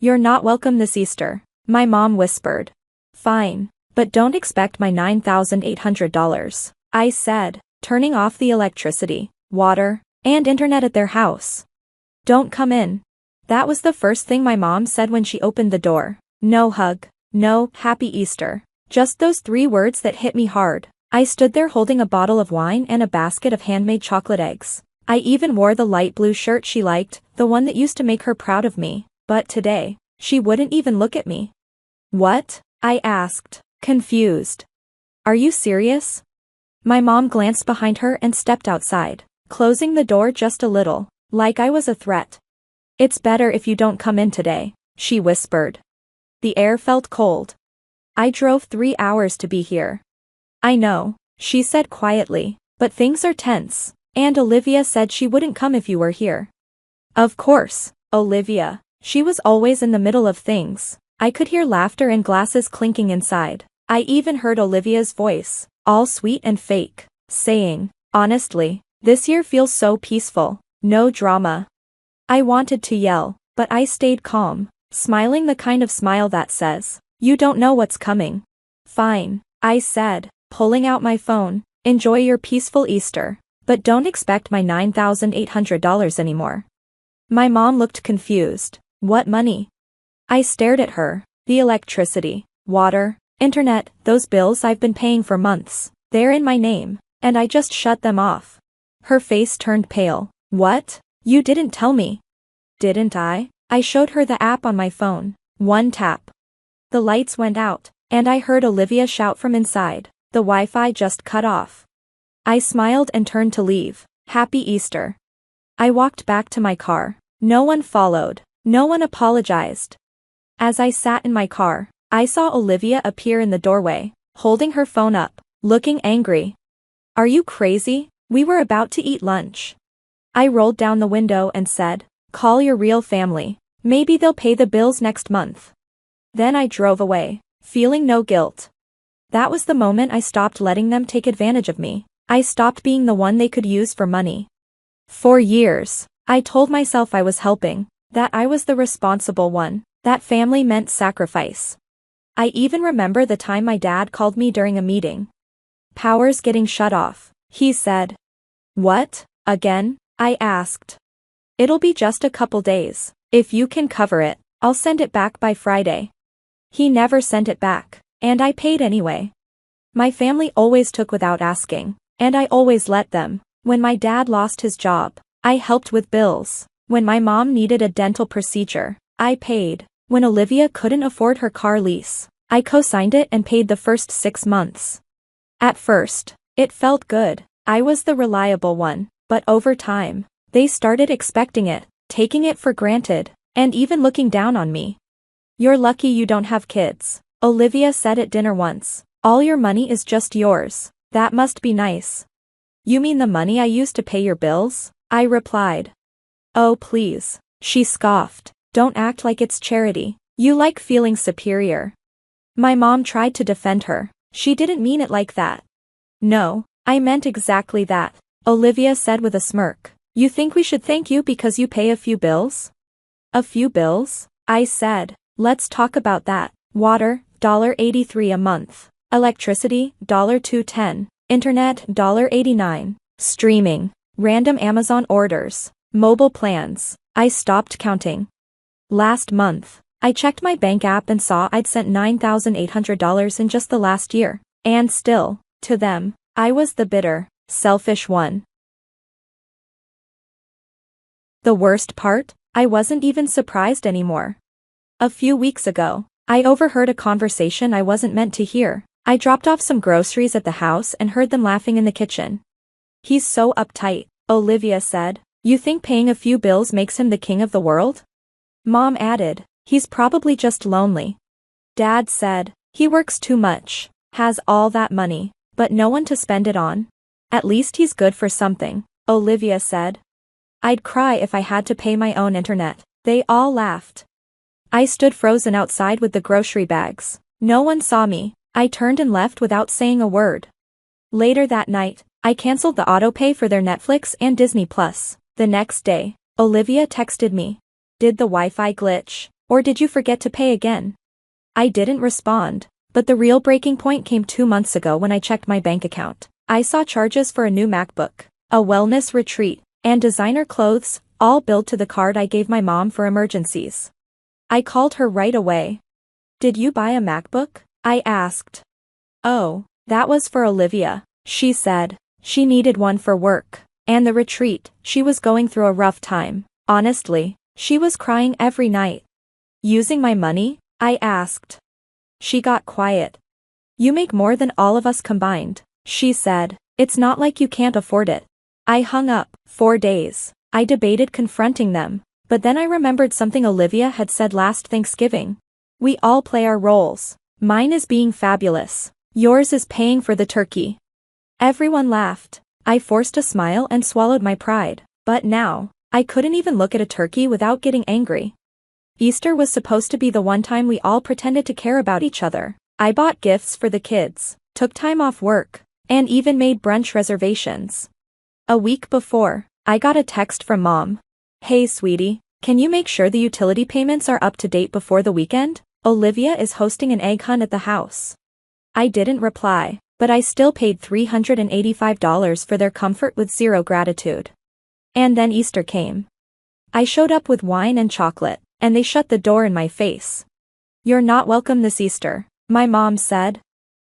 You're not welcome this Easter, my mom whispered. Fine, but don't expect my $9,800, I said, turning off the electricity, water, and internet at their house. Don't come in. That was the first thing my mom said when she opened the door. No hug, no Happy Easter. Just those 3 words that hit me hard. I stood there holding a bottle of wine and a basket of handmade chocolate eggs. I even wore the light blue shirt she liked, the one that used to make her proud of me, but today, she wouldn't even look at me. What? I asked, confused. Are you serious? My mom glanced behind her and stepped outside, closing the door just a little, like I was a threat. It's better if you don't come in today, she whispered. The air felt cold. I drove 3 hours to be here. I know, she said quietly, but things are tense, and Olivia said she wouldn't come if you were here. Of course, Olivia. She was always in the middle of things. I could hear laughter and glasses clinking inside. I even heard Olivia's voice, all sweet and fake, saying, honestly, this year feels so peaceful, no drama. I wanted to yell, but I stayed calm, smiling the kind of smile that says, you don't know what's coming. Fine, I said, pulling out my phone, enjoy your peaceful Easter, but don't expect my $9,800 anymore. My mom looked confused. What money? I stared at her. The electricity, water, internet, those bills I've been paying for months, they're in my name, and I just shut them off. Her face turned pale. What? You didn't tell me. Didn't I? I showed her the app on my phone. 1 tap. The lights went out, and I heard Olivia shout from inside, the Wi-Fi just cut off. I smiled and turned to leave. Happy Easter. I walked back to my car. No one followed. No one apologized. As I sat in my car, I saw Olivia appear in the doorway, holding her phone up, looking angry. Are you crazy? We were about to eat lunch. I rolled down the window and said, call your real family. Maybe they'll pay the bills next month. Then I drove away, feeling no guilt. That was the moment I stopped letting them take advantage of me. I stopped being the one they could use for money. For years, I told myself I was helping, that I was the responsible one, that family meant sacrifice. I even remember the time my dad called me during a meeting. Power's getting shut off, he said. What? Again? I asked. It'll be just a couple days. If you can cover it, I'll send it back by Friday. He never sent it back, and I paid anyway. My family always took without asking, and I always let them. When my dad lost his job, I helped with bills. When my mom needed a dental procedure, I paid. When Olivia couldn't afford her car lease, I co-signed it and paid the first 6 months. At first, it felt good. I was the reliable one, but over time, they started expecting it, taking it for granted, and even looking down on me. You're lucky you don't have kids, Olivia said at dinner once. All your money is just yours. That must be nice. You mean the money I used to pay your bills? I replied. Oh please, she scoffed. Don't act like it's charity. You like feeling superior. My mom tried to defend her. She didn't mean it like that. No, I meant exactly that, Olivia said with a smirk. You think we should thank you because you pay a few bills? A few bills? I said. Let's talk about that. Water, $1.83 a month. Electricity, $2.10. Internet, $1.89. Streaming. Random Amazon orders. Mobile plans. I stopped counting. Last month, I checked my bank app and saw I'd sent $9,800 in just the last year. And still, to them, I was the bitter, selfish one. The worst part? I wasn't even surprised anymore. A few weeks ago, I overheard a conversation I wasn't meant to hear. I dropped off some groceries at the house and heard them laughing in the kitchen. He's so uptight, Olivia said. You think paying a few bills makes him the king of the world? Mom added, he's probably just lonely. Dad said, he works too much, has all that money, but no one to spend it on. At least he's good for something, Olivia said. I'd cry if I had to pay my own internet. They all laughed. I stood frozen outside with the grocery bags. No one saw me. I turned and left without saying a word. Later that night, I canceled the autopay for their Netflix and Disney Plus. The next day, Olivia texted me. Did the Wi-Fi glitch, Or did you forget to pay again? I didn't respond, but the real breaking point came 2 months ago when I checked my bank account. I saw charges for a new MacBook, a wellness retreat, and designer clothes, all billed to the card I gave my mom for emergencies. I called her right away. Did you buy a MacBook? I asked. Oh, that was for Olivia, she said. She needed one for work. And the retreat, she was going through a rough time. Honestly, she was crying every night. Using my money? I asked. She got quiet. You make more than all of us combined, she said. It's not like you can't afford it. I hung up. 4 days. I debated confronting them, but then I remembered something Olivia had said last Thanksgiving. We all play our roles. Mine is being fabulous. Yours is paying for the turkey. Everyone laughed. I forced a smile and swallowed my pride. But now, I couldn't even look at a turkey without getting angry. Easter was supposed to be the one time we all pretended to care about each other. I bought gifts for the kids, took time off work, and even made brunch reservations. A week before, I got a text from Mom. Hey sweetie, can you make sure the utility payments are up to date before the weekend? Olivia is hosting an egg hunt at the house. I didn't reply, but I still paid $385 for their comfort with zero gratitude. And then Easter came. I showed up with wine and chocolate, and they shut the door in my face. You're not welcome this Easter, my mom said.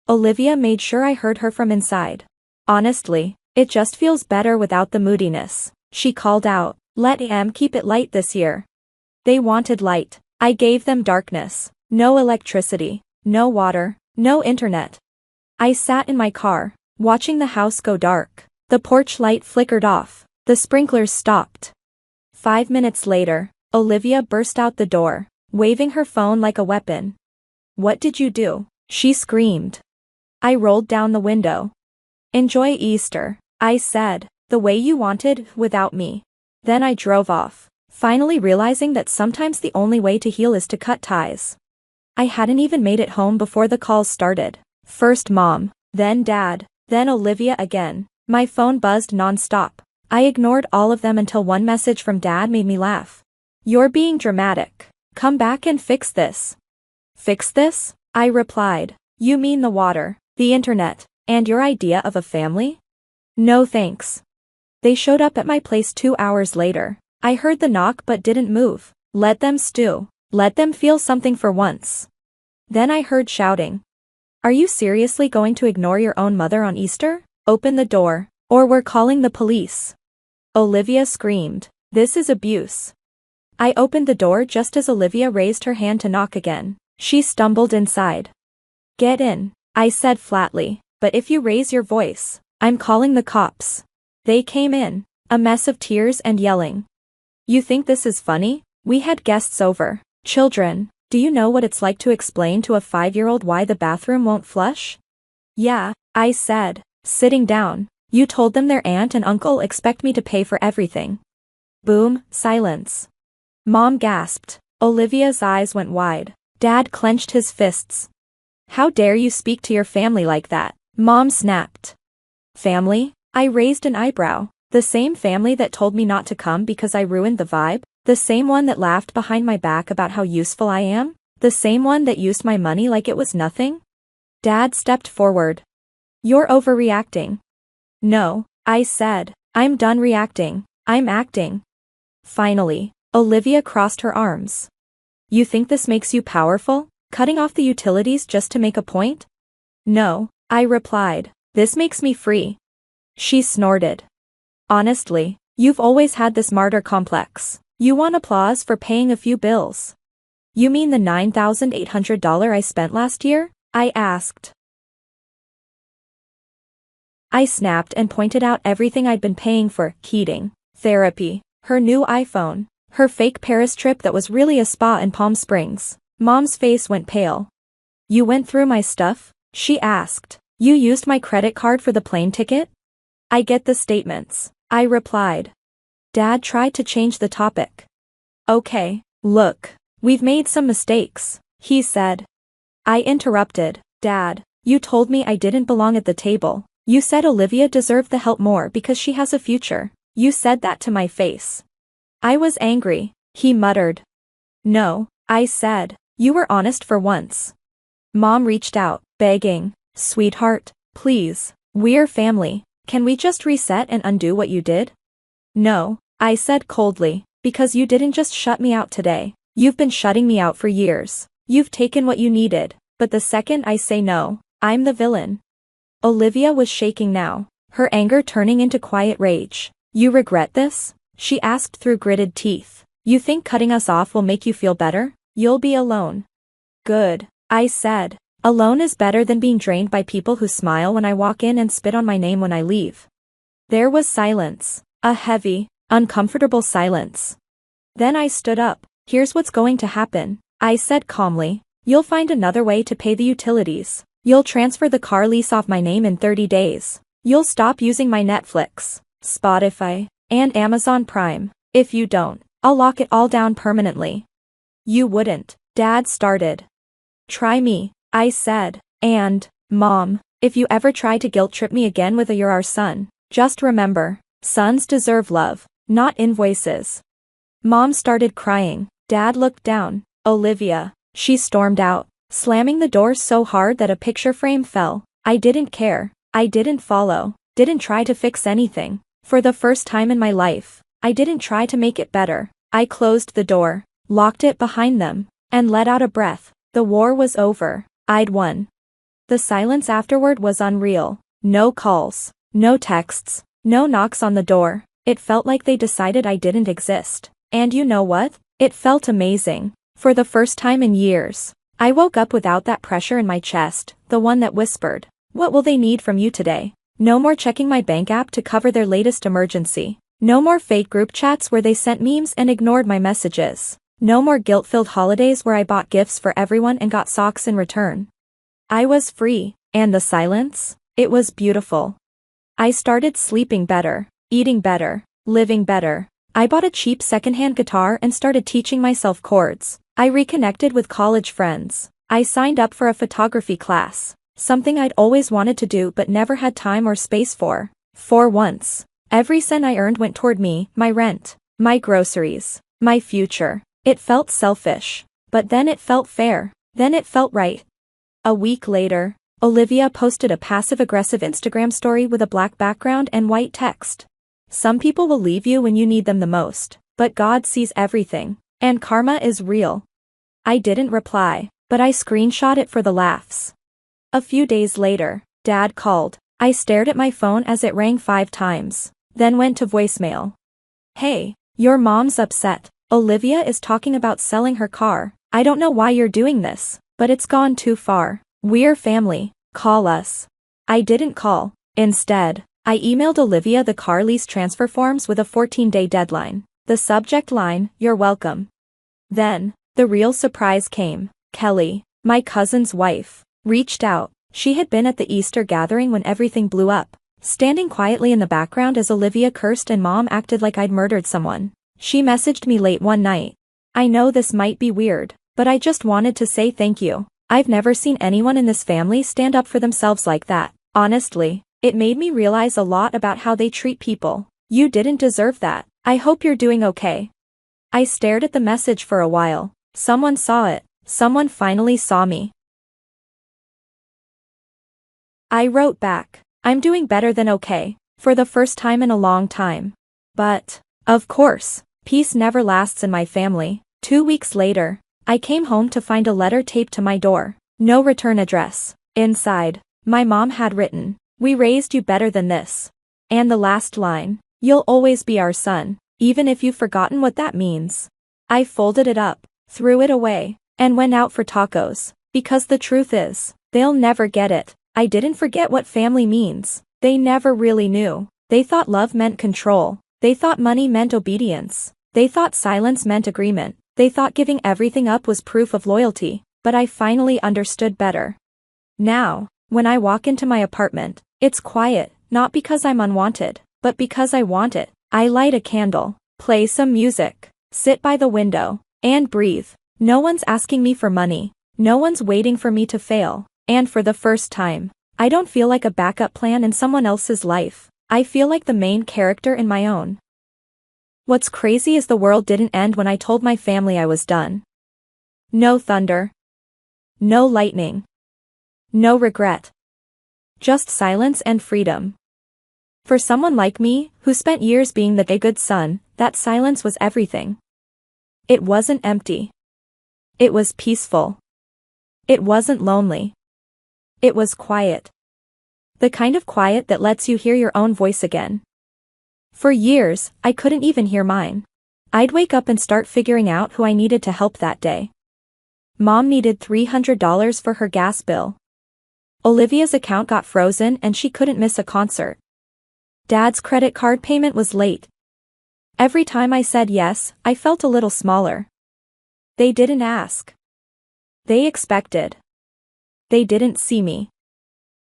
Olivia made sure I heard her from inside. Honestly, it just feels better without the moodiness, she called out. Let em keep it light this year. They wanted light. I gave them darkness. No electricity, no water, no internet. I sat in my car, watching the house go dark. The porch light flickered off. The sprinklers stopped. 5 minutes later, Olivia burst out the door, waving her phone like a weapon. What did you do? She screamed. I rolled down the window. Enjoy Easter, I said, the way you wanted, without me. Then I drove off, finally realizing that sometimes the only way to heal is to cut ties. I hadn't even made it home before the calls started. First Mom, then Dad, then Olivia again. My phone buzzed non-stop. I ignored all of them until one message from Dad made me laugh. You're being dramatic. Come back and fix this. Fix this? I replied. You mean the water, the internet, and your idea of a family? No thanks. They showed up at my place 2 hours later. I heard the knock but didn't move. Let them stew. Let them feel something for once. Then I heard shouting. Are you seriously going to ignore your own mother on Easter? Open the door, or we're calling the police. Olivia screamed. This is abuse. I opened the door just as Olivia raised her hand to knock again. She stumbled inside. Get in, I said flatly, but if you raise your voice, I'm calling the cops. They came in, a mess of tears and yelling. You think this is funny? We had guests over. Children, do you know what it's like to explain to a 5-year-old why the bathroom won't flush? Yeah, I said, sitting down. You told them their aunt and uncle expect me to pay for everything. Boom, silence. Mom gasped. Olivia's eyes went wide. Dad clenched his fists. How dare you speak to your family like that? Mom snapped. Family? I raised an eyebrow. The same family that told me not to come because I ruined the vibe? The same one that laughed behind my back about how useful I am? The same one that used my money like it was nothing? Dad stepped forward. You're overreacting. No, I said. I'm done reacting. I'm acting. Finally, Olivia crossed her arms. You think this makes you powerful? Cutting off the utilities just to make a point? No, I replied. This makes me free. She snorted. Honestly, you've always had this martyr complex. You want applause for paying a few bills. You mean the $9,800 I spent last year? I asked. I snapped and pointed out everything I'd been paying for: heating, therapy, her new iPhone, her fake Paris trip that was really a spa in Palm Springs. Mom's face went pale. You went through my stuff? She asked. You used my credit card for the plane ticket? I get the statements, I replied. Dad tried to change the topic. Okay, look, we've made some mistakes, he said. I interrupted. Dad, you told me I didn't belong at the table. You said Olivia deserved the help more because she has a future. You said that to my face. I was angry, he muttered. No, I said. You were honest for once. Mom reached out, begging. Sweetheart, please. We're family. Can we just reset and undo what you did? No, I said coldly, because you didn't just shut me out today. You've been shutting me out for years. You've taken what you needed, but the second I say no, I'm the villain. Olivia was shaking now, her anger turning into quiet rage. You regret this? She asked through gritted teeth. You think cutting us off will make you feel better? You'll be alone. Good, I said. Alone is better than being drained by people who smile when I walk in and spit on my name when I leave. There was silence, a heavy, uncomfortable silence. Then I stood up. Here's what's going to happen, I said calmly. You'll find another way to pay the utilities. You'll transfer the car lease off my name in 30 days. You'll stop using my Netflix, Spotify, and Amazon Prime. If you don't, I'll lock it all down permanently. You wouldn't, Dad started. Try me, I said. And, Mom, if you ever try to guilt trip me again with a "you're our son," just remember, sons deserve love, not invoices. Mom started crying. Dad looked down. Olivia, she stormed out, slamming the door so hard that a picture frame fell. I didn't care. I didn't follow, didn't try to fix anything. For the first time in my life, I didn't try to make it better. I closed the door, locked it behind them, and let out a breath. The war was over. I'd won. The silence afterward was unreal. No calls, no texts, no knocks on the door. It felt like they decided I didn't exist. And you know what? It felt amazing. For the first time in years, I woke up without that pressure in my chest, the one that whispered, "What will they need from you today?" No more checking my bank app to cover their latest emergency. No more fake group chats where they sent memes and ignored my messages. No more guilt-filled holidays where I bought gifts for everyone and got socks in return. I was free, and the silence? It was beautiful. I started sleeping better, eating better, living better. I bought a cheap secondhand guitar and started teaching myself chords. I reconnected with college friends. I signed up for a photography class, something I'd always wanted to do but never had time or space for. For once, every cent I earned went toward me, my rent, my groceries, my future. It felt selfish, but then it felt fair. Then it felt right. A week later, Olivia posted a passive-aggressive Instagram story with a black background and white text. Some people will leave you when you need them the most, but God sees everything, and karma is real. I didn't reply, but I screenshot it for the laughs. A few days later, Dad called. I stared at my phone as it rang 5 times, then went to voicemail. Hey, your mom's upset. Olivia is talking about selling her car. I don't know why you're doing this, but it's gone too far. We're family. Call us. I didn't call. Instead, I emailed Olivia the car lease transfer forms with a 14-day deadline. The subject line, "You're welcome." Then, the real surprise came. Kelly, my cousin's wife, reached out. She had been at the Easter gathering when everything blew up, standing quietly in the background as Olivia cursed and Mom acted like I'd murdered someone. She messaged me late one night. I know this might be weird, but I just wanted to say thank you. I've never seen anyone in this family stand up for themselves like that. Honestly, it made me realize a lot about how they treat people. You didn't deserve that. I hope you're doing okay. I stared at the message for a while. Someone saw it. Someone finally saw me. I wrote back. I'm doing better than okay, for the first time in a long time. But, of course, peace never lasts in my family. 2 weeks later, I came home to find a letter taped to my door. No return address. Inside, my mom had written, "We raised you better than this." And the last line, "You'll always be our son, even if you've forgotten what that means." I folded it up, threw it away, and went out for tacos, because the truth is, they'll never get it. I didn't forget what family means. They never really knew. They thought love meant control. They thought money meant obedience. They thought silence meant agreement. They thought giving everything up was proof of loyalty, but I finally understood better. Now, when I walk into my apartment, it's quiet, not because I'm unwanted, but because I want it. I light a candle, play some music, sit by the window, and breathe. No one's asking me for money. No one's waiting for me to fail. And for the first time, I don't feel like a backup plan in someone else's life. I feel like the main character in my own. What's crazy is the world didn't end when I told my family I was done. No thunder. No lightning. No regret. Just silence and freedom. For someone like me, who spent years being the good son, that silence was everything. It wasn't empty. It was peaceful. It wasn't lonely. It was quiet. The kind of quiet that lets you hear your own voice again. For years, I couldn't even hear mine. I'd wake up and start figuring out who I needed to help that day. Mom needed $300 for her gas bill. Olivia's account got frozen and she couldn't miss a concert. Dad's credit card payment was late. Every time I said yes, I felt a little smaller. They didn't ask. They expected. They didn't see me.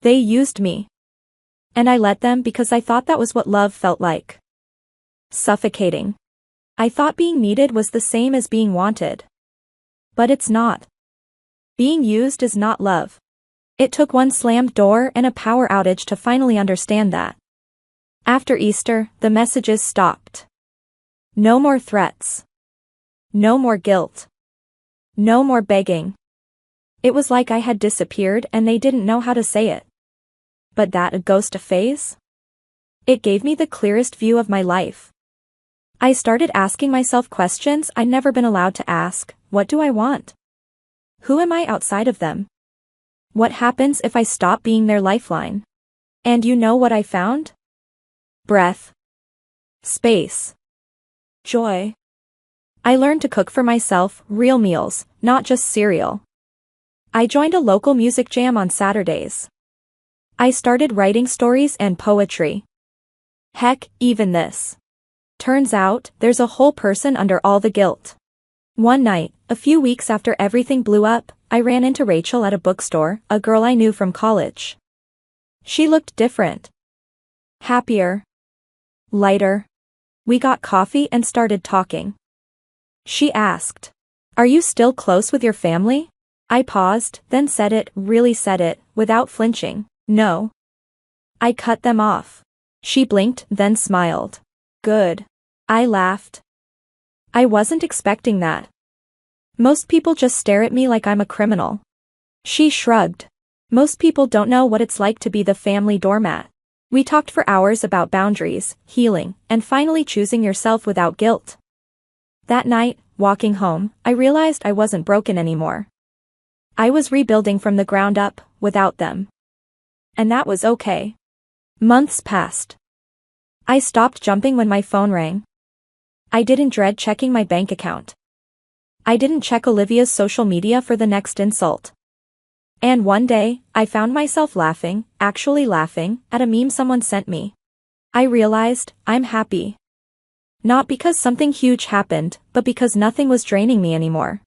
They used me. And I let them because I thought that was what love felt like. Suffocating. I thought being needed was the same as being wanted. But it's not. Being used is not love. It took one slammed door and a power outage to finally understand that. After Easter, the messages stopped. No more threats. No more guilt. No more begging. It was like I had disappeared and they didn't know how to say it. But that a ghost phase? It gave me the clearest view of my life. I started asking myself questions I'd never been allowed to ask. What do I want? Who am I outside of them? What happens if I stop being their lifeline? And you know what I found? Breath. Space. Joy. I learned to cook for myself, real meals, not just cereal. I joined a local music jam on Saturdays. I started writing stories and poetry. Heck, even this. Turns out, there's a whole person under all the guilt. One night, a few weeks after everything blew up, I ran into Rachel at a bookstore, a girl I knew from college. She looked different. Happier. Lighter. We got coffee and started talking. She asked, "Are you still close with your family?" I paused, then really said it, without flinching. No. I cut them off. She blinked, then smiled. Good. I laughed. I wasn't expecting that. Most people just stare at me like I'm a criminal. She shrugged. Most people don't know what it's like to be the family doormat. We talked for hours about boundaries, healing, and finally choosing yourself without guilt. That night, walking home, I realized I wasn't broken anymore. I was rebuilding from the ground up, without them. And that was okay. Months passed. I stopped jumping when my phone rang. I didn't dread checking my bank account. I didn't check Olivia's social media for the next insult. And one day, I found myself laughing, actually laughing, at a meme someone sent me. I realized, I'm happy. Not because something huge happened, but because nothing was draining me anymore.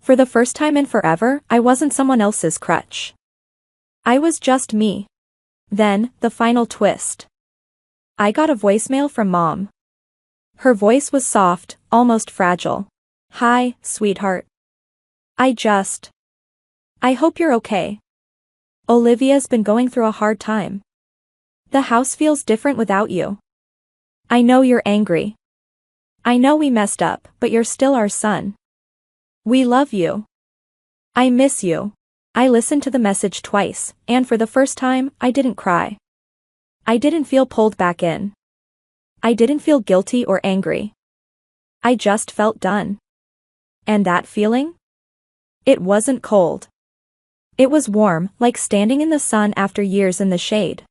For the first time in forever, I wasn't someone else's crutch. I was just me. Then, the final twist. I got a voicemail from Mom. Her voice was soft, almost fragile. "Hi, sweetheart. I hope you're okay. Olivia's been going through a hard time. The house feels different without you. I know you're angry. I know we messed up, but you're still our son. We love you. I miss you." I listened to the message twice, and for the first time, I didn't cry. I didn't feel pulled back in. I didn't feel guilty or angry. I just felt done. And that feeling? It wasn't cold. It was warm, like standing in the sun after years in the shade.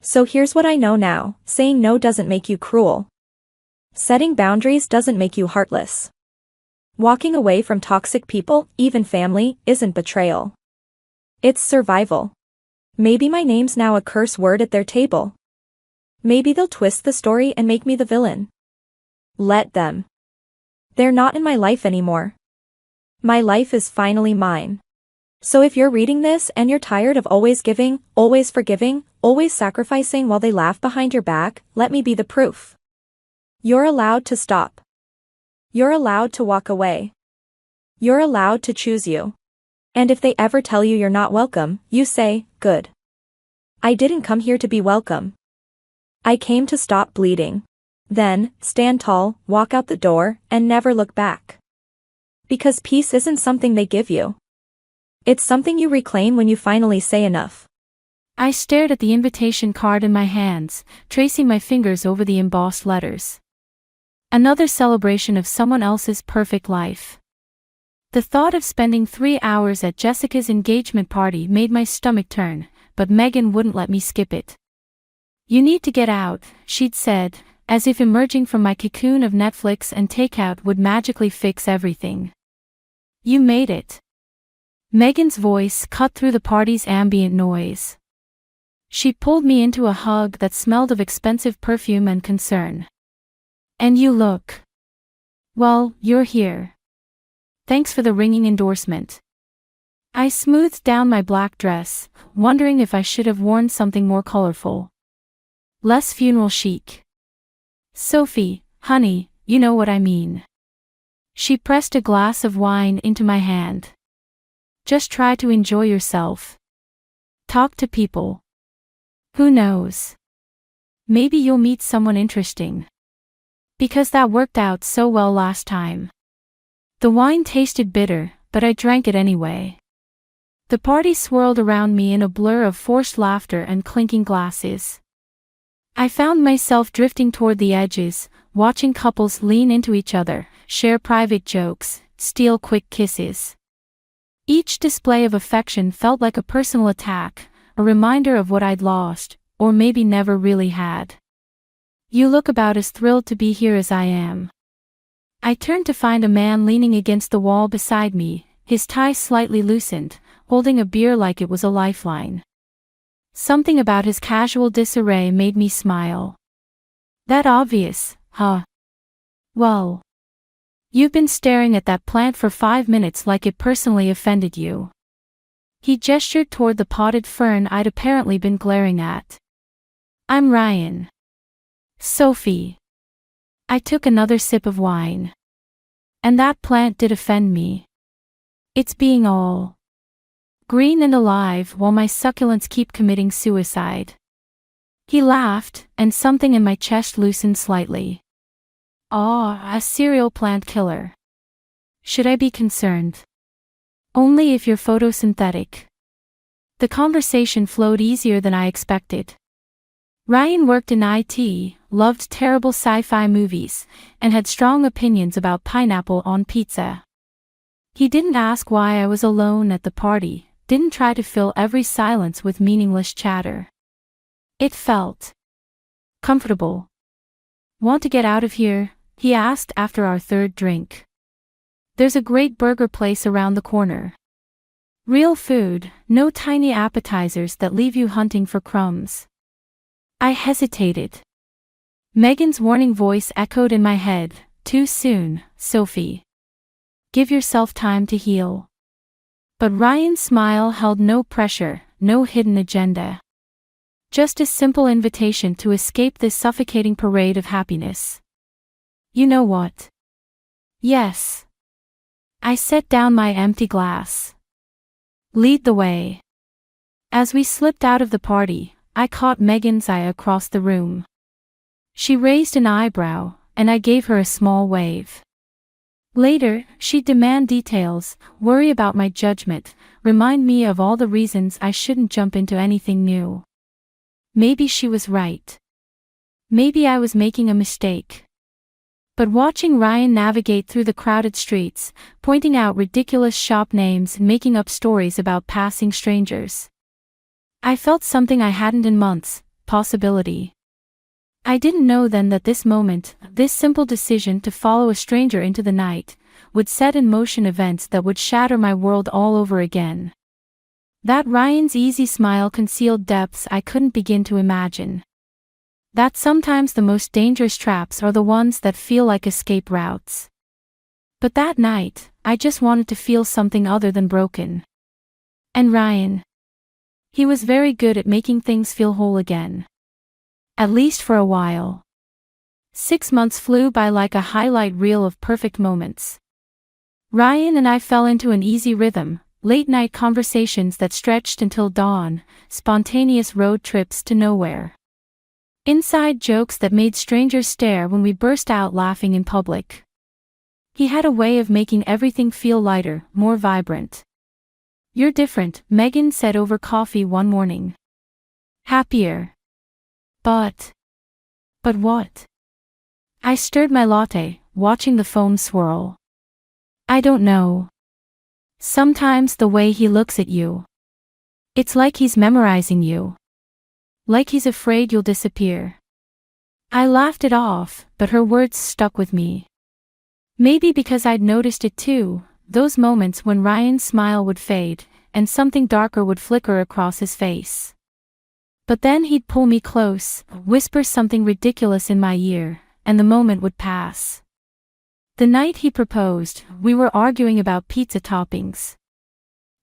So here's what I know now: saying no doesn't make you cruel. Setting boundaries doesn't make you heartless. Walking away from toxic people, even family, isn't betrayal. It's survival. Maybe my name's now a curse word at their table. Maybe they'll twist the story and make me the villain. Let them. They're not in my life anymore. My life is finally mine. So if you're reading this and you're tired of always giving, always forgiving, always sacrificing while they laugh behind your back, let me be the proof. You're allowed to stop. You're allowed to walk away. You're allowed to choose you. And if they ever tell you you're not welcome, you say, "Good. I didn't come here to be welcome. I came to stop bleeding." Then, stand tall, walk out the door, and never look back. Because peace isn't something they give you. It's something you reclaim when you finally say enough. I stared at the invitation card in my hands, tracing my fingers over the embossed letters. Another celebration of someone else's perfect life. The thought of spending 3 hours at Jessica's engagement party made my stomach turn, but Megan wouldn't let me skip it. "You need to get out," she'd said, as if emerging from my cocoon of Netflix and takeout would magically fix everything. "You made it." Megan's voice cut through the party's ambient noise. She pulled me into a hug that smelled of expensive perfume and concern. "And you look. Well, you're here. Thanks for the ringing endorsement." I smoothed down my black dress, wondering if I should have worn something more colorful. Less funeral chic. "Sophie, honey, you know what I mean." She pressed a glass of wine into my hand. "Just try to enjoy yourself. Talk to people. Who knows? Maybe you'll meet someone interesting. Because that worked out so well last time." The wine tasted bitter, but I drank it anyway. The party swirled around me in a blur of forced laughter and clinking glasses. I found myself drifting toward the edges, watching couples lean into each other, share private jokes, steal quick kisses. Each display of affection felt like a personal attack, a reminder of what I'd lost, or maybe never really had. "You look about as thrilled to be here as I am." I turned to find a man leaning against the wall beside me, his tie slightly loosened, holding a beer like it was a lifeline. Something about his casual disarray made me smile. "That obvious, huh? Well, you've been staring at that plant for 5 minutes like it personally offended you." He gestured toward the potted fern I'd apparently been glaring at. "I'm Ryan." "Sophie." I took another sip of wine. "And that plant did offend me. It's being all green and alive while my succulents keep committing suicide." He laughed, and something in my chest loosened slightly. "Aw, a serial plant killer. Should I be concerned?" "Only if you're photosynthetic." The conversation flowed easier than I expected. Ryan worked in IT, loved terrible sci-fi movies, and had strong opinions about pineapple on pizza. He didn't ask why I was alone at the party, didn't try to fill every silence with meaningless chatter. It felt comfortable. "Want to get out of here?" he asked after our third drink. "There's a great burger place around the corner. Real food, no tiny appetizers that leave you hunting for crumbs." I hesitated. Megan's warning voice echoed in my head, "Too soon, Sophie. Give yourself time to heal." But Ryan's smile held no pressure, no hidden agenda. Just a simple invitation to escape this suffocating parade of happiness. "You know what?" "Yes." I set down my empty glass. "Lead the way." As we slipped out of the party, I caught Megan's eye across the room. She raised an eyebrow, and I gave her a small wave. Later, she'd demand details, worry about my judgment, remind me of all the reasons I shouldn't jump into anything new. Maybe she was right. Maybe I was making a mistake. But watching Ryan navigate through the crowded streets, pointing out ridiculous shop names and making up stories about passing strangers, I felt something I hadn't in months: possibility. I didn't know then that this moment, this simple decision to follow a stranger into the night, would set in motion events that would shatter my world all over again. That Ryan's easy smile concealed depths I couldn't begin to imagine. That sometimes the most dangerous traps are the ones that feel like escape routes. But that night, I just wanted to feel something other than broken. And Ryan. He was very good at making things feel whole again. At least for a while. 6 months flew by like a highlight reel of perfect moments. Ryan and I fell into an easy rhythm, late-night conversations that stretched until dawn, spontaneous road trips to nowhere. Inside jokes that made strangers stare when we burst out laughing in public. He had a way of making everything feel lighter, more vibrant. "You're different," Megan said over coffee one morning. "Happier." But what? I stirred my latte, watching the foam swirl. "I don't know. Sometimes the way he looks at you. It's like he's memorizing you. Like he's afraid you'll disappear." I laughed it off, but her words stuck with me. Maybe because I'd noticed it too, those moments when Ryan's smile would fade, and something darker would flicker across his face. But then he'd pull me close, whisper something ridiculous in my ear, and the moment would pass. The night he proposed, we were arguing about pizza toppings.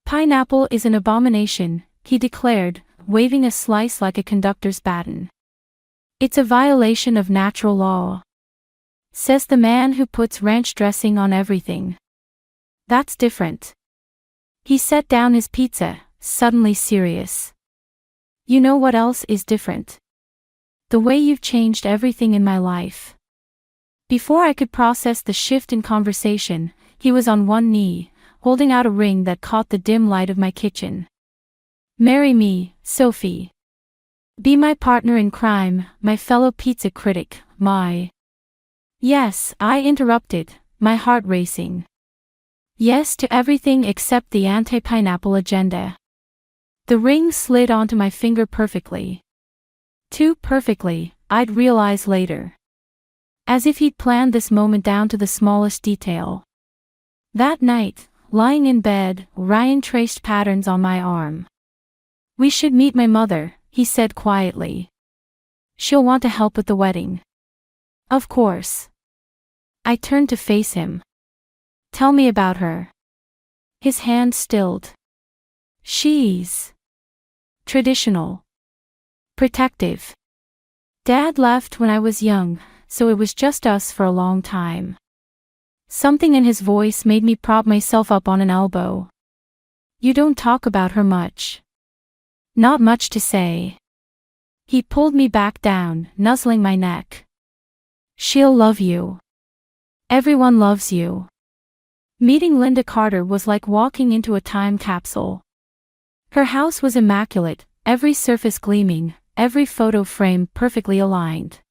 "Pineapple is an abomination," he declared, waving a slice like a conductor's baton. "It's a violation of natural law. Says the man who puts ranch dressing on everything." "That's different." He set down his pizza, suddenly serious. "You know what else is different? The way you've changed everything in my life." Before I could process the shift in conversation, he was on one knee, holding out a ring that caught the dim light of my kitchen. "Marry me, Sophie. Be my partner in crime, my fellow pizza critic, my—" "Yes," I interrupted, my heart racing. "Yes to everything except the anti-pineapple agenda." The ring slid onto my finger perfectly. Too perfectly, I'd realize later. As if he'd planned this moment down to the smallest detail. That night, lying in bed, Ryan traced patterns on my arm. "We should meet my mother," he said quietly. "She'll want to help with the wedding." "Of course." I turned to face him. "Tell me about her." His hand stilled. "She's traditional. Protective. Dad left when I was young, so it was just us for a long time." Something in his voice made me prop myself up on an elbow. "You don't talk about her much." "Not much to say." He pulled me back down, nuzzling my neck. "She'll love you. Everyone loves you." Meeting Linda Carter was like walking into a time capsule. Her house was immaculate, every surface gleaming, every photo frame perfectly aligned.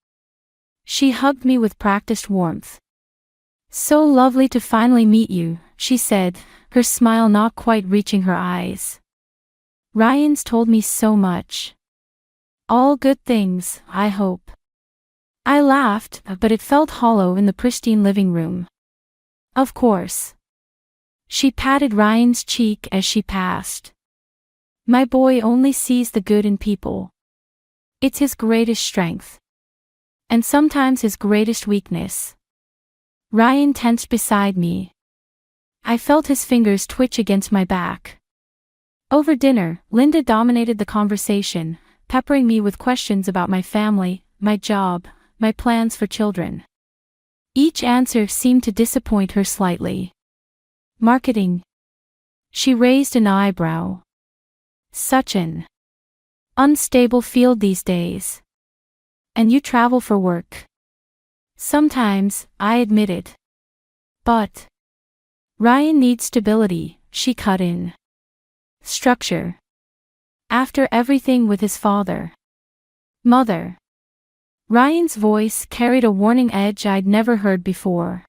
She hugged me with practiced warmth. "So lovely to finally meet you," she said, her smile not quite reaching her eyes. "Ryan's told me so much. All good things, I hope." I laughed, but it felt hollow in the pristine living room. "Of course." She patted Ryan's cheek as she passed. "My boy only sees the good in people. It's his greatest strength. And sometimes his greatest weakness." Ryan tensed beside me. I felt his fingers twitch against my back. Over dinner, Linda dominated the conversation, peppering me with questions about my family, my job, my plans for children. Each answer seemed to disappoint her slightly. "Marketing." She raised an eyebrow. "Such an unstable field these days. And you travel for work." "Sometimes," I admitted. "But Ryan needs stability," she cut in. "Structure. After everything with his father. Mother." Ryan's voice carried a warning edge I'd never heard before.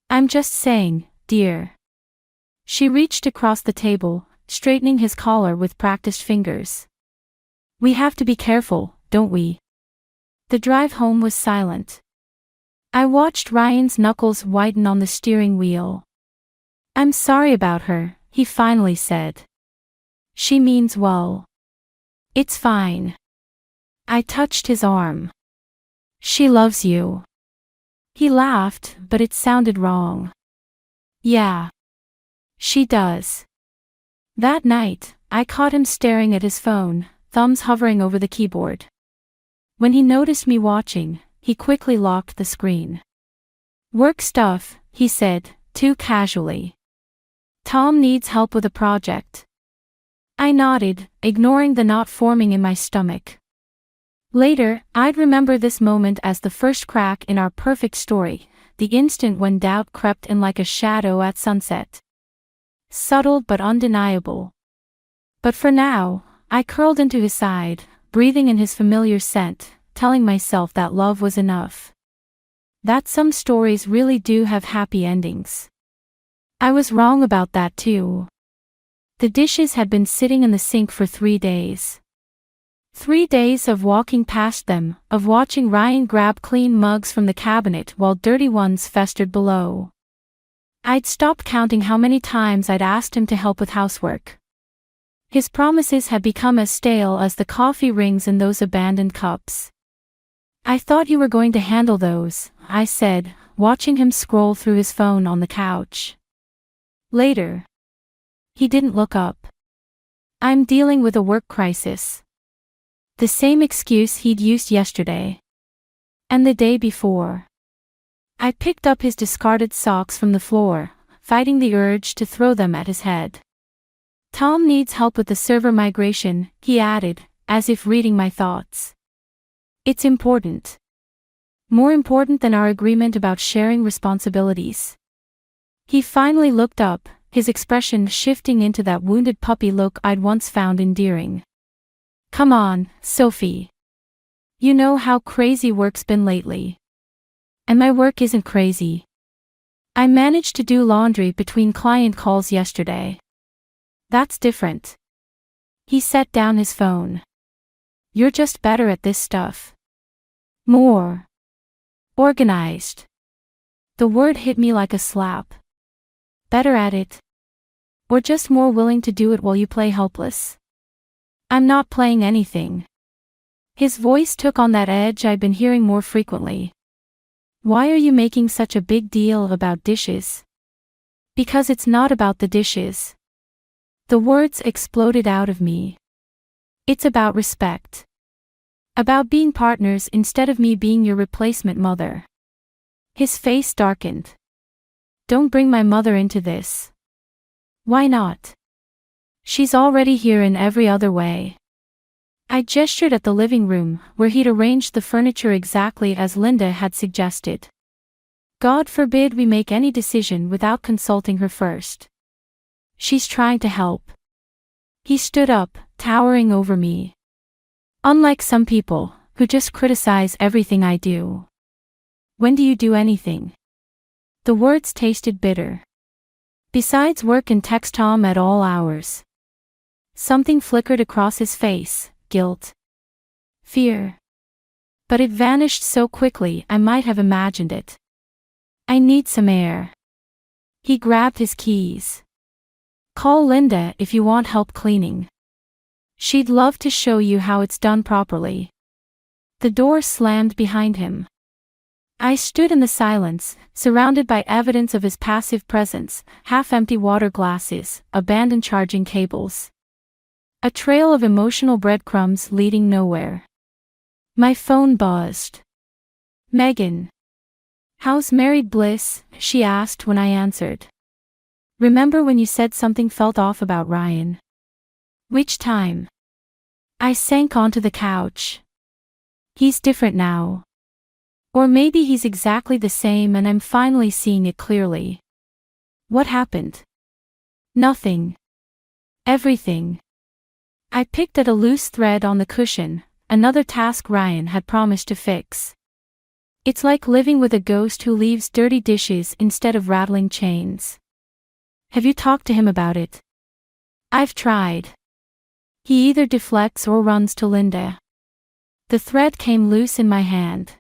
"I'm just saying, dear." She reached across the table, straightening his collar with practiced fingers. "We have to be careful, don't we?" The drive home was silent. I watched Ryan's knuckles whiten on the steering wheel. "I'm sorry about her," he finally said. "She means well." "It's fine." I touched his arm. "She loves you." He laughed, but it sounded wrong. "Yeah. She does." That night, I caught him staring at his phone, thumbs hovering over the keyboard. When he noticed me watching, he quickly locked the screen. "Work stuff," he said, too casually. "Tom needs help with a project." I nodded, ignoring the knot forming in my stomach. Later, I'd remember this moment as the first crack in our perfect story, the instant when doubt crept in like a shadow at sunset. Subtle but undeniable. But for now, I curled into his side, breathing in his familiar scent, telling myself that love was enough. That some stories really do have happy endings. I was wrong about that too. The dishes had been sitting in the sink for 3 days. 3 days of walking past them, of watching Ryan grab clean mugs from the cabinet while dirty ones festered below. I'd stopped counting how many times I'd asked him to help with housework. His promises had become as stale as the coffee rings in those abandoned cups. "I thought you were going to handle those," I said, watching him scroll through his phone on the couch. Later. He didn't look up. "I'm dealing with a work crisis." The same excuse he'd used yesterday. And the day before. I picked up his discarded socks from the floor, fighting the urge to throw them at his head. "Tom needs help with the server migration," he added, as if reading my thoughts. "It's important. More important than our agreement about sharing responsibilities." He finally looked up, his expression shifting into that wounded puppy look I'd once found endearing. "Come on, Sophie. You know how crazy work's been lately. And my work isn't crazy. I managed to do laundry between client calls yesterday. That's different." He set down his phone. "You're just better at this stuff. More organized." The word hit me like a slap. Better at it? Or just more willing to do it while you play helpless? "I'm not playing anything." His voice took on that edge I'd been hearing more frequently. "Why are you making such a big deal about dishes?" "Because it's not about the dishes." The words exploded out of me. "It's about respect. About being partners instead of me being your replacement mother." His face darkened. "Don't bring my mother into this." "Why not? She's already here in every other way." I gestured at the living room, where he'd arranged the furniture exactly as Linda had suggested. "God forbid we make any decision without consulting her first. She's trying to help." He stood up, towering over me. "Unlike some people, who just criticize everything I do. When do you do anything?" The words tasted bitter. "Besides work and text Tom at all hours." Something flickered across his face, guilt. Fear. But it vanished so quickly I might have imagined it. "I need some air." He grabbed his keys. "Call Linda if you want help cleaning. She'd love to show you how it's done properly." The door slammed behind him. I stood in the silence, surrounded by evidence of his passive presence: half-empty water glasses, abandoned charging cables. A trail of emotional breadcrumbs leading nowhere. My phone buzzed. "Megan. How's married bliss?" she asked when I answered. "Remember when you said something felt off about Ryan?" "Which time?" I sank onto the couch. "He's different now. Or maybe he's exactly the same and I'm finally seeing it clearly." "What happened?" "Nothing. Everything." I picked at a loose thread on the cushion, another task Ryan had promised to fix. "It's like living with a ghost who leaves dirty dishes instead of rattling chains." "Have you talked to him about it?" "I've tried. He either deflects or runs to Linda." The thread came loose in my hand.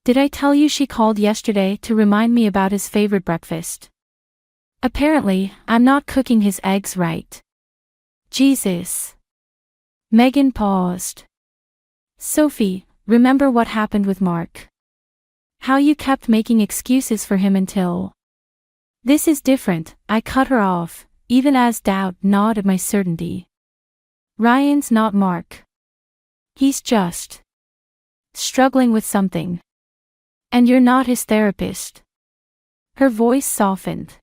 "Did I tell you she called yesterday to remind me about his favorite breakfast? Apparently, I'm not cooking his eggs right." "Jesus." Megan paused. "Sophie, remember what happened with Mark? How you kept making excuses for him until..." "This is different," I cut her off, even as doubt gnawed at my certainty. "Ryan's not Mark. He's just struggling with something. And you're not his therapist." Her voice softened.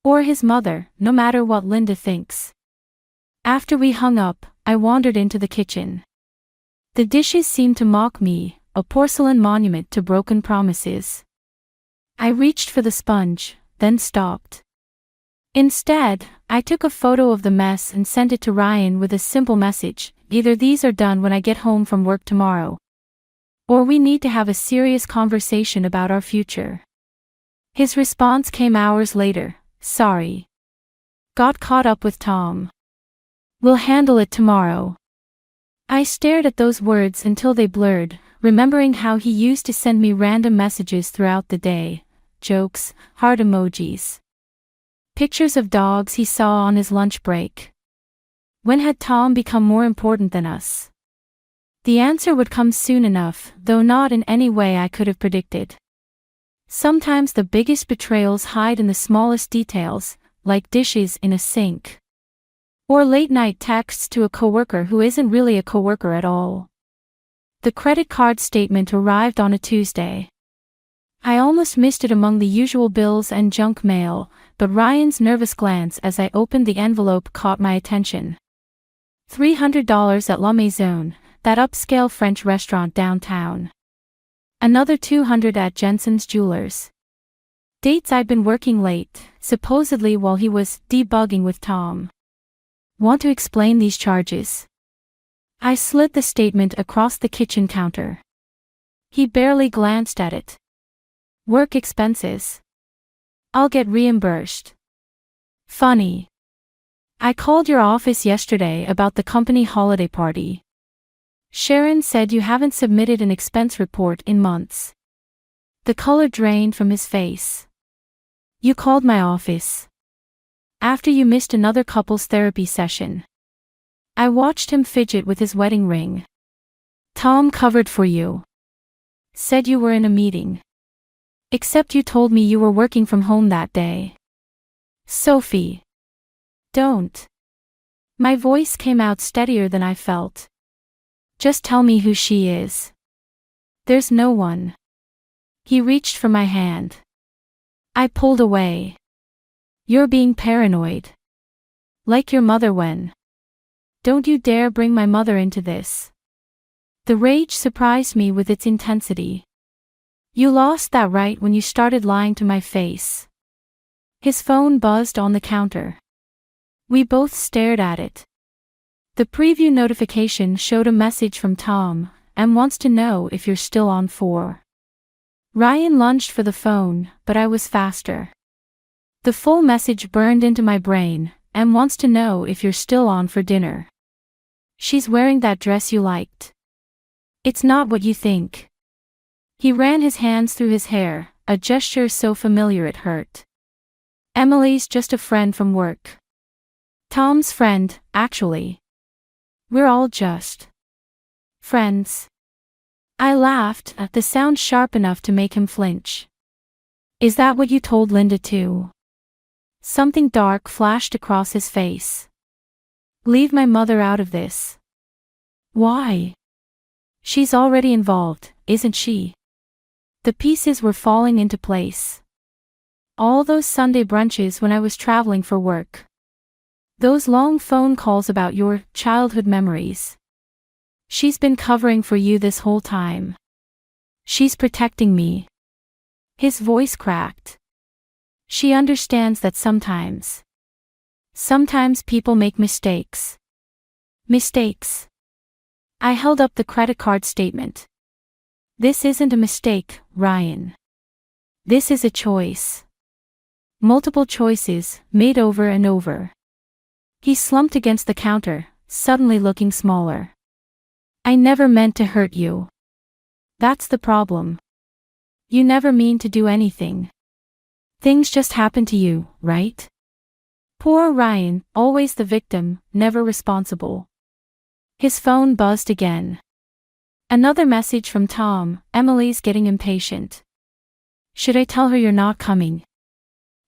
"Or his mother, no matter what Linda thinks." After we hung up, I wandered into the kitchen. The dishes seemed to mock me, a porcelain monument to broken promises. I reached for the sponge, then stopped. Instead, I took a photo of the mess and sent it to Ryan with a simple message: either these are done when I get home from work tomorrow, or we need to have a serious conversation about our future. His response came hours later: sorry. Got caught up with Tom. We'll handle it tomorrow. I stared at those words until they blurred, remembering how he used to send me random messages throughout the day: jokes, heart emojis, pictures of dogs he saw on his lunch break. When had Tom become more important than us? The answer would come soon enough, though not in any way I could have predicted. Sometimes the biggest betrayals hide in the smallest details, like dishes in a sink, or late-night texts to a coworker who isn't really a coworker at all. The credit card statement arrived on a Tuesday. I almost missed it among the usual bills and junk mail, but Ryan's nervous glance as I opened the envelope caught my attention. $300 at La Maison, that upscale French restaurant downtown. Another $200 at Jensen's Jewelers. Dates: I'd been working late, supposedly while he was debugging with Tom. Want to explain these charges? I slid the statement across the kitchen counter. He barely glanced at it. Work expenses. I'll get reimbursed. Funny. I called your office yesterday about the company holiday party. Sharon said you haven't submitted an expense report in months. The color drained from his face. You called my office after you missed another couples therapy session. I watched him fidget with his wedding ring. Tom covered for you. Said you were in a meeting. Except you told me you were working from home that day. Sophie. Don't. My voice came out steadier than I felt. Just tell me who she is. There's no one. He reached for my hand. I pulled away. You're being paranoid. Like your mother when. Don't you dare bring my mother into this. The rage surprised me with its intensity. You lost that right when you started lying to my face. His phone buzzed on the counter. We both stared at it. The preview notification showed a message from Tom: "M wants to know if you're still on for." Ryan lunged for the phone, but I was faster. The full message burned into my brain: "M wants to know if you're still on for dinner. She's wearing that dress you liked. It's not what you think." He ran his hands through his hair, a gesture so familiar it hurt. Emily's just a friend from work. Tom's friend, actually. We're all just friends. I laughed, at the sound sharp enough to make him flinch. Is that what you told Linda too? Something dark flashed across his face. Leave my mother out of this. Why? She's already involved, isn't she? The pieces were falling into place. All those Sunday brunches when I was traveling for work. Those long phone calls about your childhood memories. She's been covering for you this whole time. She's protecting me. His voice cracked. She understands that sometimes people make mistakes. Mistakes. I held up the credit card statement. This isn't a mistake, Ryan. This is a choice. Multiple choices, made over and over. He slumped against the counter, suddenly looking smaller. I never meant to hurt you. That's the problem. You never mean to do anything. Things just happen to you, right? Poor Ryan, always the victim, never responsible. His phone buzzed again. Another message from Tom: Emily's getting impatient. Should I tell her you're not coming?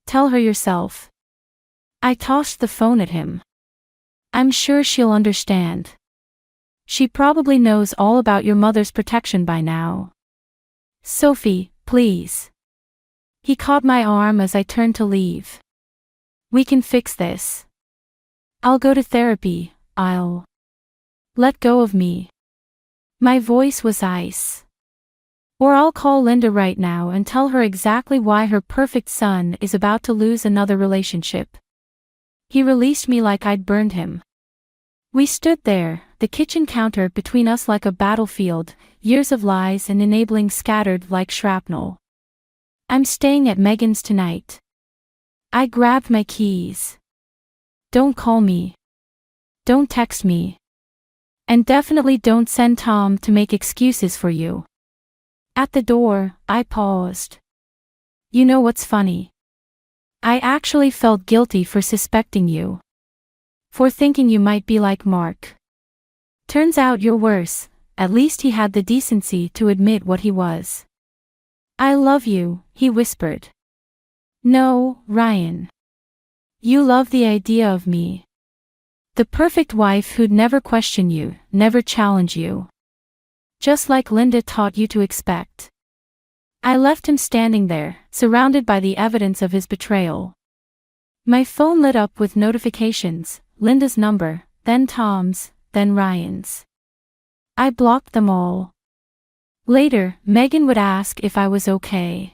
Tell her yourself. I tossed the phone at him. I'm sure she'll understand. She probably knows all about your mother's protection by now. Sophie, please. He caught my arm as I turned to leave. We can fix this. I'll go to therapy, I'll. Let go of me. My voice was ice. Or I'll call Linda right now and tell her exactly why her perfect son is about to lose another relationship. He released me like I'd burned him. We stood there, the kitchen counter between us like a battlefield, years of lies and enabling scattered like shrapnel. I'm staying at Megan's tonight. I grabbed my keys. Don't call me. Don't text me. And definitely don't send Tom to make excuses for you. At the door, I paused. You know what's funny? I actually felt guilty for suspecting you. For thinking you might be like Mark. Turns out you're worse, at least he had the decency to admit what he was. I love you, he whispered. No, Ryan. You love the idea of me. The perfect wife who'd never question you, never challenge you. Just like Linda taught you to expect. I left him standing there, surrounded by the evidence of his betrayal. My phone lit up with notifications, Linda's number, then Tom's, then Ryan's. I blocked them all. Later, Megan would ask if I was okay.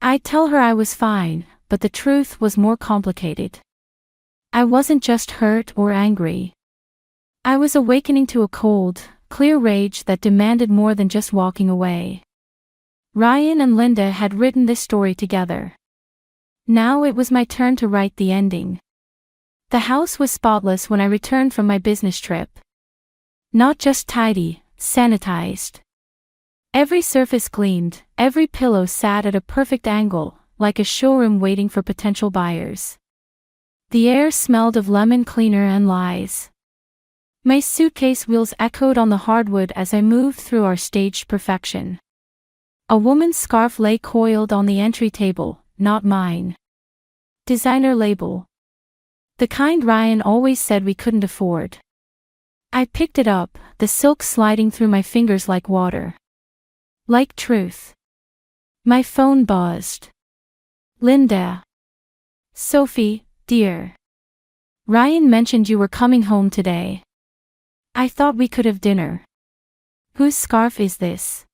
I'd tell her I was fine, but the truth was more complicated. I wasn't just hurt or angry. I was awakening to a cold, clear rage that demanded more than just walking away. Ryan and Linda had written this story together. Now it was my turn to write the ending. The house was spotless when I returned from my business trip. Not just tidy, sanitized. Every surface gleamed, every pillow sat at a perfect angle, like a showroom waiting for potential buyers. The air smelled of lemon cleaner and lies. My suitcase wheels echoed on the hardwood as I moved through our staged perfection. A woman's scarf lay coiled on the entry table, not mine. Designer label. The kind Ryan always said we couldn't afford. I picked it up, the silk sliding through my fingers like water. Like truth. My phone buzzed. Linda. Sophie, dear. Ryan mentioned you were coming home today. I thought we could have dinner. Whose scarf is this?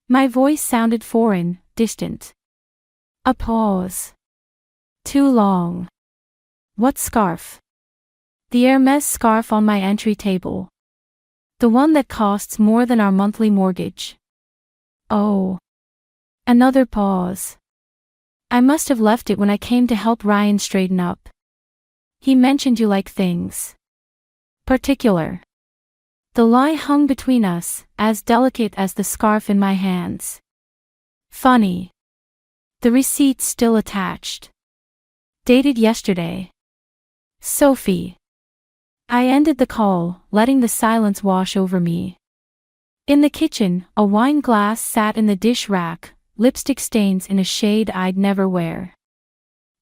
My voice sounded foreign, distant. A pause. Too long. What scarf? The Hermes scarf on my entry table. The one that costs more than our monthly mortgage. Oh. Another pause. I must have left it when I came to help Ryan straighten up. He mentioned you like things. Particular. The lie hung between us, as delicate as the scarf in my hands. Funny. The receipt still attached. Dated yesterday. Sophie. I ended the call, letting the silence wash over me. In the kitchen, a wine glass sat in the dish rack, lipstick stains in a shade I'd never wear.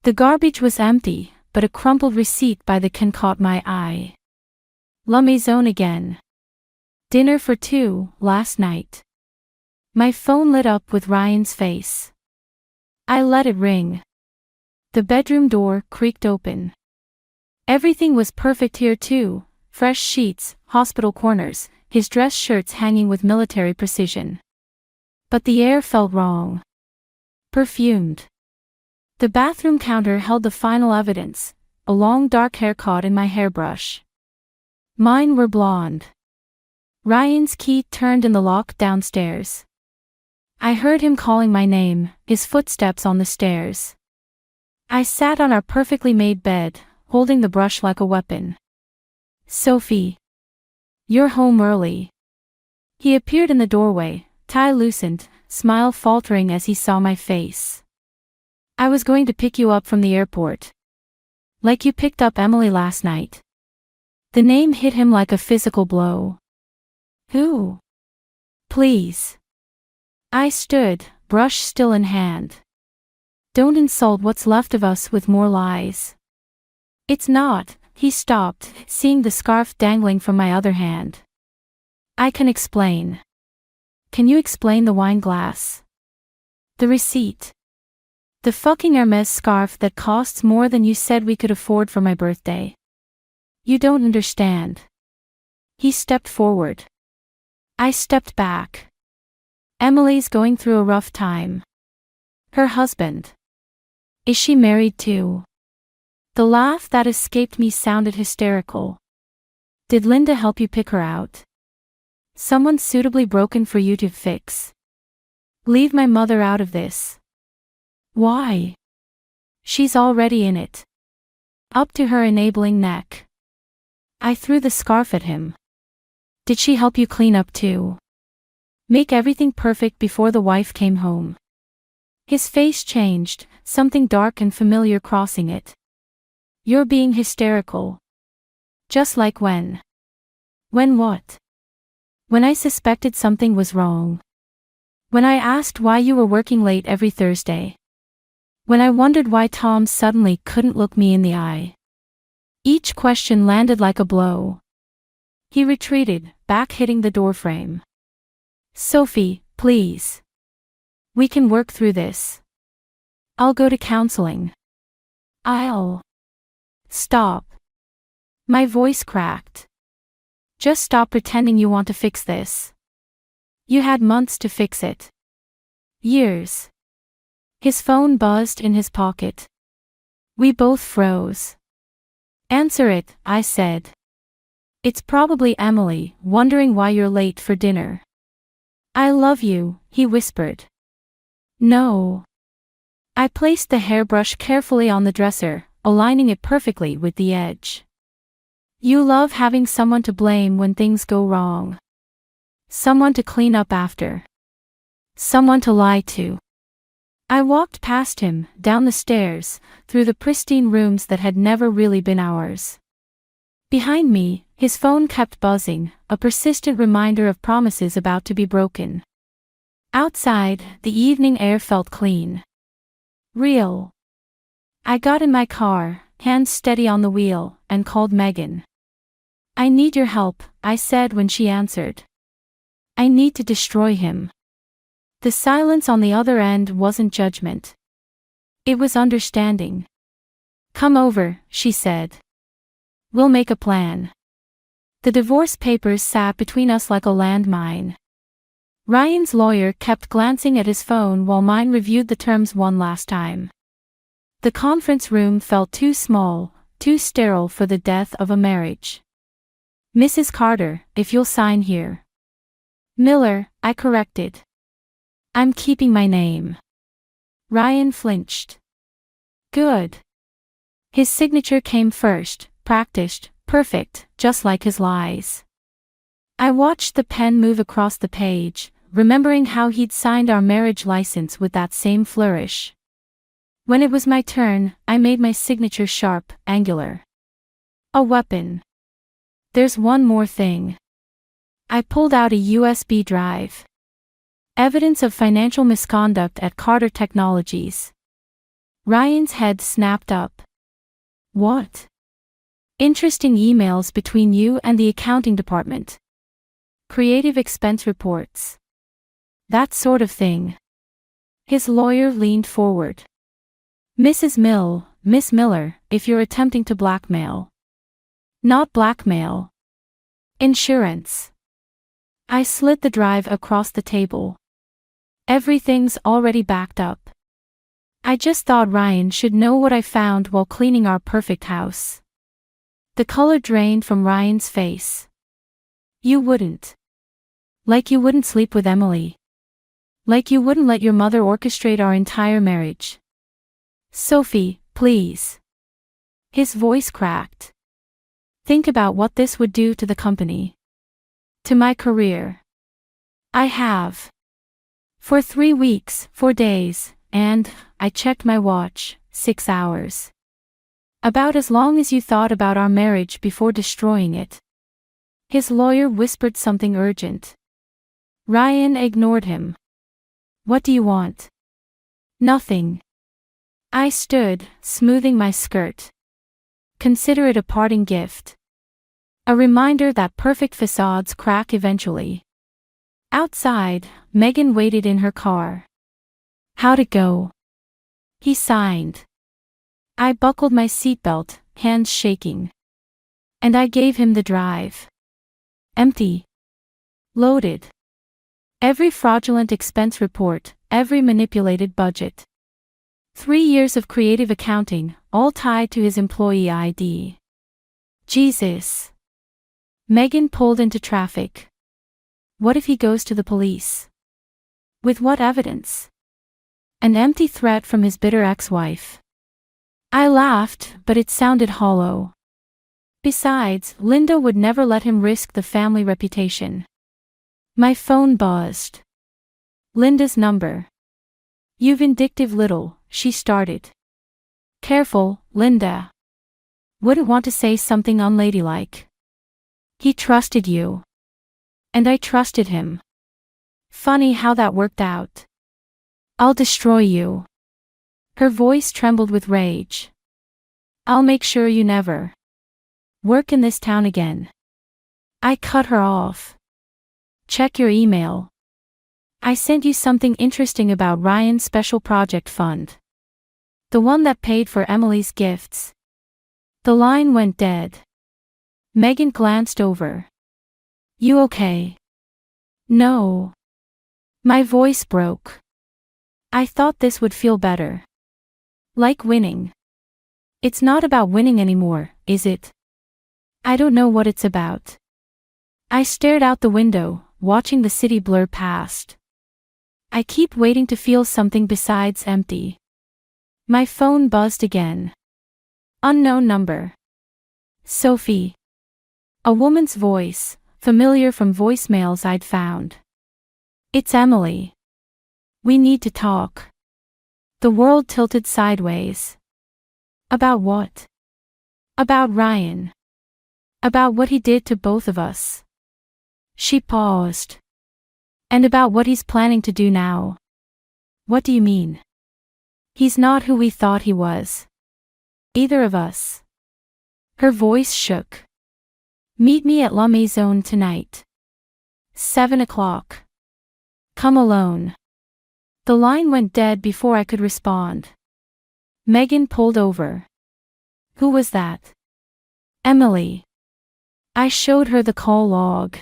The garbage was empty, but a crumpled receipt by the can caught my eye. La Maison again. Dinner for two, last night. My phone lit up with Ryan's face. I let it ring. The bedroom door creaked open. Everything was perfect here too, fresh sheets, hospital corners, his dress shirts hanging with military precision. But the air felt wrong. Perfumed. The bathroom counter held the final evidence, a long dark hair caught in my hairbrush. Mine were blonde. Ryan's key turned in the lock downstairs. I heard him calling my name, his footsteps on the stairs. I sat on our perfectly made bed, holding the brush like a weapon. Sophie. You're home early. He appeared in the doorway, tie loosened, smile faltering as he saw my face. I was going to pick you up from the airport. Like you picked up Emily last night. The name hit him like a physical blow. Who? Please. I stood, brush still in hand. Don't insult what's left of us with more lies. It's not, he stopped, seeing the scarf dangling from my other hand. I can explain. Can you explain the wine glass? The receipt. The fucking Hermes scarf that costs more than you said we could afford for my birthday. You don't understand. He stepped forward. I stepped back. Emily's going through a rough time. Her husband. Is she married too? The laugh that escaped me sounded hysterical. Did Linda help you pick her out? Someone suitably broken for you to fix. Leave my mother out of this. Why? She's already in it. Up to her enabling neck. I threw the scarf at him. Did she help you clean up too? Make everything perfect before the wife came home. His face changed, something dark and familiar crossing it. You're being hysterical. Just like when. When what? When I suspected something was wrong. When I asked why you were working late every Thursday. When I wondered why Tom suddenly couldn't look me in the eye. Each question landed like a blow. He retreated, back hitting the doorframe. Sophie, please. We can work through this. I'll go to counseling. I'll. Stop. My voice cracked. Just stop pretending you want to fix this. You had months to fix it. Years. His phone buzzed in his pocket. We both froze. Answer it, I said. It's probably Emily, wondering why you're late for dinner. I love you, he whispered. No. I placed the hairbrush carefully on the dresser, aligning it perfectly with the edge. You love having someone to blame when things go wrong. Someone to clean up after. Someone to lie to. I walked past him, down the stairs, through the pristine rooms that had never really been ours. Behind me, his phone kept buzzing, a persistent reminder of promises about to be broken. Outside, the evening air felt clean. Real. I got in my car, hands steady on the wheel, and called Megan. I need your help, I said when she answered. I need to destroy him. The silence on the other end wasn't judgment. It was understanding. Come over, she said. We'll make a plan. The divorce papers sat between us like a landmine. Ryan's lawyer kept glancing at his phone while mine reviewed the terms one last time. The conference room felt too small, too sterile for the death of a marriage. Mrs. Carter, if you'll sign here. Miller, I corrected. I'm keeping my name. Ryan flinched. Good. His signature came first, practiced, perfect, just like his lies. I watched the pen move across the page, remembering how he'd signed our marriage license with that same flourish. When it was my turn, I made my signature sharp, angular. A weapon. There's one more thing. I pulled out a USB drive. Evidence of financial misconduct at Carter Technologies. Ryan's head snapped up. What? Interesting emails between you and the accounting department. Creative expense reports. That sort of thing. His lawyer leaned forward. Miss Miller, if you're attempting to blackmail. Not blackmail. Insurance. I slid the drive across the table. Everything's already backed up. I just thought Ryan should know what I found while cleaning our perfect house. The color drained from Ryan's face. You wouldn't. Like you wouldn't sleep with Emily. Like you wouldn't let your mother orchestrate our entire marriage. Sophie, please. His voice cracked. Think about what this would do to the company. To my career. I have. For 3 weeks, 4 days, and, I checked my watch, 6 hours. About as long as you thought about our marriage before destroying it. His lawyer whispered something urgent. Ryan ignored him. What do you want? Nothing. I stood, smoothing my skirt. Consider it a parting gift. A reminder that perfect facades crack eventually. Outside, Megan waited in her car. How'd it go? He signed. I buckled my seatbelt, hands shaking. And I gave him the drive. Empty. Loaded. Every fraudulent expense report, every manipulated budget. 3 years of creative accounting, all tied to his employee ID. Jesus. Megan pulled into traffic. What if he goes to the police? With what evidence? An empty threat from his bitter ex-wife. I laughed, but it sounded hollow. Besides, Linda would never let him risk the family reputation. My phone buzzed. Linda's number. You vindictive little, she started. Careful, Linda. Wouldn't want to say something unladylike. He trusted you. And I trusted him. Funny how that worked out. I'll destroy you. Her voice trembled with rage. I'll make sure you never work in this town again. I cut her off. Check your email. I sent you something interesting about Ryan's special project fund. The one that paid for Emily's gifts. The line went dead. Megan glanced over. You okay? No. My voice broke. I thought this would feel better. Like winning. It's not about winning anymore, is it? I don't know what it's about. I stared out the window, watching the city blur past. I keep waiting to feel something besides empty. My phone buzzed again. Unknown number. Sophie. A woman's voice, familiar from voicemails I'd found. It's Emily. We need to talk. The world tilted sideways. About what? About Ryan. About what he did to both of us. She paused. And about what he's planning to do now. What do you mean? He's not who we thought he was. Either of us. Her voice shook. Meet me at La Maison tonight. 7 o'clock. Come alone. The line went dead before I could respond. Megan pulled over. Who was that? Emily. I showed her the call log.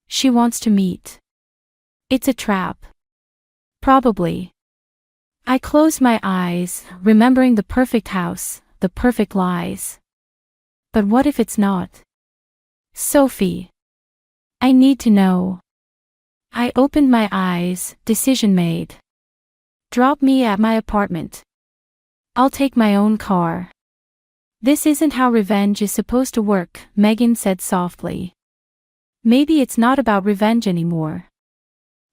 She wants to meet. It's a trap. Probably. I closed my eyes, remembering the perfect house, the perfect lies. But what if it's not? Sophie. I need to know. I opened my eyes, decision made. Drop me at my apartment. I'll take my own car. This isn't how revenge is supposed to work, Megan said softly. Maybe it's not about revenge anymore.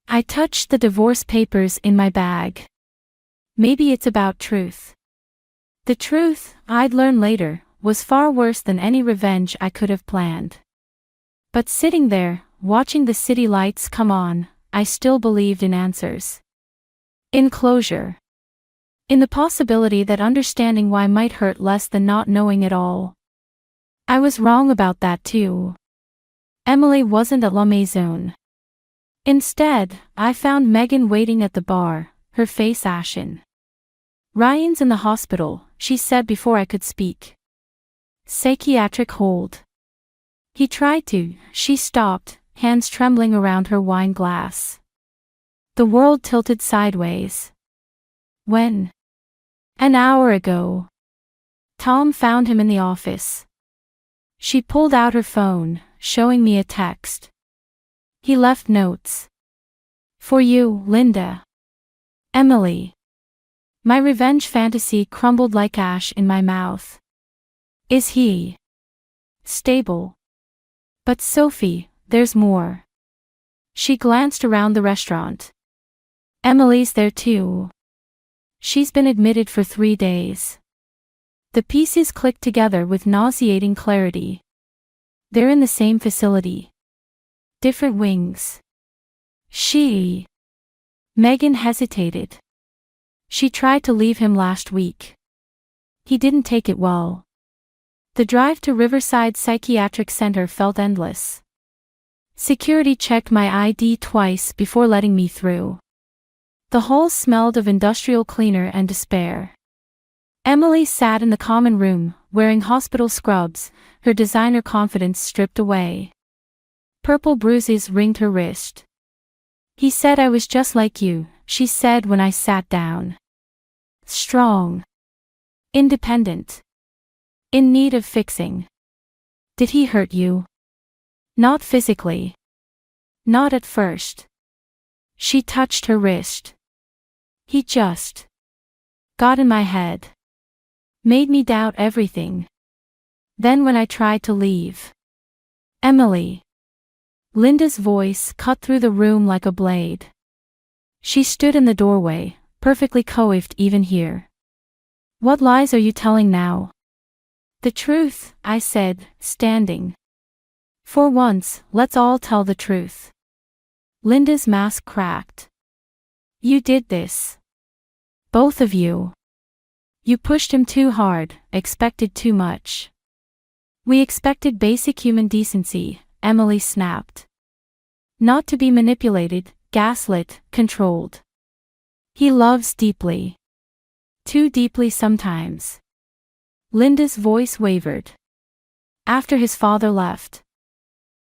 I touched the divorce papers in my bag. Maybe it's about truth. The truth, I'd learn later, was far worse than any revenge I could have planned. But sitting there, watching the city lights come on, I still believed in answers. In closure. In the possibility that understanding why might hurt less than not knowing it all. I was wrong about that too. Emily wasn't at La Maison. Instead, I found Megan waiting at the bar, her face ashen. Ryan's in the hospital, she said before I could speak. Psychiatric hold. He tried to, she stopped, hands trembling around her wine glass. The world tilted sideways. When? An hour ago. Tom found him in the office. She pulled out her phone, showing me a text. He left notes. For you, Linda. Emily. My revenge fantasy crumbled like ash in my mouth. Is he stable? But Sophie, there's more. She glanced around the restaurant. Emily's there too. She's been admitted for 3 days. The pieces clicked together with nauseating clarity. They're in the same facility. Different wings. Megan hesitated. She tried to leave him last week. He didn't take it well. The drive to Riverside Psychiatric Center felt endless. Security checked my ID twice before letting me through. The hall smelled of industrial cleaner and despair. Emily sat in the common room, wearing hospital scrubs, her designer confidence stripped away. Purple bruises ringed her wrist. He said I was just like you, she said when I sat down. Strong. Independent. In need of fixing. Did he hurt you? Not physically. Not at first. She touched her wrist. He just got in my head. Made me doubt everything. Then when I tried to leave. Emily. Linda's voice cut through the room like a blade. She stood in the doorway, perfectly coiffed even here. What lies are you telling now? The truth, I said, standing. For once, let's all tell the truth. Linda's mask cracked. You did this. Both of you. You pushed him too hard, expected too much. We expected basic human decency, Emily snapped. Not to be manipulated, gaslit, controlled. He loves deeply. Too deeply sometimes. Linda's voice wavered. After his father left.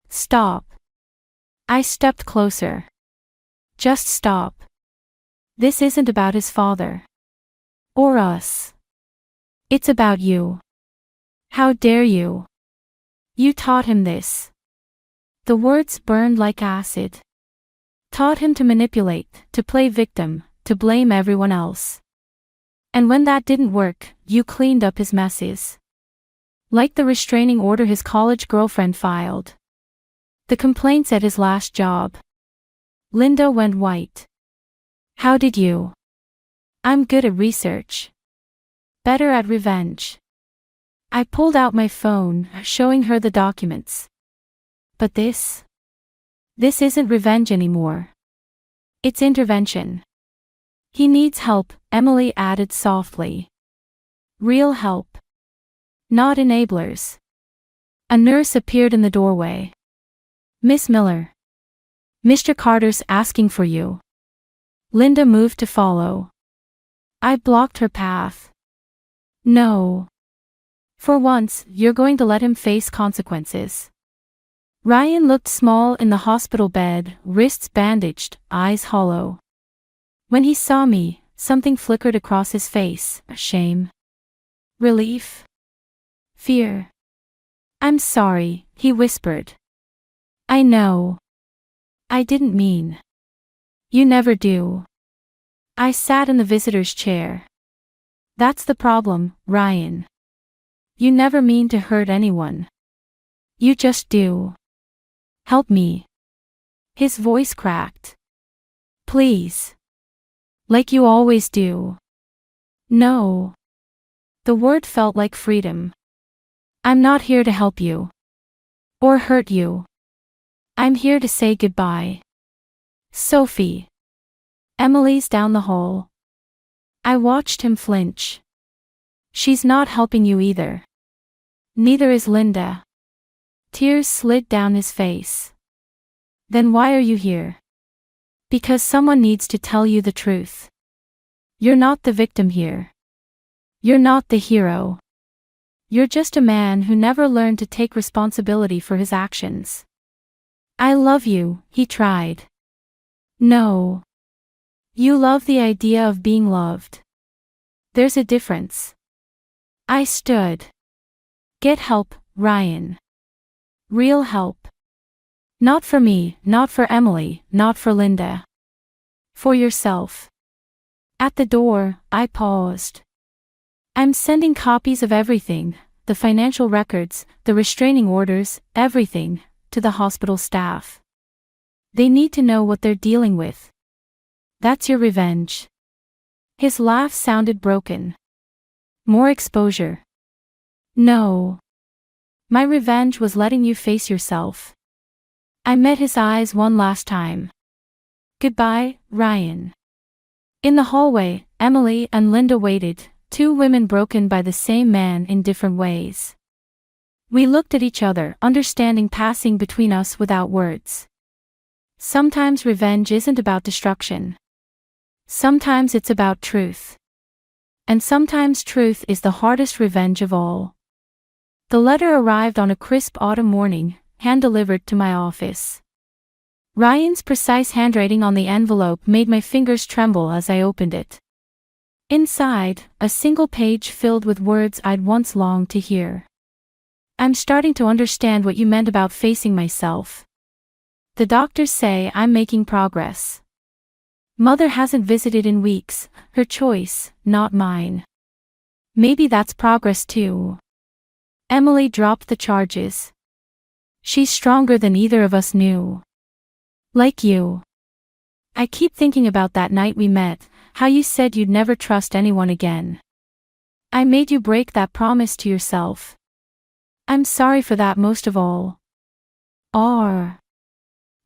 Stop. I stepped closer. Just stop. This isn't about his father. Or us. It's about you. How dare you? You taught him this. The words burned like acid. Taught him to manipulate, to play victim, to blame everyone else. And when that didn't work, you cleaned up his messes. Like the restraining order his college girlfriend filed. The complaints at his last job. Linda went white. How did you? I'm good at research. Better at revenge. I pulled out my phone, showing her the documents. But this isn't revenge anymore. It's intervention. He needs help, Emily added softly. Real help. Not enablers. A nurse appeared in the doorway. Miss Miller. Mr. Carter's asking for you. Linda moved to follow. I blocked her path. No. For once, you're going to let him face consequences. Ryan looked small in the hospital bed, wrists bandaged, eyes hollow. When he saw me, something flickered across his face, shame. Relief. Fear. I'm sorry, he whispered. I know. I didn't mean. You never do. I sat in the visitor's chair. That's the problem, Ryan. You never mean to hurt anyone. You just do. Help me. His voice cracked. Please. Like you always do. No. The word felt like freedom. I'm not here to help you. Or hurt you. I'm here to say goodbye. Sophie. Emily's down the hall. I watched him flinch. She's not helping you either. Neither is Linda. Tears slid down his face. Then why are you here? Because someone needs to tell you the truth. You're not the victim here. You're not the hero. You're just a man who never learned to take responsibility for his actions. I love you, he tried. No. You love the idea of being loved. There's a difference. I stood. Get help, Ryan. Real help. Not for me, not for Emily, not for Linda. For yourself. At the door, I paused. I'm sending copies of everything, the financial records, the restraining orders, everything, to the hospital staff. They need to know what they're dealing with. That's your revenge. His laugh sounded broken. More exposure. No. My revenge was letting you face yourself. I met his eyes one last time. Goodbye, Ryan. In the hallway, Emily and Linda waited, two women broken by the same man in different ways. We looked at each other, understanding passing between us without words. Sometimes revenge isn't about destruction. Sometimes it's about truth. And sometimes truth is the hardest revenge of all. The letter arrived on a crisp autumn morning, hand-delivered to my office. Ryan's precise handwriting on the envelope made my fingers tremble as I opened it. Inside, a single page filled with words I'd once longed to hear. I'm starting to understand what you meant about facing myself. The doctors say I'm making progress. Mother hasn't visited in weeks, her choice, not mine. Maybe that's progress too. Emily dropped the charges. She's stronger than either of us knew. Like you. I keep thinking about that night we met, how you said you'd never trust anyone again. I made you break that promise to yourself. I'm sorry for that most of all.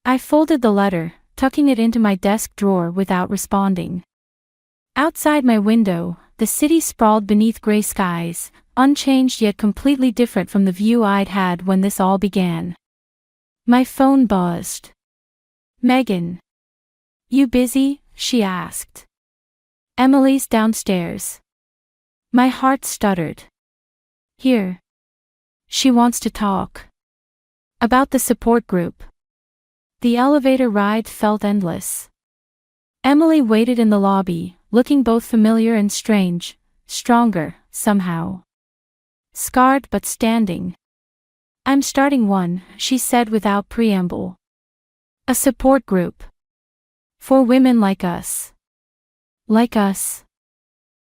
I folded the letter, tucking it into my desk drawer without responding. Outside my window, the city sprawled beneath gray skies, unchanged yet completely different from the view I'd had when this all began. My phone buzzed. Megan. You busy? She asked. Emily's downstairs. My heart stuttered. Here. She wants to talk. About the support group. The elevator ride felt endless. Emily waited in the lobby, looking both familiar and strange, stronger, somehow. Scarred but standing. I'm starting one, she said without preamble. A support group. For women like us. Like us.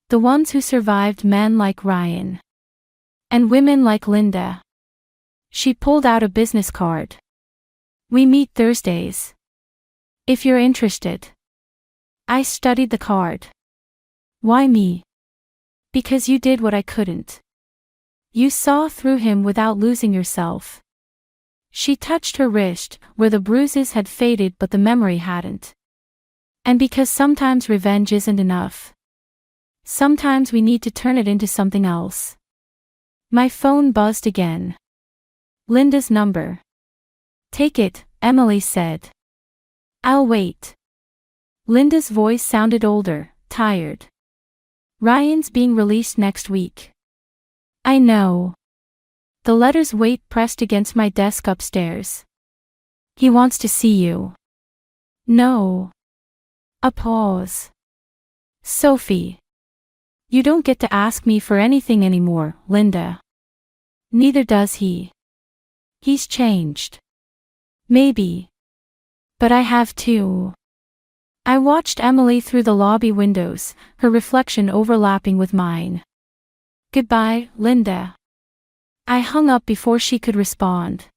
The ones who survived men like Ryan. And women like Linda. She pulled out a business card. We meet Thursdays. If you're interested. I studied the card. Why me? Because you did what I couldn't. You saw through him without losing yourself. She touched her wrist, where the bruises had faded but the memory hadn't. And because sometimes revenge isn't enough. Sometimes we need to turn it into something else. My phone buzzed again. Linda's number. Take it, Emily said. I'll wait. Linda's voice sounded older, tired. Ryan's being released next week. I know. The letter's weight pressed against my desk upstairs. He wants to see you. No. A pause. Sophie. You don't get to ask me for anything anymore, Linda. Neither does he. He's changed. Maybe. But I have too. I watched Emily through the lobby windows, her reflection overlapping with mine. Goodbye, Linda. I hung up before she could respond.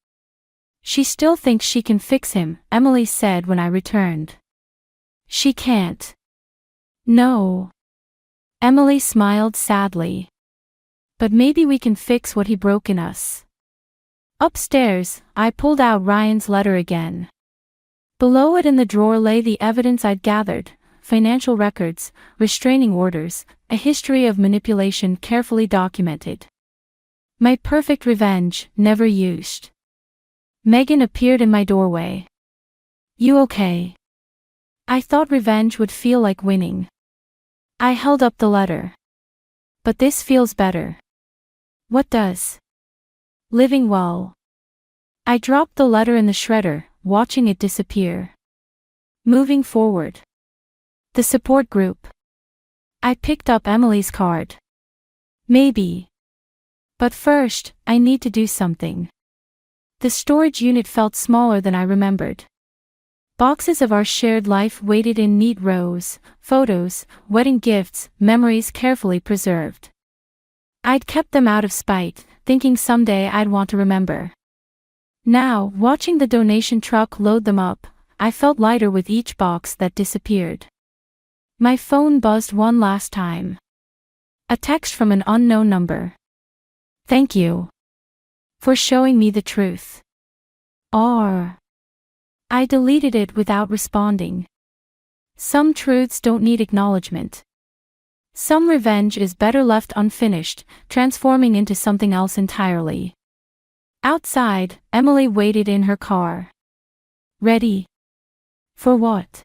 She still thinks she can fix him, Emily said when I returned. She can't. No. Emily smiled sadly. But maybe we can fix what he broke in us. Upstairs, I pulled out Ryan's letter again. Below it in the drawer lay the evidence I'd gathered, financial records, restraining orders, a history of manipulation carefully documented. My perfect revenge, never used. Megan appeared in my doorway. You okay? I thought revenge would feel like winning. I held up the letter. But this feels better. What does? Living well. I dropped the letter in the shredder, watching it disappear. Moving forward. The support group. I picked up Emily's card. Maybe. But first, I need to do something. The storage unit felt smaller than I remembered. Boxes of our shared life waited in neat rows, photos, wedding gifts, memories carefully preserved. I'd kept them out of spite, thinking someday I'd want to remember. Now, watching the donation truck load them up, I felt lighter with each box that disappeared. My phone buzzed one last time. A text from an unknown number. Thank you. For showing me the truth. I deleted it without responding. Some truths don't need acknowledgement. Some revenge is better left unfinished, transforming into something else entirely. Outside, Emily waited in her car. Ready? For what?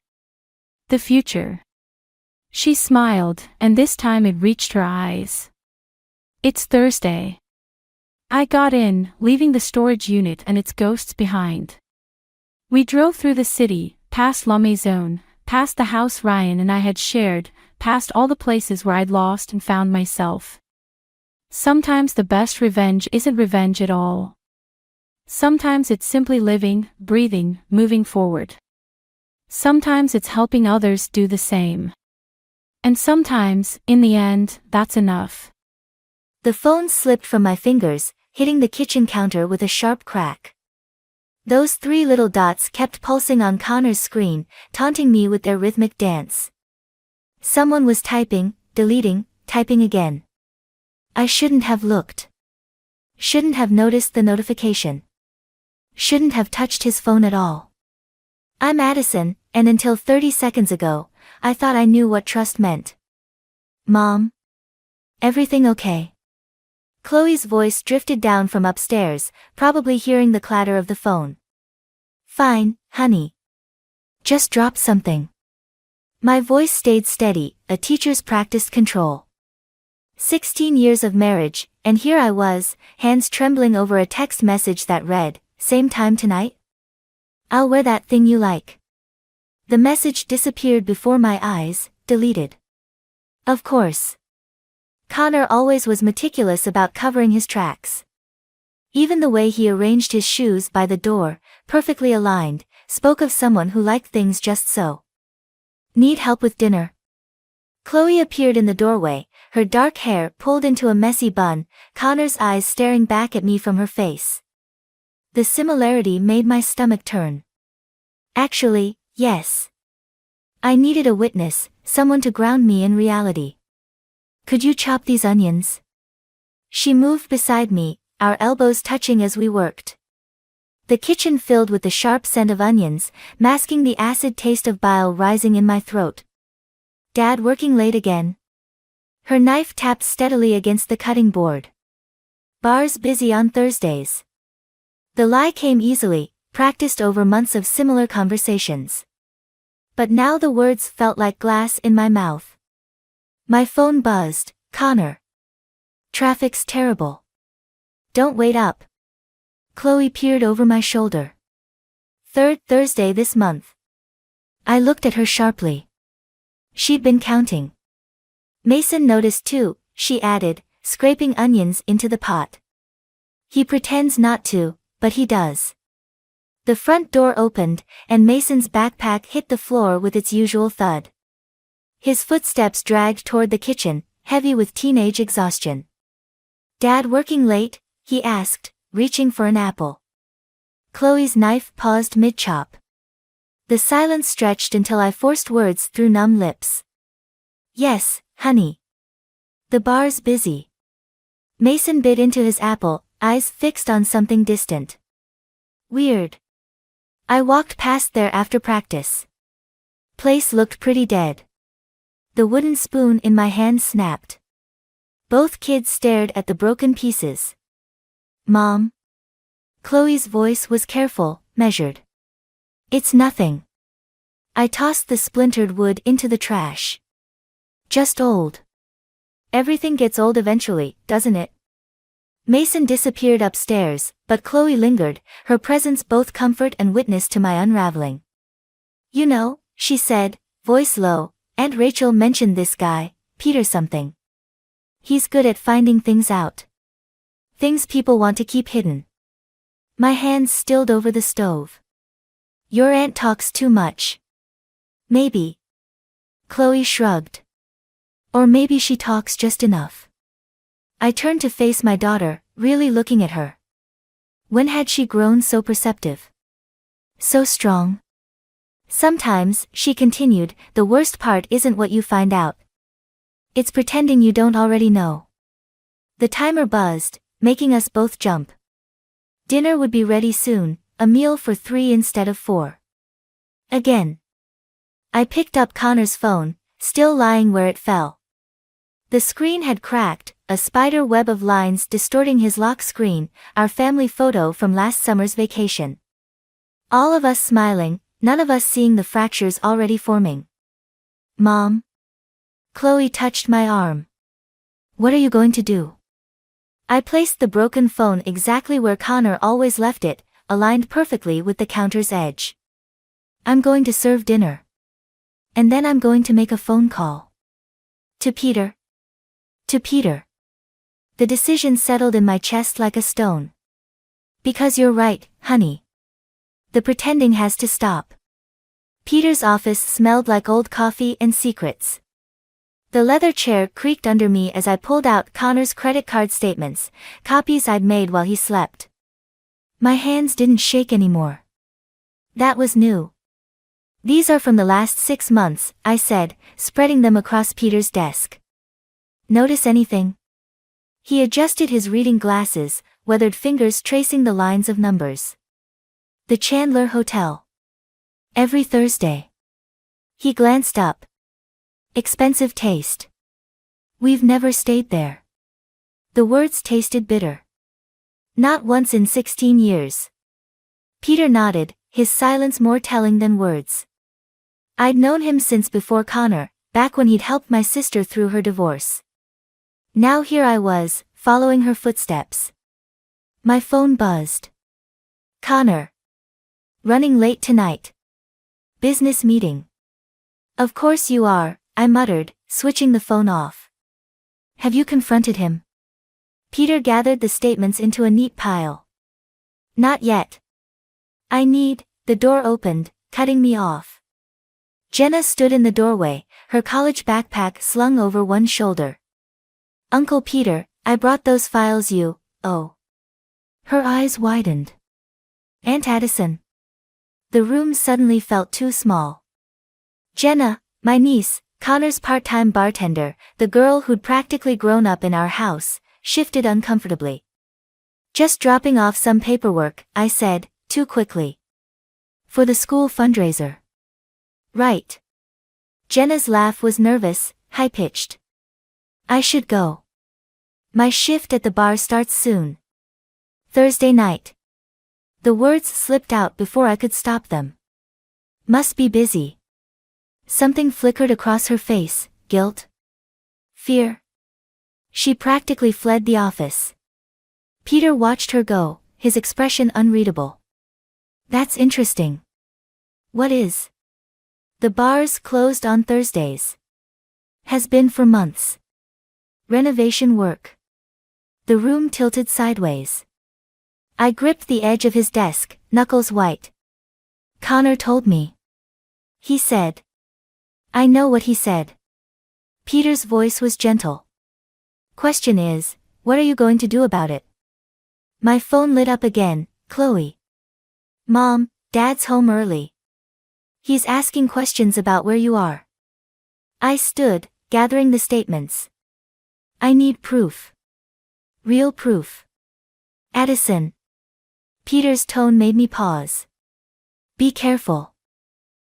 The future. She smiled, and this time it reached her eyes. It's Thursday. I got in, leaving the storage unit and its ghosts behind. We drove through the city, past La Maison, past the house Ryan and I had shared, past all the places where I'd lost and found myself. Sometimes the best revenge isn't revenge at all. Sometimes it's simply living, breathing, moving forward. Sometimes it's helping others do the same. And sometimes, in the end, that's enough. The phone slipped from my fingers, hitting the kitchen counter with a sharp crack. Those 3 little dots kept pulsing on Connor's screen, taunting me with their rhythmic dance. Someone was typing, deleting, typing again. I shouldn't have looked. Shouldn't have noticed the notification. Shouldn't have touched his phone at all. I'm Addison, and until 30 seconds ago, I thought I knew what trust meant. Mom? Everything okay? Chloe's voice drifted down from upstairs, probably hearing the clatter of the phone. Fine, honey. Just dropped something. My voice stayed steady, a teacher's practiced control. 16 years of marriage, and here I was, hands trembling over a text message that read, "Same time tonight? I'll wear that thing you like." The message disappeared before my eyes, deleted. Of course. Connor always was meticulous about covering his tracks. Even the way he arranged his shoes by the door, perfectly aligned, spoke of someone who liked things just so. Need help with dinner? Chloe appeared in the doorway, her dark hair pulled into a messy bun, Connor's eyes staring back at me from her face. The similarity made my stomach turn. Actually, yes. I needed a witness, someone to ground me in reality. Could you chop these onions? She moved beside me, our elbows touching as we worked. The kitchen filled with the sharp scent of onions, masking the acid taste of bile rising in my throat. Dad working late again? Her knife tapped steadily against the cutting board. Bars busy on Thursdays. The lie came easily, practiced over months of similar conversations. But now the words felt like glass in my mouth. My phone buzzed. Connor. Traffic's terrible. Don't wait up. Chloe peered over my shoulder. 3rd Thursday this month. I looked at her sharply. She'd been counting. Mason noticed too, she added, scraping onions into the pot. He pretends not to, but he does. The front door opened, and Mason's backpack hit the floor with its usual thud. His footsteps dragged toward the kitchen, heavy with teenage exhaustion. Dad working late? He asked, reaching for an apple. Chloe's knife paused mid-chop. The silence stretched until I forced words through numb lips. Yes, honey. The bar's busy. Mason bit into his apple, eyes fixed on something distant. Weird. I walked past there after practice. Place looked pretty dead. The wooden spoon in my hand snapped. Both kids stared at the broken pieces. Mom? Chloe's voice was careful, measured. It's nothing. I tossed the splintered wood into the trash. Just old. Everything gets old eventually, doesn't it? Mason disappeared upstairs, but Chloe lingered, her presence both comfort and witness to my unraveling. You know, she said, voice low, Aunt Rachel mentioned this guy, Peter something. He's good at finding things out. Things people want to keep hidden. My hands stilled over the stove. Your aunt talks too much. Maybe. Chloe shrugged. Or maybe she talks just enough. I turned to face my daughter, really looking at her. When had she grown so perceptive? So strong? Sometimes, she continued, the worst part isn't what you find out. It's pretending you don't already know. The timer buzzed, making us both jump. Dinner would be ready soon, a meal for 3 instead of 4. Again. I picked up Connor's phone, still lying where it fell. The screen had cracked, a spider web of lines distorting his lock screen, our family photo from last summer's vacation. All of us smiling, none of us seeing the fractures already forming. Mom? Chloe touched my arm. What are you going to do? I placed the broken phone exactly where Connor always left it, aligned perfectly with the counter's edge. I'm going to serve dinner. And then I'm going to make a phone call. To Peter. To Peter. The decision settled in my chest like a stone. Because you're right, honey. The pretending has to stop. Peter's office smelled like old coffee and secrets. The leather chair creaked under me as I pulled out Connor's credit card statements, copies I'd made while he slept. My hands didn't shake anymore. That was new. These are from the last 6 months, I said, spreading them across Peter's desk. Notice anything? He adjusted his reading glasses, weathered fingers tracing the lines of numbers. The Chandler Hotel. Every Thursday. He glanced up. Expensive taste. We've never stayed there. The words tasted bitter. Not once in 16 years. Peter nodded, his silence more telling than words. I'd known him since before Connor, back when he'd helped my sister through her divorce. Now here I was, following her footsteps. My phone buzzed. Connor. Running late tonight. Business meeting. Of course you are, I muttered, switching the phone off. Have you confronted him? Peter gathered the statements into a neat pile. Not yet. The door opened, cutting me off. Jenna stood in the doorway, her college backpack slung over one shoulder. Uncle Peter, I brought those files oh. Her eyes widened. Aunt Addison. The room suddenly felt too small. Jenna, my niece, Connor's part-time bartender, the girl who'd practically grown up in our house, shifted uncomfortably. Just dropping off some paperwork, I said, too quickly. For the school fundraiser. Right. Jenna's laugh was nervous, high-pitched. I should go. My shift at the bar starts soon. Thursday night. The words slipped out before I could stop them. Must be busy. Something flickered across her face, guilt? Fear? She practically fled the office. Peter watched her go, his expression unreadable. That's interesting. What is? The bar's closed on Thursdays. Has been for months. Renovation work. The room tilted sideways. I gripped the edge of his desk, knuckles white. Connor told me. He said. I know what he said. Peter's voice was gentle. Question is, what are you going to do about it? My phone lit up again, Chloe. Mom, Dad's home early. He's asking questions about where you are. I stood, gathering the statements. I need proof. Real proof. Addison. Peter's tone made me pause. Be careful.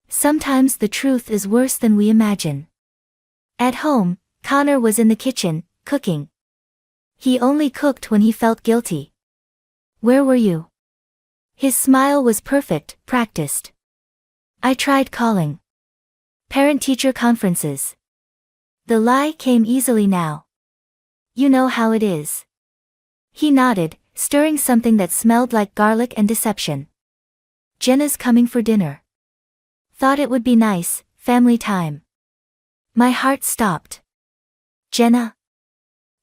Sometimes the truth is worse than we imagine. At home, Connor was in the kitchen, cooking. He only cooked when he felt guilty. Where were you? His smile was perfect, practiced. I tried calling. Parent-teacher conferences. The lie came easily now. You know how it is. He nodded, stirring something that smelled like garlic and deception. Jenna's coming for dinner. Thought it would be nice, family time. My heart stopped. Jenna?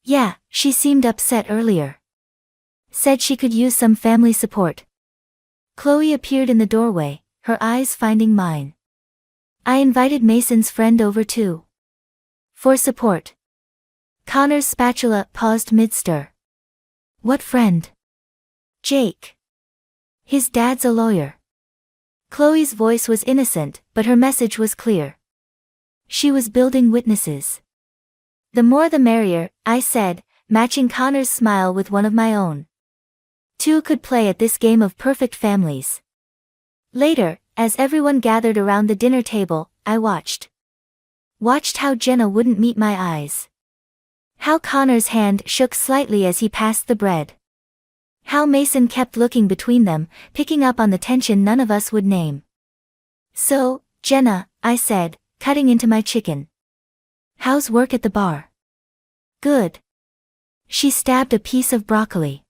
Yeah, she seemed upset earlier. Said she could use some family support. Chloe appeared in the doorway, her eyes finding mine. I invited Mason's friend over too. For support. Connor's spatula paused mid-stir. What friend? Jake. His dad's a lawyer. Chloe's voice was innocent, but her message was clear. She was building witnesses. The more the merrier, I said, matching Connor's smile with one of my own. Two could play at this game of perfect families. Later, as everyone gathered around the dinner table, I watched. Watched how Jenna wouldn't meet my eyes. How Connor's hand shook slightly as he passed the bread. How Mason kept looking between them, picking up on the tension none of us would name. So, Jenna, I said, cutting into my chicken. How's work at the bar? Good. She stabbed a piece of broccoli.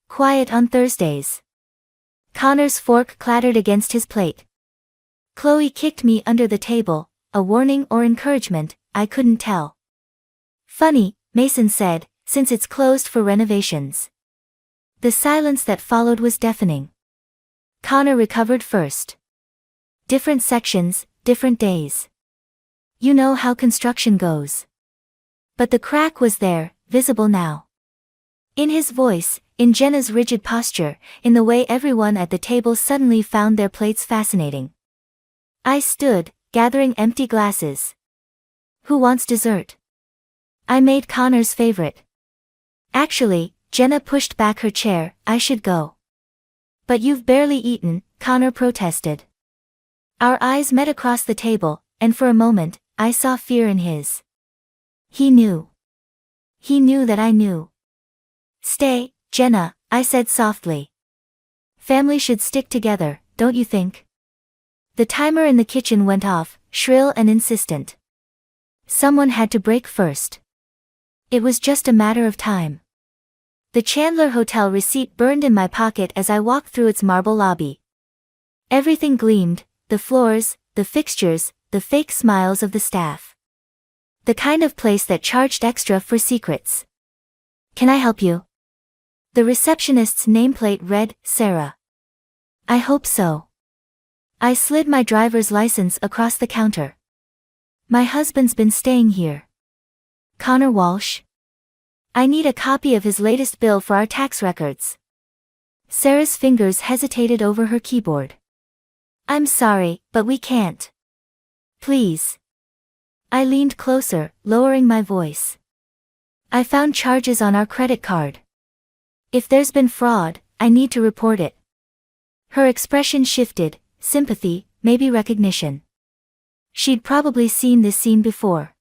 Quiet on Thursdays. Connor's fork clattered against his plate. Chloe kicked me under the table, a warning or encouragement, I couldn't tell. Funny, Mason said, since it's closed for renovations. The silence that followed was deafening. Connor recovered first. Different sections, different days. You know how construction goes. But the crack was there, visible now. In his voice, in Jenna's rigid posture, in the way everyone at the table suddenly found their plates fascinating. I stood, gathering empty glasses. Who wants dessert? I made Connor's favorite. Actually, Jenna pushed back her chair, I should go. But you've barely eaten, Connor protested. Our eyes met across the table, and for a moment, I saw fear in his. He knew. He knew that I knew. Stay, Jenna, I said softly. Family should stick together, don't you think? The timer in the kitchen went off, shrill and insistent. Someone had to break first. It was just a matter of time. The Chandler Hotel receipt burned in my pocket as I walked through its marble lobby. Everything gleamed, the floors, the fixtures, the fake smiles of the staff. The kind of place that charged extra for secrets. Can I help you? The receptionist's nameplate read, Sarah. I hope so. I slid my driver's license across the counter. My husband's been staying here. Connor Walsh? I need a copy of his latest bill for our tax records. Sarah's fingers hesitated over her keyboard. I'm sorry, but we can't. Please. I leaned closer, lowering my voice. I found charges on our credit card. If there's been fraud, I need to report it. Her expression shifted, sympathy, maybe recognition. She'd probably seen this scene before.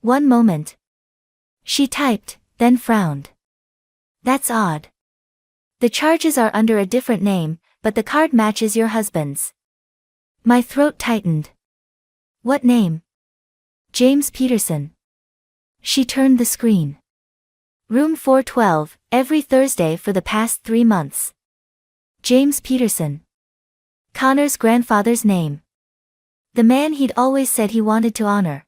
One moment. She typed, then frowned. That's odd. The charges are under a different name, but the card matches your husband's. My throat tightened. What name? James Peterson. She turned the screen. Room 412, every Thursday for the past 3 months. James Peterson. Connor's grandfather's name. The man he'd always said he wanted to honor.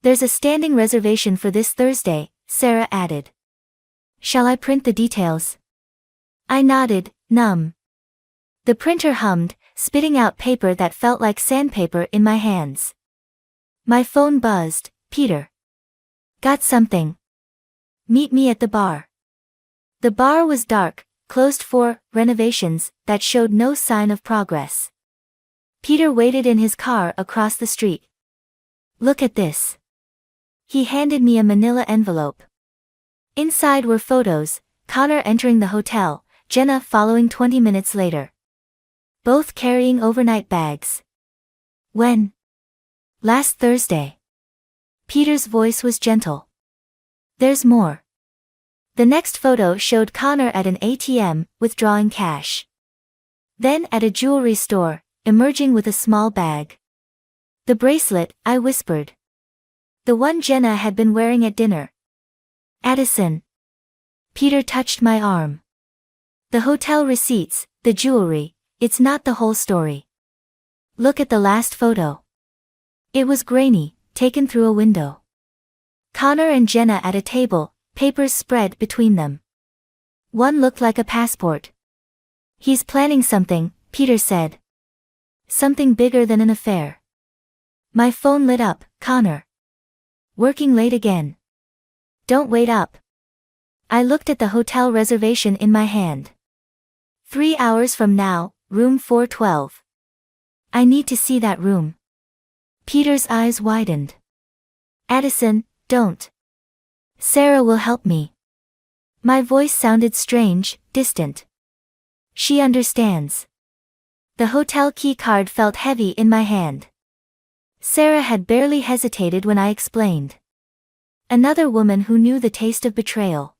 There's a standing reservation for this Thursday, Sarah added. Shall I print the details? I nodded, numb. The printer hummed, spitting out paper that felt like sandpaper in my hands. My phone buzzed, Peter. Got something. Meet me at the bar. The bar was dark, closed for renovations, that showed no sign of progress. Peter waited in his car across the street. Look at this. He handed me a manila envelope. Inside were photos, Connor entering the hotel, Jenna following 20 minutes later. Both carrying overnight bags. When? Last Thursday. Peter's voice was gentle. There's more. The next photo showed Connor at an ATM, withdrawing cash. Then at a jewelry store, emerging with a small bag. The bracelet, I whispered. The one Jenna had been wearing at dinner. Addison. Peter touched my arm. The hotel receipts, the jewelry, it's not the whole story. Look at the last photo. It was grainy, taken through a window. Connor and Jenna at a table, papers spread between them. One looked like a passport. He's planning something, Peter said. Something bigger than an affair. My phone lit up, Connor. Working late again. Don't wait up. I looked at the hotel reservation in my hand. 3 hours from now, room 412. I need to see that room. Peter's eyes widened. Addison, don't. Sarah will help me. My voice sounded strange, distant. She understands. The hotel key card felt heavy in my hand. Sarah had barely hesitated when I explained. Another woman who knew the taste of betrayal.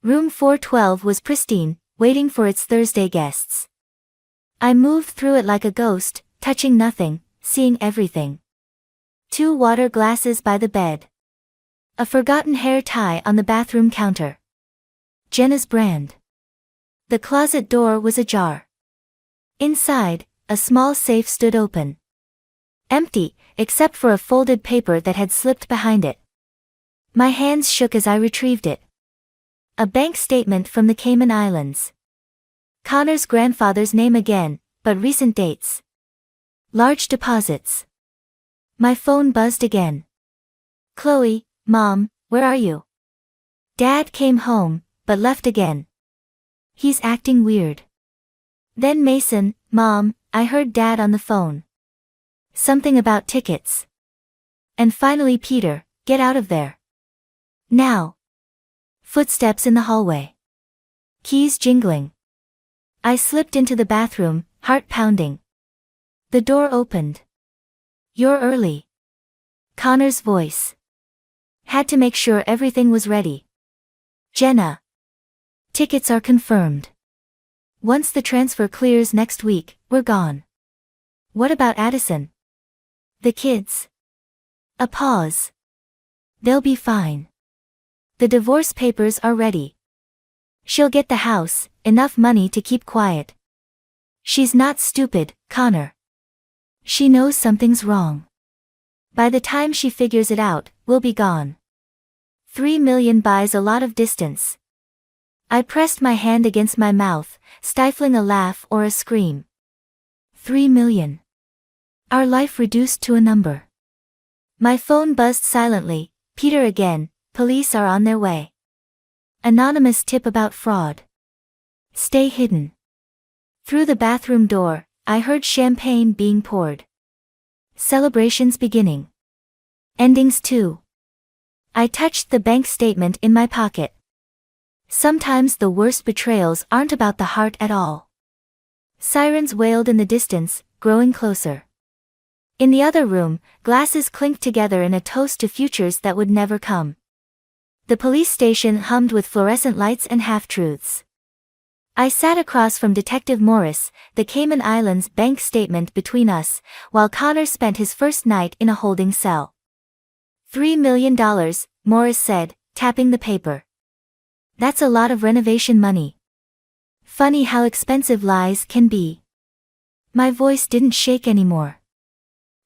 Room 412 was pristine, waiting for its Thursday guests. I moved through it like a ghost, touching nothing, seeing everything. 2 water glasses by the bed. A forgotten hair tie on the bathroom counter. Jenna's brand. The closet door was ajar. Inside, a small safe stood open. Empty, except for a folded paper that had slipped behind it. My hands shook as I retrieved it. A bank statement from the Cayman Islands. Connor's grandfather's name again, but recent dates. Large deposits. My phone buzzed again. Chloe, Mom, where are you? Dad came home, but left again. He's acting weird. Then Mason, Mom, I heard Dad on the phone. Something about tickets. And finally Peter, get out of there. Now. Footsteps in the hallway. Keys jingling. I slipped into the bathroom, heart pounding. The door opened. You're early. Connor's voice. Had to make sure everything was ready. Jenna. Tickets are confirmed. Once the transfer clears next week, we're gone. What about Addison? The kids? A pause. They'll be fine. The divorce papers are ready. She'll get the house, enough money to keep quiet. She's not stupid, Connor. She knows something's wrong. By the time she figures it out, we'll be gone. 3 million buys a lot of distance. I pressed my hand against my mouth, stifling a laugh or a scream. 3 million. Our life reduced to a number. My phone buzzed silently. Peter again, police are on their way. Anonymous tip about fraud. Stay hidden. Through the bathroom door, I heard champagne being poured. Celebrations beginning. Endings too. I touched the bank statement in my pocket. Sometimes the worst betrayals aren't about the heart at all. Sirens wailed in the distance, growing closer. In the other room, glasses clinked together in a toast to futures that would never come. The police station hummed with fluorescent lights and half-truths. I sat across from Detective Morris, the Cayman Islands bank statement between us, while Connor spent his first night in a holding cell. $3 million, Morris said, tapping the paper. That's a lot of renovation money. Funny how expensive lies can be. My voice didn't shake anymore.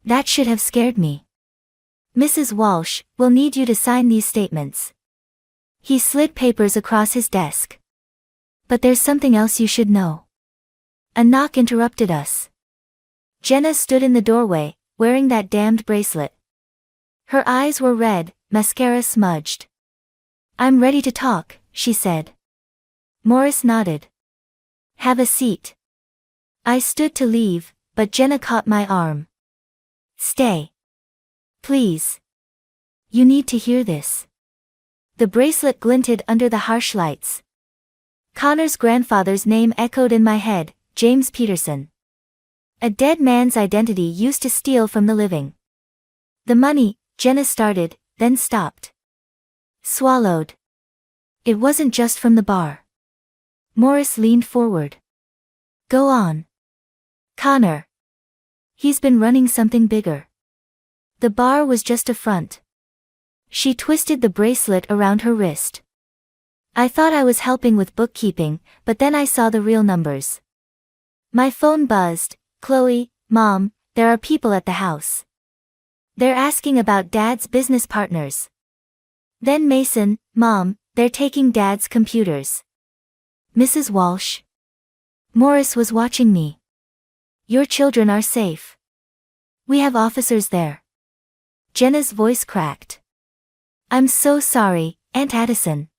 That should have scared me. Mrs. Walsh, we'll need you to sign these statements. He slid papers across his desk. But there's something else you should know. A knock interrupted us. Jenna stood in the doorway, wearing that damned bracelet. Her eyes were red, mascara smudged. I'm ready to talk, she said. Morris nodded. Have a seat. I stood to leave, but Jenna caught my arm. Stay. Please. You need to hear this. The bracelet glinted under the harsh lights. Connor's grandfather's name echoed in my head, James Peterson. A dead man's identity used to steal from the living. The money, Jenna started, then stopped. Swallowed. It wasn't just from the bar. Morris leaned forward. Go on. Connor. He's been running something bigger. The bar was just a front. She twisted the bracelet around her wrist. I thought I was helping with bookkeeping, but then I saw the real numbers. My phone buzzed. Chloe, Mom, there are people at the house. They're asking about Dad's business partners. Then Mason, Mom, they're taking Dad's computers. Mrs. Walsh. Morris was watching me. Your children are safe. We have officers there. Jenna's voice cracked. I'm so sorry, Aunt Addison.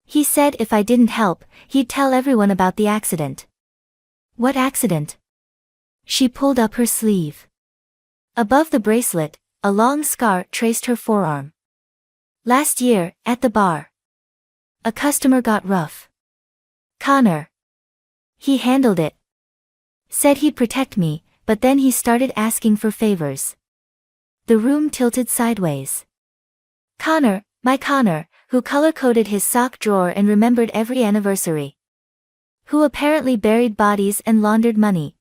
He said if I didn't help, he'd tell everyone about the accident. What accident? She pulled up her sleeve. Above the bracelet, a long scar traced her forearm. Last year, at the bar. A customer got rough. Connor. He handled it. Said he'd protect me, but then he started asking for favors. The room tilted sideways. Connor, my Connor, who color-coded his sock drawer and remembered every anniversary. Who apparently buried bodies and laundered money.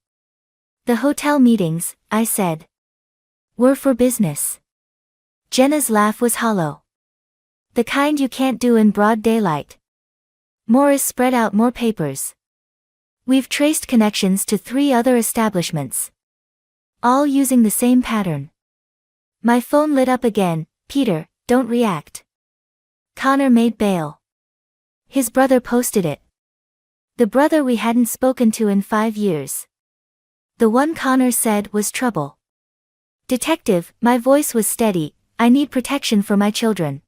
The hotel meetings, I said, were for business. Jenna's laugh was hollow. The kind you can't do in broad daylight. Morris spread out more papers. We've traced connections to 3 other establishments, all using the same pattern. My phone lit up again. Peter, don't react. Connor made bail. His brother posted it. The brother we hadn't spoken to in 5 years. The one Connor said was trouble. Detective, my voice was steady, I need protection for my children.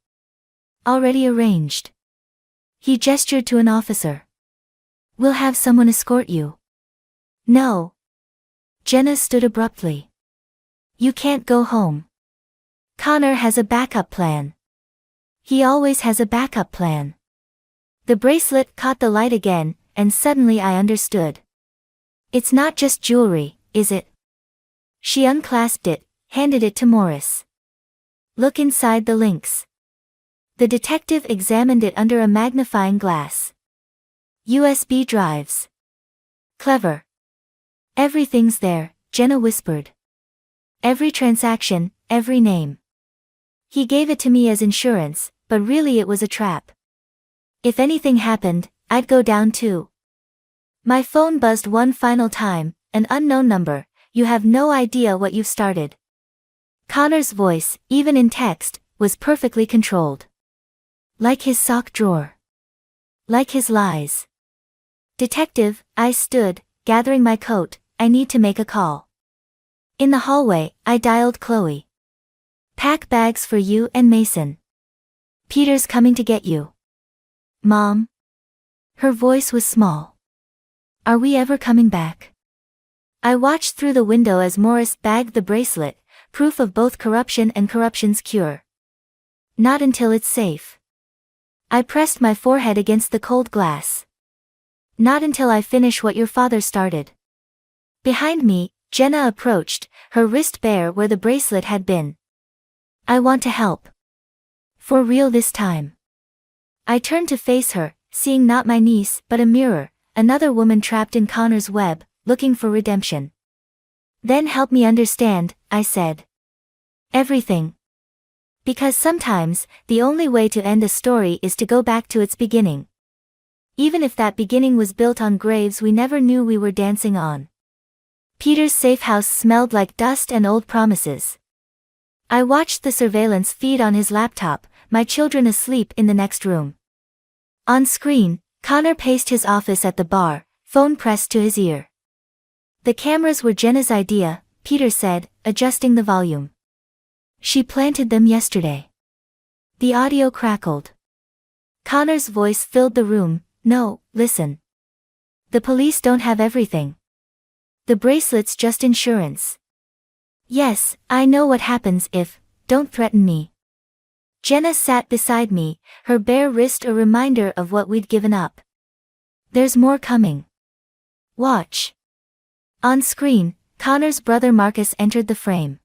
Already arranged. He gestured to an officer. We'll have someone escort you. No. Jenna stood abruptly. You can't go home. Connor has a backup plan. He always has a backup plan. The bracelet caught the light again, and suddenly I understood. It's not just jewelry, is it? She unclasped it, handed it to Morris. Look inside the links. The detective examined it under a magnifying glass. USB drives. Clever. Everything's there, Jenna whispered. Every transaction, every name. He gave it to me as insurance, but really it was a trap. If anything happened, I'd go down too. My phone buzzed one final time, an unknown number. You have no idea what you've started. Connor's voice, even in text, was perfectly controlled. Like his sock drawer. Like his lies. Detective, I stood, gathering my coat, I need to make a call. In the hallway, I dialed Chloe. Pack bags for you and Mason. Peter's coming to get you. Mom? Her voice was small. Are we ever coming back? I watched through the window as Morris bagged the bracelet, proof of both corruption and corruption's cure. Not until it's safe. I pressed my forehead against the cold glass. Not until I finish what your father started. Behind me, Jenna approached, her wrist bare where the bracelet had been. I want to help. For real this time. I turned to face her, seeing not my niece but a mirror, another woman trapped in Connor's web, looking for redemption. Then help me understand, I said. Everything. Because sometimes, the only way to end a story is to go back to its beginning. Even if that beginning was built on graves we never knew we were dancing on. Peter's safe house smelled like dust and old promises. I watched the surveillance feed on his laptop, my children asleep in the next room. On screen, Connor paced his office at the bar, phone pressed to his ear. The cameras were Jenna's idea, Peter said, adjusting the volume. She planted them yesterday. The audio crackled. Connor's voice filled the room. No, listen. The police don't have everything. The bracelet's just insurance. Yes, I know what happens if, don't threaten me. Jenna sat beside me, her bare wrist a reminder of what we'd given up. There's more coming. Watch. On screen, Connor's brother Marcus entered the frame.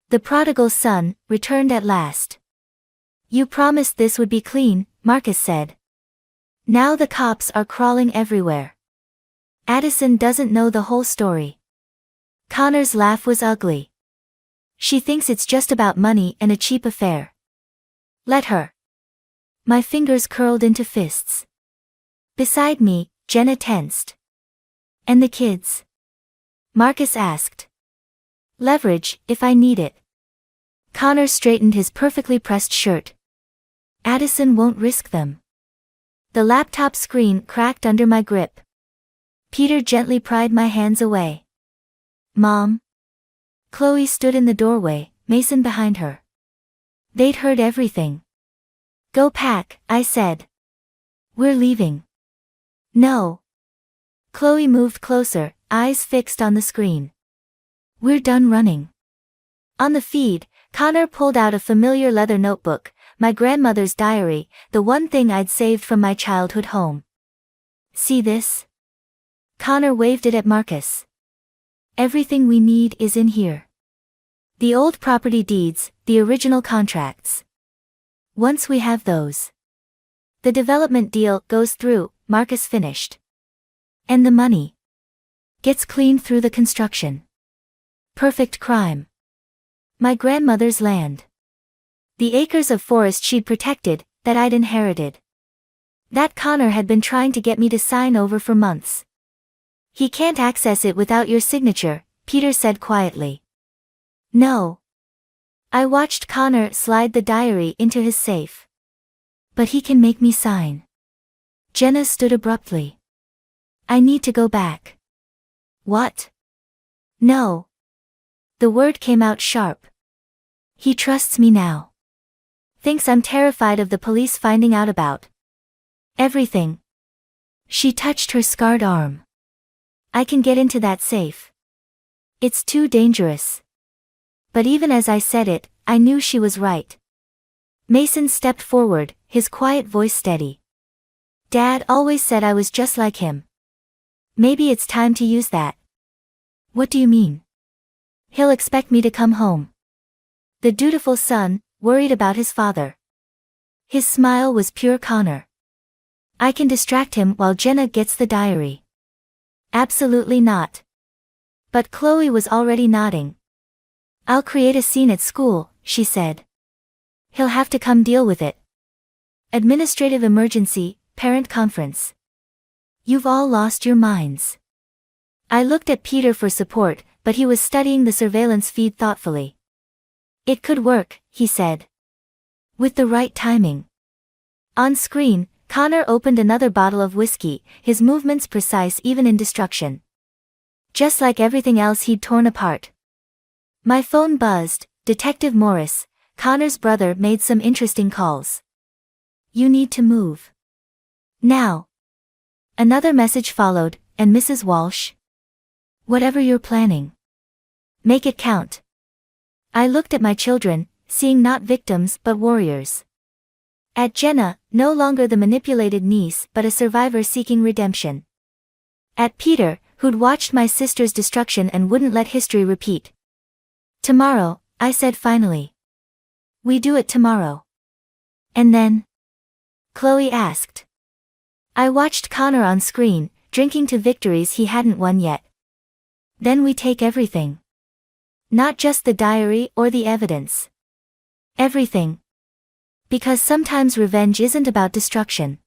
The prodigal son, returned at last. You promised this would be clean, Marcus said. Now the cops are crawling everywhere. Addison doesn't know the whole story. Connor's laugh was ugly. She thinks it's just about money and a cheap affair. Let her. My fingers curled into fists. Beside me, Jenna tensed. And the kids? Marcus asked. Leverage, if I need it. Connor straightened his perfectly pressed shirt. Addison won't risk them. The laptop screen cracked under my grip. Peter gently pried my hands away. Mom? Chloe stood in the doorway, Mason behind her. They'd heard everything. Go pack, I said. We're leaving. No. Chloe moved closer, eyes fixed on the screen. We're done running. On the feed, Connor pulled out a familiar leather notebook, my grandmother's diary, the one thing I'd saved from my childhood home. See this? Connor waved it at Marcus. Everything we need is in here. The old property deeds, the original contracts. Once we have those. The development deal goes through, Marcus finished. And the money gets cleaned through the construction. Perfect crime. My grandmother's land. The acres of forest she'd protected, that I'd inherited. That Connor had been trying to get me to sign over for months. He can't access it without your signature, Peter said quietly. No. I watched Connor slide the diary into his safe. But he can make me sign. Jenna stood abruptly. I need to go back. What? No. The word came out sharp. He trusts me now. Thinks I'm terrified of the police finding out about everything. She touched her scarred arm. I can get into that safe. It's too dangerous. But even as I said it, I knew she was right. Mason stepped forward, his quiet voice steady. Dad always said I was just like him. Maybe it's time to use that. What do you mean? He'll expect me to come home. The dutiful son, worried about his father. His smile was pure Connor. I can distract him while Jenna gets the diary. Absolutely not. But Chloe was already nodding. I'll create a scene at school, she said. He'll have to come deal with it. Administrative emergency, parent conference. You've all lost your minds. I looked at Peter for support, but he was studying the surveillance feed thoughtfully. It could work, he said. With the right timing. On screen, Connor opened another bottle of whiskey, his movements precise even in destruction. Just like everything else he'd torn apart. My phone buzzed. Detective Morris, Connor's brother, made some interesting calls. You need to move. Now. Another message followed, and Mrs. Walsh? Whatever you're planning. Make it count. I looked at my children, seeing not victims but warriors. At Jenna, no longer the manipulated niece but a survivor seeking redemption. At Peter, who'd watched my sister's destruction and wouldn't let history repeat. Tomorrow, I said finally. We do it tomorrow. And then? Chloe asked. I watched Connor on screen, drinking to victories he hadn't won yet. Then we take everything. Not just the diary or the evidence. Everything. Because sometimes revenge isn't about destruction.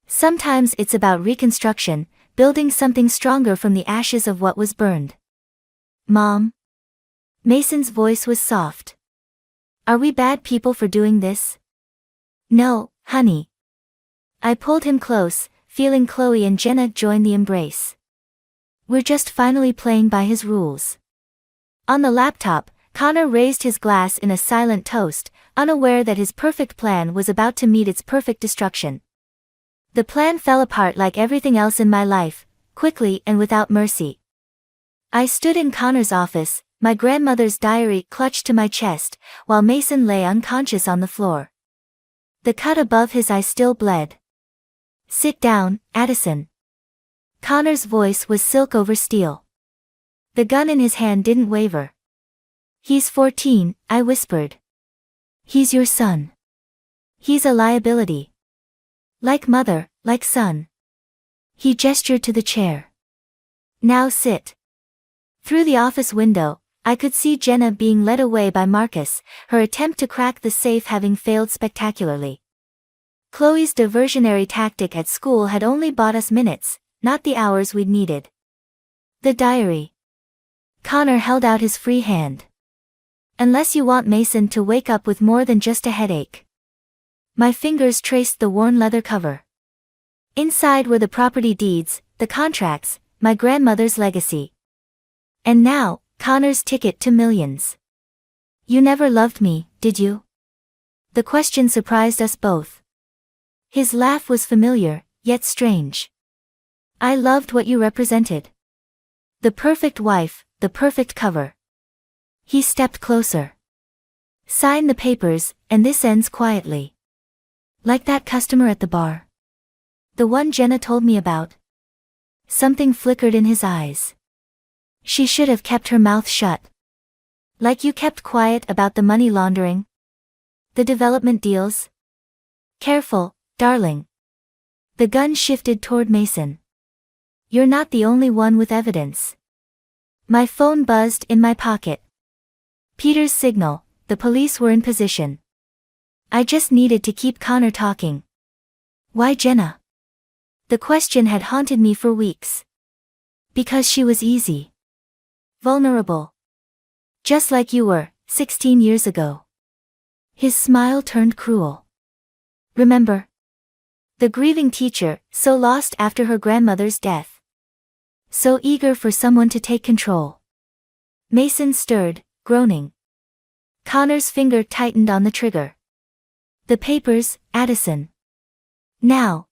Sometimes it's about reconstruction, building something stronger from the ashes of what was burned. Mom? Mason's voice was soft. Are we bad people for doing this? No, honey. I pulled him close, feeling Chloe and Jenna join the embrace. We're just finally playing by his rules. On the laptop, Connor raised his glass in a silent toast, unaware that his perfect plan was about to meet its perfect destruction. The plan fell apart like everything else in my life, quickly and without mercy. I stood in Connor's office, my grandmother's diary clutched to my chest, while Mason lay unconscious on the floor. The cut above his eye still bled. Sit down, Addison. Connor's voice was silk over steel. The gun in his hand didn't waver. He's 14, I whispered. He's your son. He's a liability. Like mother, like son. He gestured to the chair. Now sit. Through the office window, I could see Jenna being led away by Marcus, her attempt to crack the safe having failed spectacularly. Chloe's diversionary tactic at school had only bought us minutes, not the hours we'd needed. The diary. Connor held out his free hand. Unless you want Mason to wake up with more than just a headache. My fingers traced the worn leather cover. Inside were the property deeds, the contracts, my grandmother's legacy. And now, Connor's ticket to millions. You never loved me, did you? The question surprised us both. His laugh was familiar, yet strange. I loved what you represented. The perfect wife, the perfect cover. He stepped closer. Sign the papers, and this ends quietly. Like that customer at the bar. The one Jenna told me about. Something flickered in his eyes. She should have kept her mouth shut. Like you kept quiet about the money laundering. The development deals. Careful, darling. The gun shifted toward Mason. You're not the only one with evidence. My phone buzzed in my pocket. Peter's signal, the police were in position. I just needed to keep Connor talking. Why Jenna? The question had haunted me for weeks. Because she was easy. Vulnerable. Just like you were, 16 years ago. His smile turned cruel. Remember? The grieving teacher, so lost after her grandmother's death. So eager for someone to take control. Mason stirred, groaning. Connor's finger tightened on the trigger. The papers, Addison. Now.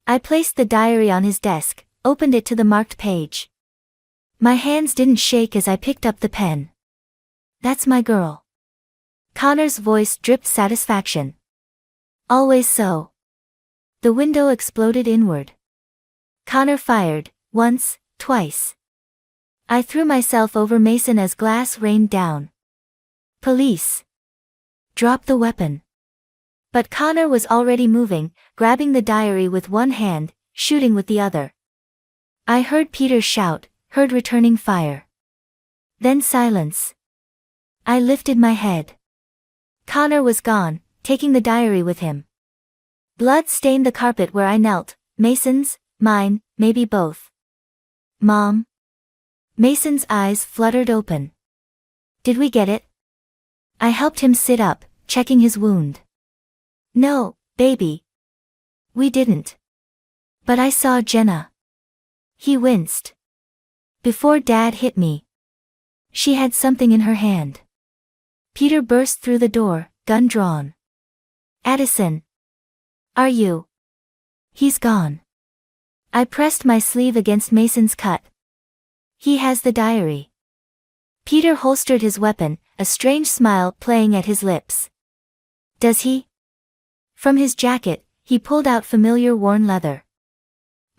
I placed the diary on his desk, opened it to the marked page. My hands didn't shake as I picked up the pen. That's my girl. Connor's voice dripped satisfaction. Always so. The window exploded inward. Connor fired, once, twice. I threw myself over Mason as glass rained down. Police. Drop the weapon. But Connor was already moving, grabbing the diary with one hand, shooting with the other. I heard Peter shout, heard returning fire. Then silence. I lifted my head. Connor was gone, taking the diary with him. Blood stained the carpet where I knelt, Mason's, mine, maybe both. Mom? Mason's eyes fluttered open. Did we get it? I helped him sit up, checking his wound. No, baby. We didn't. But I saw Jenna. He winced. Before Dad hit me. She had something in her hand. Peter burst through the door, gun drawn. Addison. Are you? He's gone. I pressed my sleeve against Mason's cut. He has the diary. Peter holstered his weapon, a strange smile playing at his lips. Does he? From his jacket, he pulled out familiar worn leather.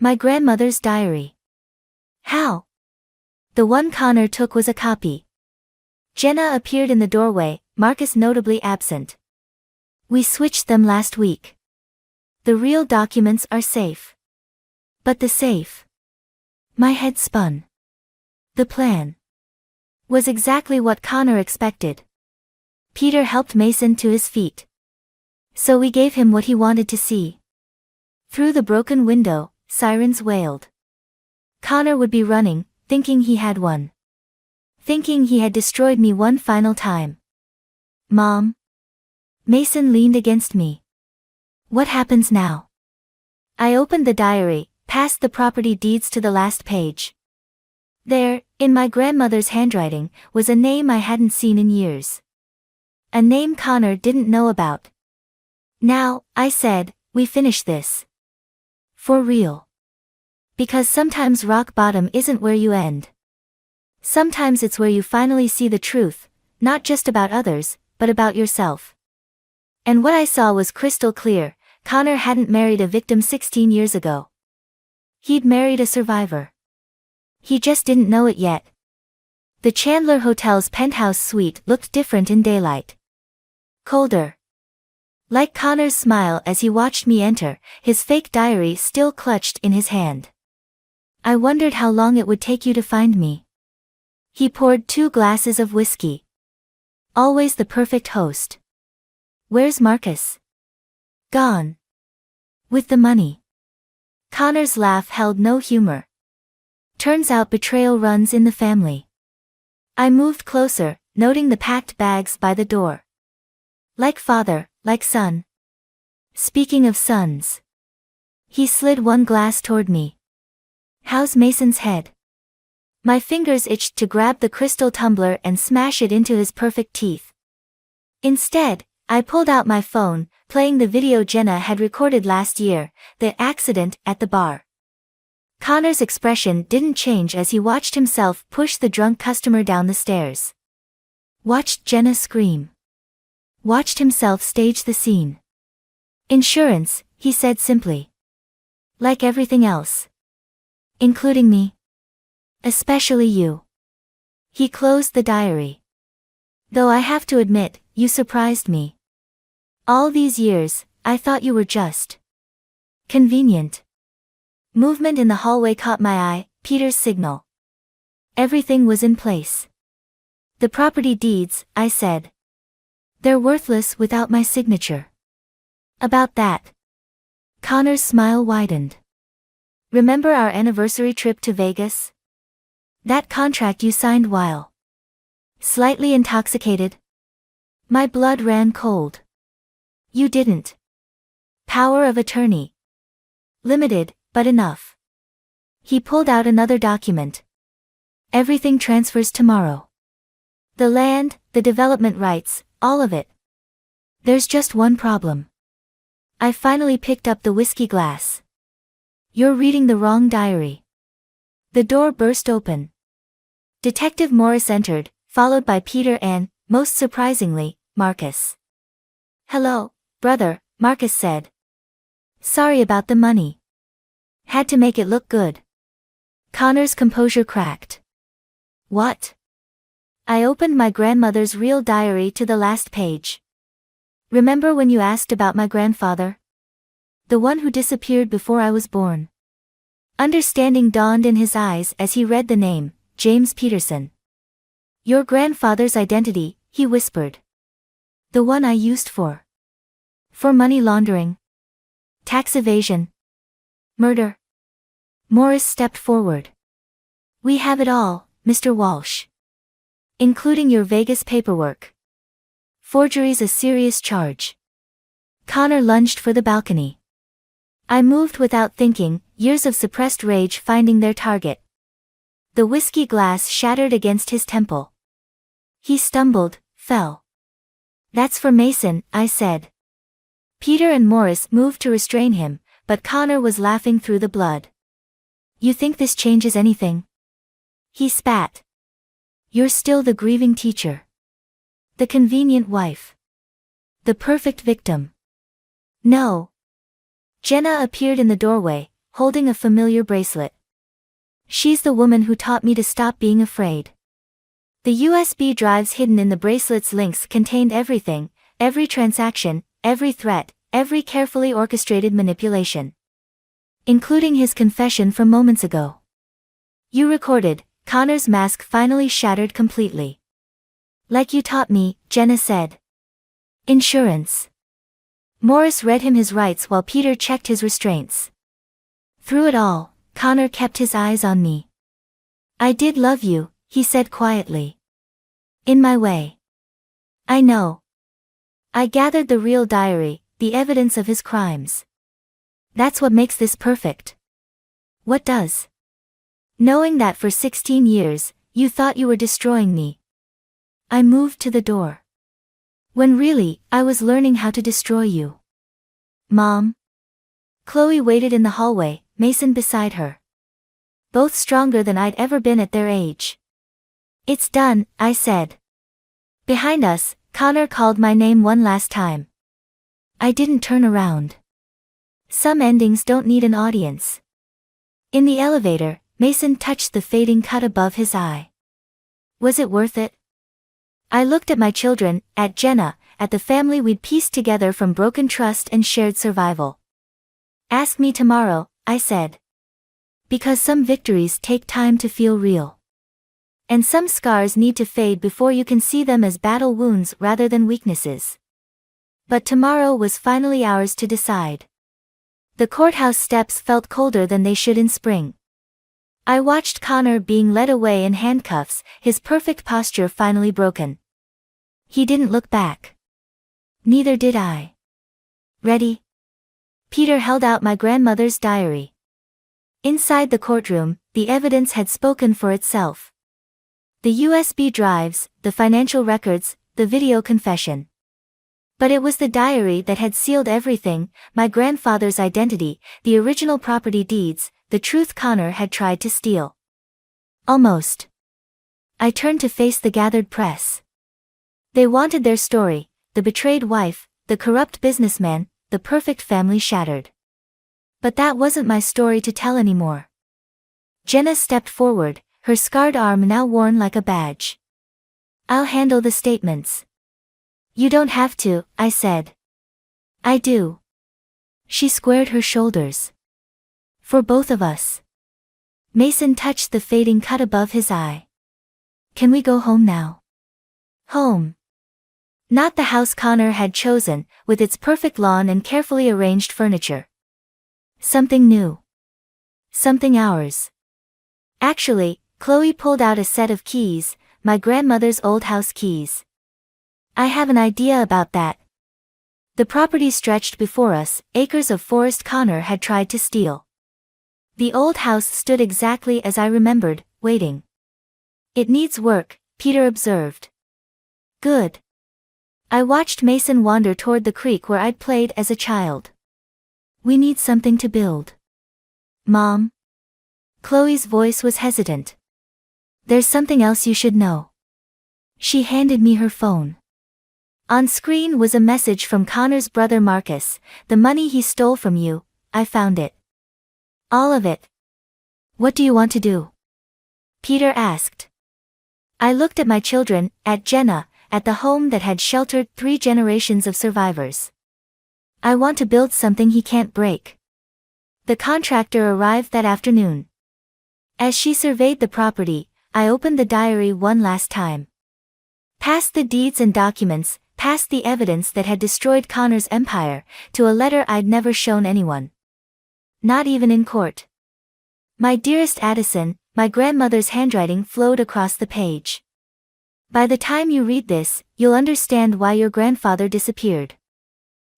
My grandmother's diary. How? The one Connor took was a copy. Jenna appeared in the doorway, Marcus notably absent. We switched them last week. The real documents are safe. But the safe. My head spun. The plan was exactly what Connor expected. Peter helped Mason to his feet. So we gave him what he wanted to see. Through the broken window, sirens wailed. Connor would be running, thinking he had won. Thinking he had destroyed me one final time. Mom? Mason leaned against me. What happens now? I opened the diary, passed the property deeds to the last page. There, in my grandmother's handwriting, was a name I hadn't seen in years. A name Connor didn't know about. Now, I said, we finish this. For real. Because sometimes rock bottom isn't where you end. Sometimes it's where you finally see the truth, not just about others, but about yourself. And what I saw was crystal clear. Connor hadn't married a victim 16 years ago. He'd married a survivor. He just didn't know it yet. The Chandler Hotel's penthouse suite looked different in daylight. Colder. Like Connor's smile as he watched me enter, his fake diary still clutched in his hand. I wondered how long it would take you to find me. He poured 2 glasses of whiskey. Always the perfect host. Where's Marcus? Gone. With the money. Connor's laugh held no humor. Turns out betrayal runs in the family. I moved closer, noting the packed bags by the door. Like father, like son. Speaking of sons. He slid one glass toward me. How's Mason's head? My fingers itched to grab the crystal tumbler and smash it into his perfect teeth. Instead, I pulled out my phone, playing the video Jenna had recorded last year, the accident at the bar. Connor's expression didn't change as he watched himself push the drunk customer down the stairs. Watched Jenna scream. Watched himself stage the scene. Insurance, he said simply. Like everything else. Including me. Especially you. He closed the diary. Though I have to admit, you surprised me. All these years, I thought you were just convenient. Movement in the hallway caught my eye, Peter's signal. Everything was in place. The property deeds, I said. They're worthless without my signature. About that. Connor's smile widened. Remember our anniversary trip to Vegas? That contract you signed while slightly intoxicated? My blood ran cold. You didn't. Power of attorney. Limited, but enough. He pulled out another document. Everything transfers tomorrow. The land, the development rights, all of it. There's just one problem. I finally picked up the whiskey glass. You're reading the wrong diary. The door burst open. Detective Morris entered, followed by Peter and, most surprisingly, Marcus. Hello, brother, Marcus said. Sorry about the money. Had to make it look good. Connor's composure cracked. What? I opened my grandmother's real diary to the last page. Remember when you asked about my grandfather? The one who disappeared before I was born. Understanding dawned in his eyes as he read the name, James Peterson. Your grandfather's identity, he whispered. The one I used for money laundering. Tax evasion. Murder. Morris stepped forward. We have it all, Mr. Walsh. Including your Vegas paperwork. Forgery's a serious charge. Connor lunged for the balcony. I moved without thinking, years of suppressed rage finding their target. The whiskey glass shattered against his temple. He stumbled, fell. That's for Mason, I said. Peter and Morris moved to restrain him, but Connor was laughing through the blood. You think this changes anything? He spat. You're still the grieving teacher. The convenient wife. The perfect victim. No. Jenna appeared in the doorway, holding a familiar bracelet. She's the woman who taught me to stop being afraid. The USB drives hidden in the bracelet's links contained everything, every transaction, every threat, every carefully orchestrated manipulation. Including his confession from moments ago. You recorded. Connor's mask finally shattered completely. Like you taught me, Jenna said. Insurance. Morris read him his rights while Peter checked his restraints. Through it all, Connor kept his eyes on me. I did love you, he said quietly. In my way. I know. I gathered the real diary, the evidence of his crimes. That's what makes this perfect. What does? Knowing that for 16 years, you thought you were destroying me. I moved to the door. When really, I was learning how to destroy you. Mom? Chloe waited in the hallway, Mason beside her. Both stronger than I'd ever been at their age. It's done, I said. Behind us, Connor called my name one last time. I didn't turn around. Some endings don't need an audience. In the elevator, Mason touched the fading cut above his eye. Was it worth it? I looked at my children, at Jenna, at the family we'd pieced together from broken trust and shared survival. Ask me tomorrow, I said. Because some victories take time to feel real. And some scars need to fade before you can see them as battle wounds rather than weaknesses. But tomorrow was finally ours to decide. The courthouse steps felt colder than they should in spring. I watched Connor being led away in handcuffs, his perfect posture finally broken. He didn't look back. Neither did I. Ready? Peter held out my grandmother's diary. Inside the courtroom, the evidence had spoken for itself. The USB drives, the financial records, the video confession. But it was the diary that had sealed everything, my grandfather's identity, the original property deeds, the truth Connor had tried to steal. Almost. I turned to face the gathered press. They wanted their story, the betrayed wife, the corrupt businessman, the perfect family shattered. But that wasn't my story to tell anymore. Jenna stepped forward, her scarred arm now worn like a badge. I'll handle the statements. You don't have to, I said. I do. She squared her shoulders. For both of us. Mason touched the fading cut above his eye. Can we go home now? Home. Not the house Connor had chosen, with its perfect lawn and carefully arranged furniture. Something new. Something ours. Actually, Chloe pulled out a set of keys, my grandmother's old house keys. I have an idea about that. The property stretched before us, acres of forest Connor had tried to steal. The old house stood exactly as I remembered, waiting. It needs work, Peter observed. Good. I watched Mason wander toward the creek where I'd played as a child. We need something to build. Mom? Chloe's voice was hesitant. There's something else you should know. She handed me her phone. On screen was a message from Connor's brother Marcus. The money he stole from you, I found it. All of it. What do you want to do? Peter asked. I looked at my children, at Jenna, at the home that had sheltered 3 generations of survivors. I want to build something he can't break. The contractor arrived that afternoon. As she surveyed the property, I opened the diary one last time. Past the deeds and documents, past the evidence that had destroyed Connor's empire, to a letter I'd never shown anyone. Not even in court. My dearest Addison, my grandmother's handwriting flowed across the page. By the time you read this, you'll understand why your grandfather disappeared.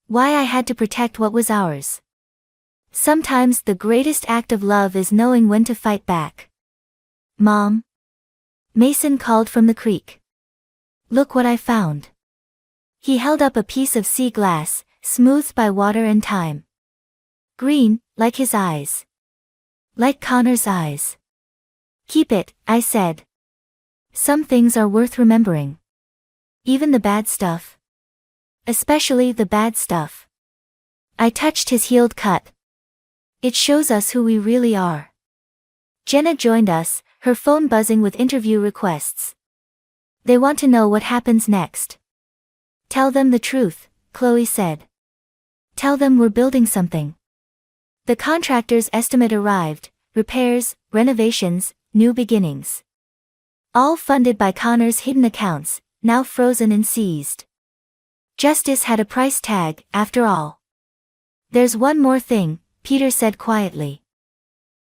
Why I had to protect what was ours. Sometimes the greatest act of love is knowing when to fight back. Mom? Mason called from the creek. Look what I found. He held up a piece of sea glass, smoothed by water and time. Green, like his eyes. Like Connor's eyes. Keep it, I said. Some things are worth remembering. Even the bad stuff. Especially the bad stuff. I touched his healed cut. It shows us who we really are. Jenna joined us, her phone buzzing with interview requests. They want to know what happens next. Tell them the truth, Chloe said. Tell them we're building something. The contractor's estimate arrived, repairs, renovations, new beginnings. All funded by Connor's hidden accounts, now frozen and seized. Justice had a price tag, after all. There's one more thing, Peter said quietly.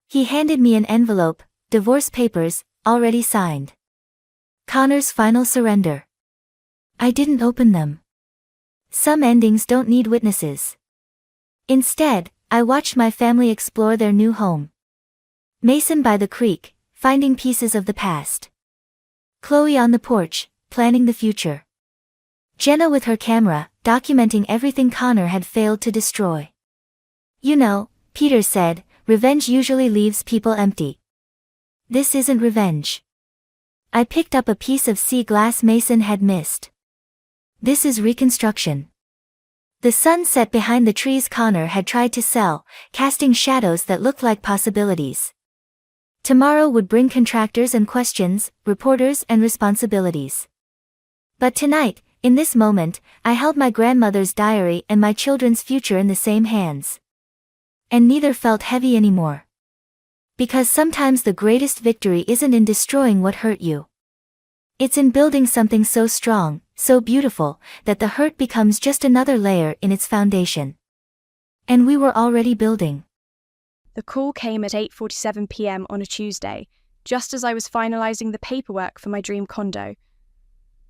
He handed me an envelope, divorce papers, already signed. Connor's final surrender. I didn't open them. Some endings don't need witnesses. Instead, I watched my family explore their new home. Mason by the creek, finding pieces of the past. Chloe on the porch, planning the future. Jenna with her camera, documenting everything Connor had failed to destroy. You know, Peter said, revenge usually leaves people empty. This isn't revenge. I picked up a piece of sea glass Mason had missed. This is reconstruction. The sun set behind the trees Connor had tried to sell, casting shadows that looked like possibilities. Tomorrow would bring contractors and questions, reporters and responsibilities. But tonight, in this moment, I held my grandmother's diary and my children's future in the same hands. And neither felt heavy anymore. Because sometimes the greatest victory isn't in destroying what hurt you. It's in building something so strong, so beautiful, that the hurt becomes just another layer in its foundation. And we were already building. The call came at 8:47 p.m. on a Tuesday, just as I was finalizing the paperwork for my dream condo.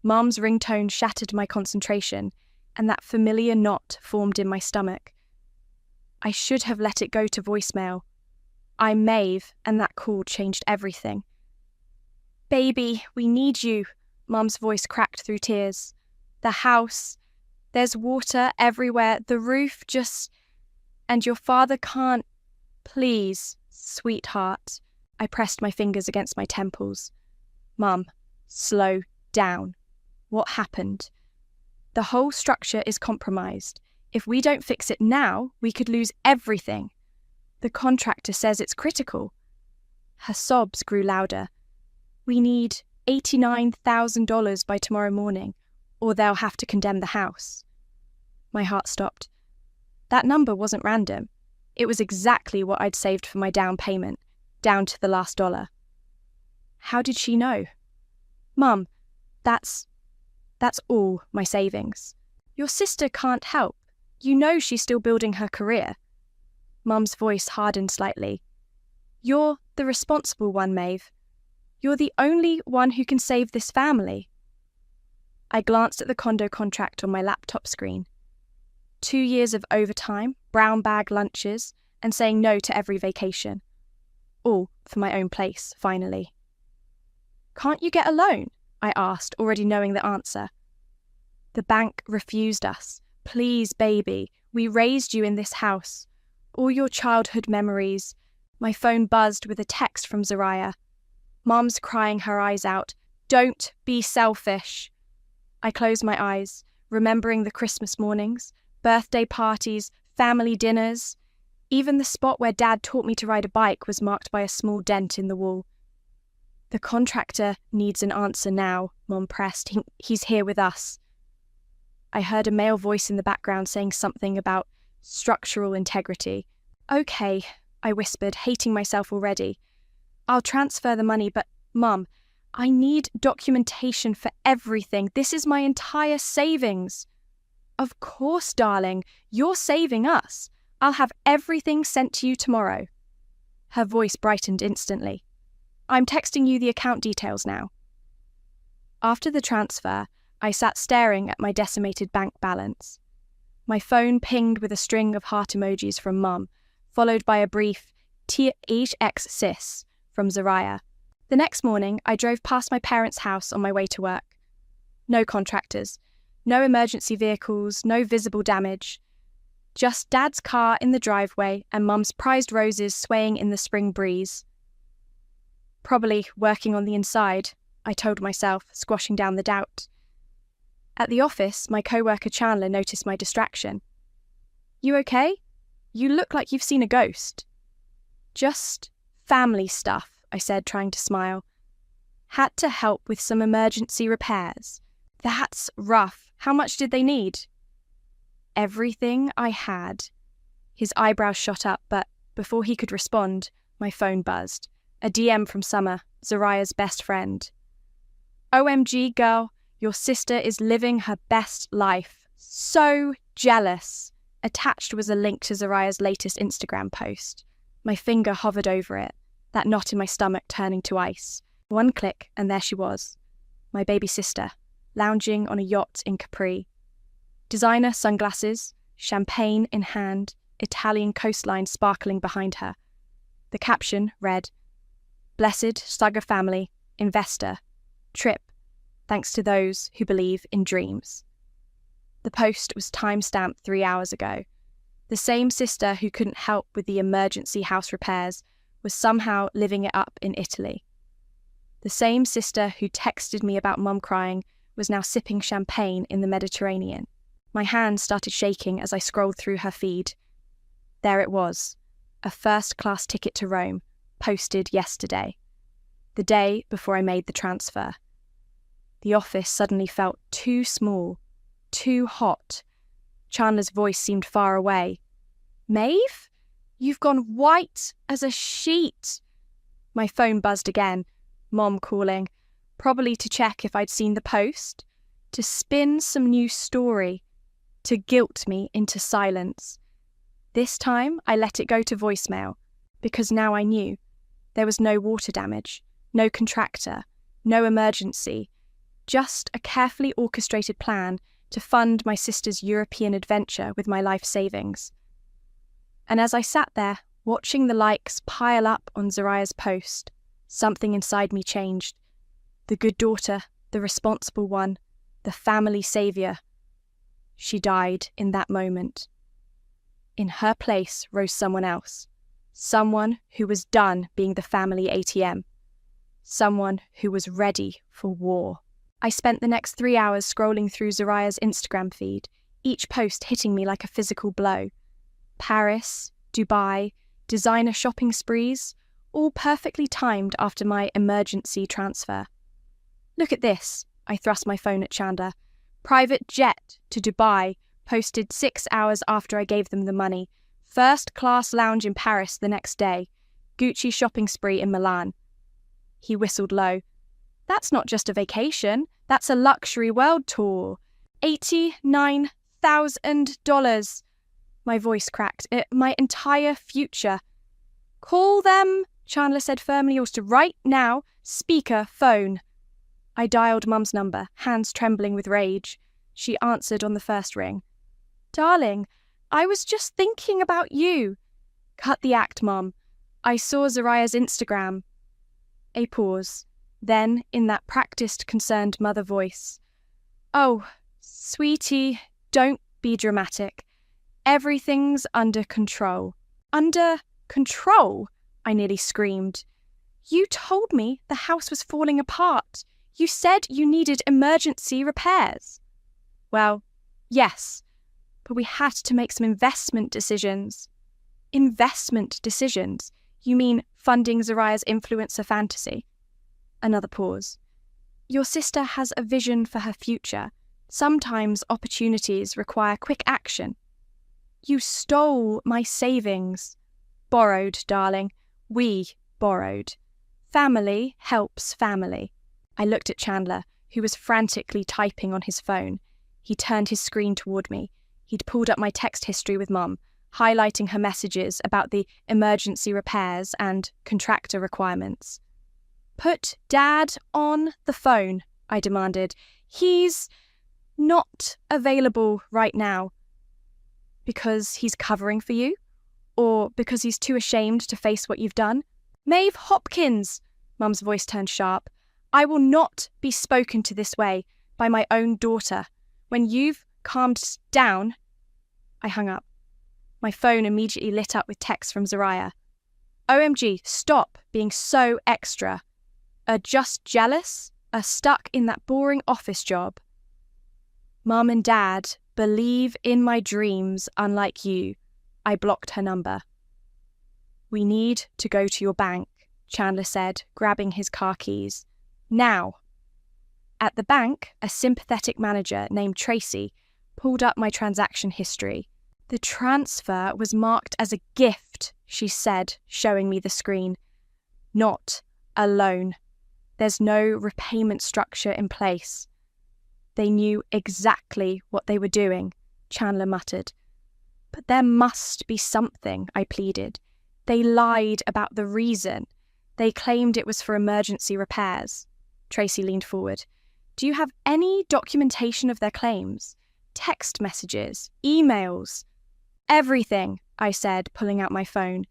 Mom's ringtone shattered my concentration, and that familiar knot formed in my stomach. I should have let it go to voicemail. I'm Maeve, and that call changed everything. Baby, we need you, Mum's voice cracked through tears. The house, there's water everywhere, the roof just... And your father can't... Please, sweetheart. I pressed my fingers against my temples. Mum, slow down. What happened? The whole structure is compromised. If we don't fix it now, we could lose everything. The contractor says it's critical. Her sobs grew louder. We need $89,000 by tomorrow morning, or they'll have to condemn the house. My heart stopped. That number wasn't random. It was exactly what I'd saved for my down payment, down to the last dollar. How did she know? Mum, that's all my savings. Your sister can't help. You know she's still building her career. Mum's voice hardened slightly. You're the responsible one, Maeve. You're the only one who can save this family. I glanced at the condo contract on my laptop screen. 2 years of overtime, brown bag lunches, and saying no to every vacation. All for my own place, finally. Can't you get a loan? I asked, already knowing the answer. The bank refused us. Please, baby, we raised you in this house. All your childhood memories. My phone buzzed with a text from Zariah. Mum's crying her eyes out. Don't be selfish. I closed my eyes, remembering the Christmas mornings, birthday parties, family dinners. Even the spot where Dad taught me to ride a bike was marked by a small dent in the wall. The contractor needs an answer now, Mum pressed. He's here with us. I heard a male voice in the background saying something about structural integrity. Okay, I whispered, hating myself already. I'll transfer the money, but Mum, I need documentation for everything. This is my entire savings. Of course, darling, you're saving us. I'll have everything sent to you tomorrow. Her voice brightened instantly. I'm texting you the account details now. After the transfer, I sat staring at my decimated bank balance. My phone pinged with a string of heart emojis from Mum, followed by a brief THX sis from Zariah. The next morning, I drove past my parents' house on my way to work. No contractors, no emergency vehicles, no visible damage. Just Dad's car in the driveway and Mum's prized roses swaying in the spring breeze. Probably working on the inside, I told myself, squashing down the doubt. At the office, my co-worker Chandler noticed my distraction. You okay? You look like you've seen a ghost. Just family stuff, I said, trying to smile. Had to help with some emergency repairs. That's rough. How much did they need? Everything I had. His eyebrows shot up, but before he could respond, my phone buzzed. A DM from Summer, Zariah's best friend. OMG, girl, your sister is living her best life. So jealous. Attached was a link to Zariah's latest Instagram post. My finger hovered over it, that knot in my stomach turning to ice. One click, and there she was. My baby sister, lounging on a yacht in Capri. Designer sunglasses, champagne in hand, Italian coastline sparkling behind her. The caption read, Blessed Stugger family, investor, trip, thanks to those who believe in dreams. The post was time-stamped 3 hours ago. The same sister who couldn't help with the emergency house repairs was somehow living it up in Italy. The same sister who texted me about Mum crying was now sipping champagne in the Mediterranean. My hands started shaking as I scrolled through her feed. There it was, a first-class ticket to Rome, posted yesterday, the day before I made the transfer. The office suddenly felt too small, too hot. Chandler's voice seemed far away. Maeve? You've gone white as a sheet. My phone buzzed again, Mom calling, probably to check if I'd seen the post, to spin some new story, to guilt me into silence. This time I let it go to voicemail, because now I knew. There was no water damage, no contractor, no emergency, just a carefully orchestrated plan to fund my sister's European adventure with my life savings. And as I sat there, watching the likes pile up on Zariah's post, something inside me changed. The good daughter, the responsible one, the family saviour. She died in that moment. In her place rose someone else. Someone who was done being the family ATM. Someone who was ready for war. I spent the next 3 hours scrolling through Zariah's Instagram feed, each post hitting me like a physical blow. Paris, Dubai, designer shopping sprees, all perfectly timed after my emergency transfer. Look at this, I thrust my phone at Chandler. Private jet to Dubai, posted 6 hours after I gave them the money. First class lounge in Paris the next day. Gucci shopping spree in Milan. He whistled low. That's not just a vacation, that's a luxury world tour. $89,000. My voice cracked. My entire future. Call them, Chandler said firmly, also right now. Speaker, phone. I dialed Mum's number, hands trembling with rage. She answered on the first ring. Darling, I was just thinking about you. Cut the act, Mum. I saw Zariah's Instagram. A pause. Then, in that practiced, concerned mother voice. Oh, sweetie, don't be dramatic. Everything's under control. Under control? I nearly screamed. You told me the house was falling apart. You said you needed emergency repairs. Well, yes, but we had to make some investment decisions. Investment decisions? You mean funding Zariah's influencer fantasy? Another pause. Your sister has a vision for her future. Sometimes opportunities require quick action. You stole my savings. Borrowed, darling. We borrowed. Family helps family. I looked at Chandler, who was frantically typing on his phone. He turned his screen toward me. He'd pulled up my text history with Mum, highlighting her messages about the emergency repairs and contractor requirements. Put Dad on the phone, I demanded. He's not available right now. Because he's covering for you? Or because he's too ashamed to face what you've done? Maeve Hopkins, Mum's voice turned sharp. I will not be spoken to this way by my own daughter. When you've calmed down... I hung up. My phone immediately lit up with texts from Zariah. OMG, stop being so extra. Just jealous? Stuck in that boring office job? Mum and Dad believe in my dreams unlike you. I blocked her number. We need to go to your bank, Chandler said, grabbing his car keys. Now. At the bank, a sympathetic manager named Tracy pulled up my transaction history. The transfer was marked as a gift, she said, showing me the screen. Not a loan. There's no repayment structure in place. They knew exactly what they were doing, Chandler muttered. But there must be something, I pleaded. They lied about the reason. They claimed it was for emergency repairs. Tracy leaned forward. Do you have any documentation of their claims? Text messages? Emails? Everything, I said, pulling out my phone.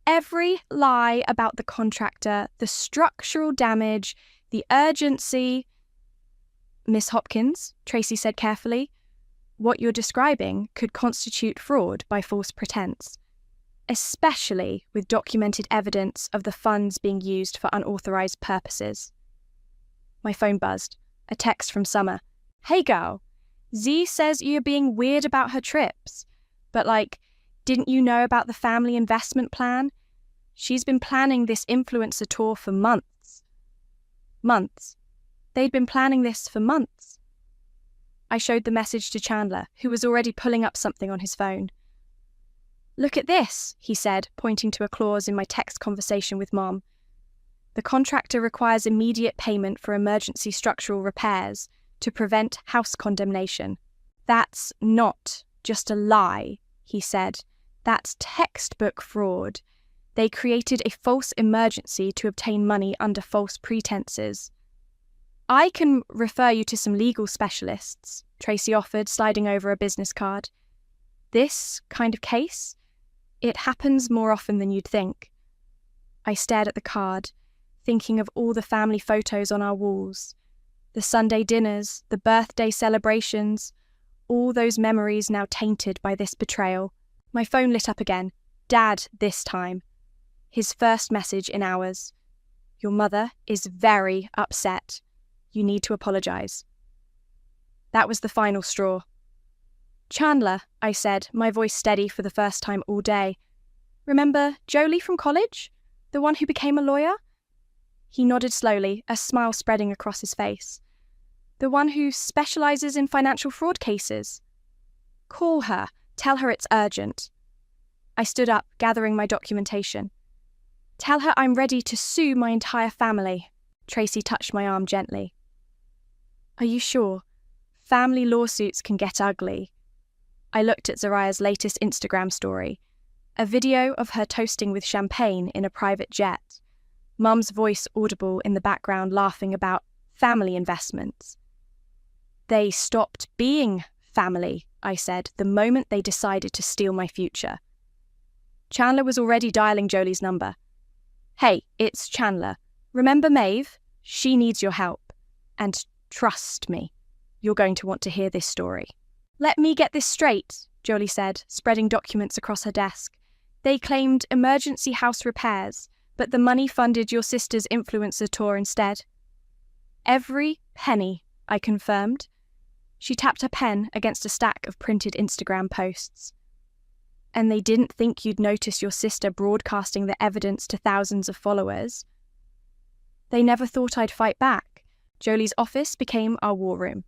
Every lie about the contractor, the structural damage, the urgency. Miss Hopkins, Tracy said carefully, what you're describing could constitute fraud by false pretense, especially with documented evidence of the funds being used for unauthorized purposes. My phone buzzed. A text from Summer. Hey girl, Z says you're being weird about her trips. But didn't you know about the family investment plan? She's been planning this influencer tour for months. Months. They'd been planning this for months. I showed the message to Chandler, who was already pulling up something on his phone. Look at this, he said, pointing to a clause in my text conversation with Mom. The contractor requires immediate payment for emergency structural repairs to prevent house condemnation. That's not just a lie, he said. That's textbook fraud. They created a false emergency to obtain money under false pretenses. I can refer you to some legal specialists, Tracy offered, sliding over a business card. This kind of case? It happens more often than you'd think. I stared at the card, thinking of all the family photos on our walls, the Sunday dinners, the birthday celebrations, all those memories now tainted by this betrayal. My phone lit up again. Dad this time. His first message in hours. Your mother is very upset. You need to apologize. That was the final straw. Chandler, I said, my voice steady for the first time all day. Remember Jolie from college? The one who became a lawyer? He nodded slowly, a smile spreading across his face. The one who specializes in financial fraud cases. Call her. Tell her it's urgent. I stood up, gathering my documentation. Tell her I'm ready to sue my entire family. Tracy touched my arm gently. Are you sure? Family lawsuits can get ugly. I looked at Zariah's latest Instagram story, a video of her toasting with champagne in a private jet. Mum's voice audible in the background laughing about family investments. They stopped being family, I said, the moment they decided to steal my future. Chandler was already dialing Jolie's number. Hey, it's Chandler. Remember Maeve? She needs your help. And trust me, you're going to want to hear this story. Let me get this straight, Jolie said, spreading documents across her desk. They claimed emergency house repairs, but the money funded your sister's influencer tour instead. Every penny, I confirmed. She tapped her pen against a stack of printed Instagram posts. And they didn't think you'd notice your sister broadcasting the evidence to thousands of followers. They never thought I'd fight back. Jolie's office became our war room.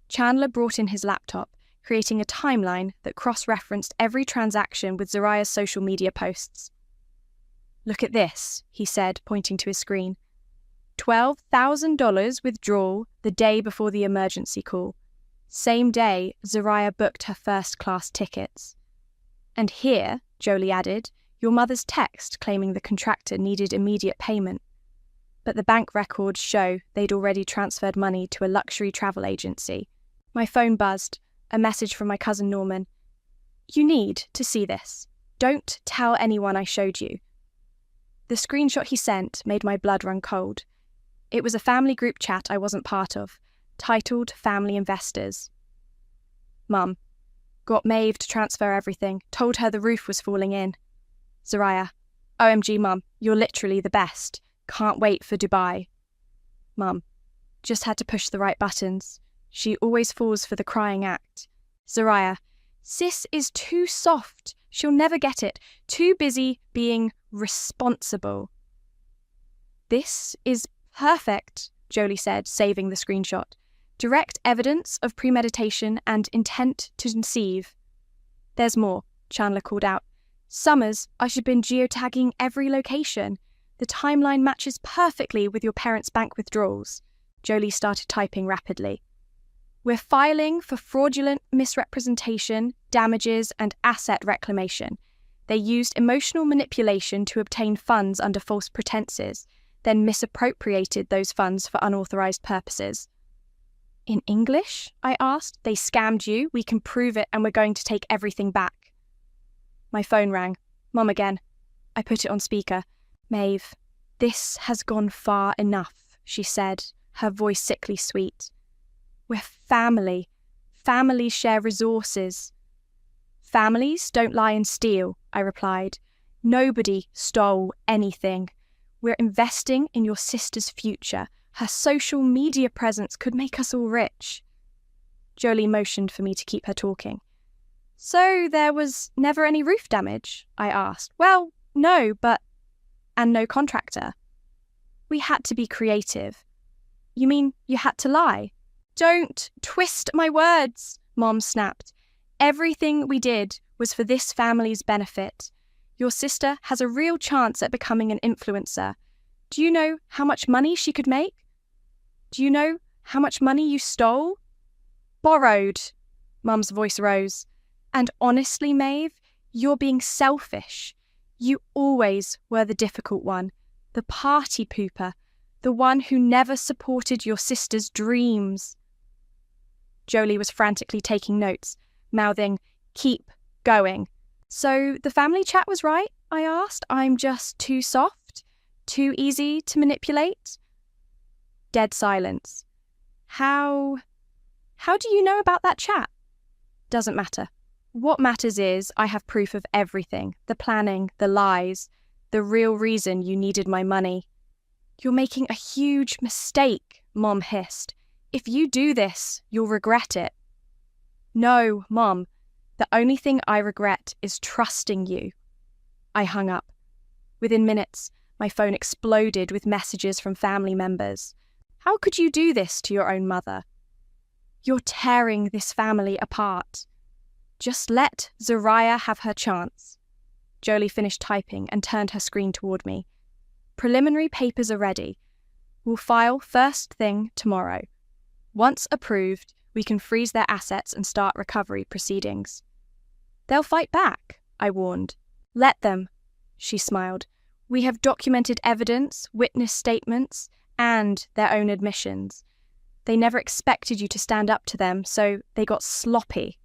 Chandler brought in his laptop, creating a timeline that cross-referenced every transaction with Zariah's social media posts. Look at this, he said, pointing to his screen. $12,000 withdrawal the day before the emergency call. Same day, Zariah booked her first-class tickets. And here, Jolie added, your mother's text claiming the contractor needed immediate payment. But the bank records show they'd already transferred money to a luxury travel agency. My phone buzzed, a message from my cousin Norman. You need to see this. Don't tell anyone I showed you. The screenshot he sent made my blood run cold. It was a family group chat I wasn't part of, titled Family Investors. Mum. Got Maeve to transfer everything, told her the roof was falling in. Zariah. OMG, Mum, you're literally the best. Can't wait for Dubai. Mum. Just had to push the right buttons. She always falls for the crying act. Zariah. Sis is too soft. She'll never get it. Too busy being responsible. This is perfect, Jolie said, saving the screenshot. Direct evidence of premeditation and intent to conceive. There's more, Chandler called out. Summers, I should have been geotagging every location. The timeline matches perfectly with your parents' bank withdrawals. Jolie started typing rapidly. We're filing for fraudulent misrepresentation, damages, and asset reclamation. They used emotional manipulation to obtain funds under false pretenses, then misappropriated those funds for unauthorized purposes. In English? I asked. They scammed you, we can prove it, and we're going to take everything back. My phone rang. Mum again. I put it on speaker. Maeve, this has gone far enough, she said, her voice sickly sweet. We're family. Families share resources. Families don't lie and steal, I replied. Nobody stole anything. We're investing in your sister's future. Her social media presence could make us all rich. Jolie motioned for me to keep her talking. So there was never any roof damage? I asked. Well, no, but... And no contractor. We had to be creative. You mean you had to lie? Don't twist my words, Mom snapped. Everything we did was for this family's benefit. Your sister has a real chance at becoming an influencer. Do you know how much money she could make? Do you know how much money you stole? Borrowed. Mum's voice rose. And honestly, Maeve, you're being selfish. You always were the difficult one, the party pooper, the one who never supported your sister's dreams. Jolie was frantically taking notes, mouthing, keep going. So the family chat was right, I asked. I'm just too soft? Too easy to manipulate? Dead silence. How do you know about that chat? Doesn't matter. What matters is I have proof of everything, the planning, the lies, the real reason you needed my money. You're making a huge mistake, Mom hissed. If you do this, you'll regret it. No, Mom. The only thing I regret is trusting you. I hung up. Within minutes, my phone exploded with messages from family members. How could you do this to your own mother? You're tearing this family apart. Just let Zariah have her chance. Jolie finished typing and turned her screen toward me. Preliminary papers are ready. We'll file first thing tomorrow. Once approved, we can freeze their assets and start recovery proceedings. They'll fight back, I warned. Let them, she smiled. We have documented evidence, witness statements, and their own admissions. They never expected you to stand up to them, so they got sloppy.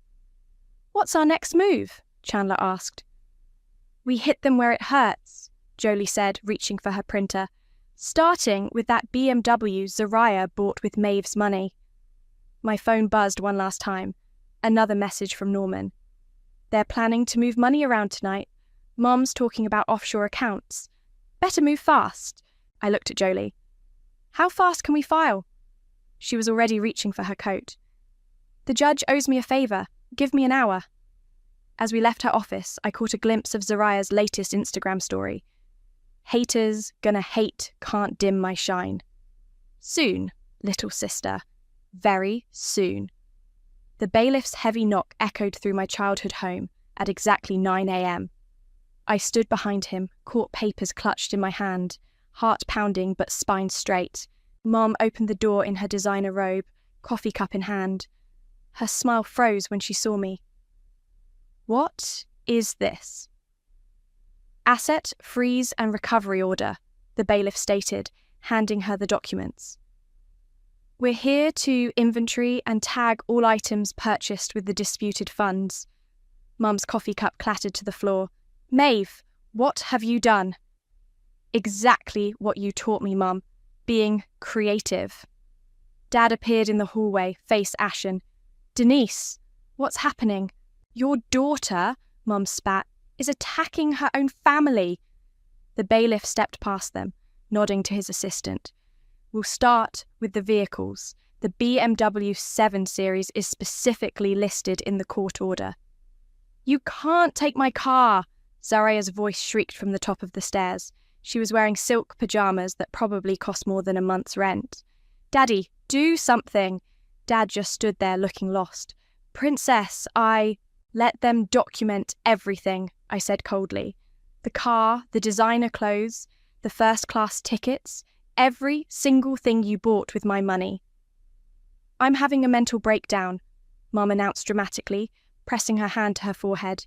What's our next move? Chandler asked. We hit them where it hurts, Jolie said, reaching for her printer, starting with that BMW Zariah bought with Maeve's money. My phone buzzed one last time. Another message from Norman. They're planning to move money around tonight. Mom's talking about offshore accounts. Better move fast. I looked at Jolie. How fast can we file? She was already reaching for her coat. The judge owes me a favour. Give me an hour. As we left her office, I caught a glimpse of Zariah's latest Instagram story. Haters gonna hate can't dim my shine. Soon, little sister. Very soon. The bailiff's heavy knock echoed through my childhood home at exactly 9 a.m. I stood behind him, court papers clutched in my hand, heart pounding but spine straight. Mom opened the door in her designer robe, coffee cup in hand. Her smile froze when she saw me. What is this? Asset freeze and recovery order, the bailiff stated, handing her the documents. We're here to inventory and tag all items purchased with the disputed funds. Mum's coffee cup clattered to the floor. Maeve, what have you done? Exactly what you taught me, Mum. Being creative. Dad appeared in the hallway, face ashen. Denise, what's happening? Your daughter, Mum spat, is attacking her own family. The bailiff stepped past them, nodding to his assistant. We'll start with the vehicles. The BMW 7 Series is specifically listed in the court order. You can't take my car, Zariah's voice shrieked from the top of the stairs. She was wearing silk pajamas that probably cost more than a month's rent. Daddy, do something. Dad just stood there looking lost. Princess, Let them document everything, I said coldly. The car, the designer clothes, the first-class tickets, every single thing you bought with my money. I'm having a mental breakdown, Mum announced dramatically, pressing her hand to her forehead.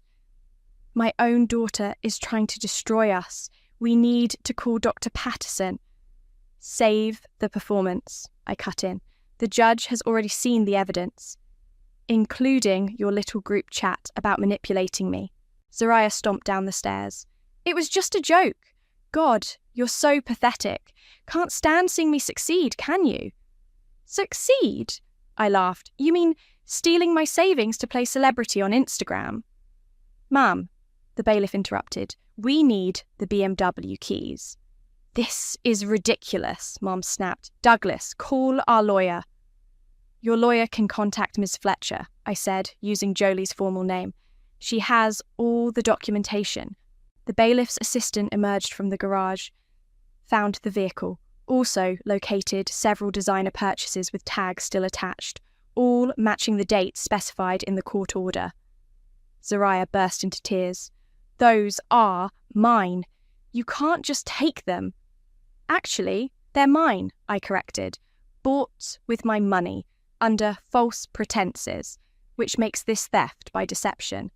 My own daughter is trying to destroy us. We need to call Dr. Patterson. Save the performance, I cut in. The judge has already seen the evidence, including your little group chat about manipulating me. Zariah stomped down the stairs. It was just a joke. God, you're so pathetic. Can't stand seeing me succeed, can you? Succeed? I laughed. You mean stealing my savings to play celebrity on Instagram? Ma'am, the bailiff interrupted, we need the BMW keys. This is ridiculous, Mom snapped. Douglas, call our lawyer. Your lawyer can contact Ms. Fletcher, I said, using Jolie's formal name. She has all the documentation. The bailiff's assistant emerged from the garage, found the vehicle, also located several designer purchases with tags still attached, all matching the dates specified in the court order. Zariah burst into tears. Those are mine. You can't just take them. Actually, they're mine, I corrected. Bought with my money, under false pretenses, which makes this theft by deception.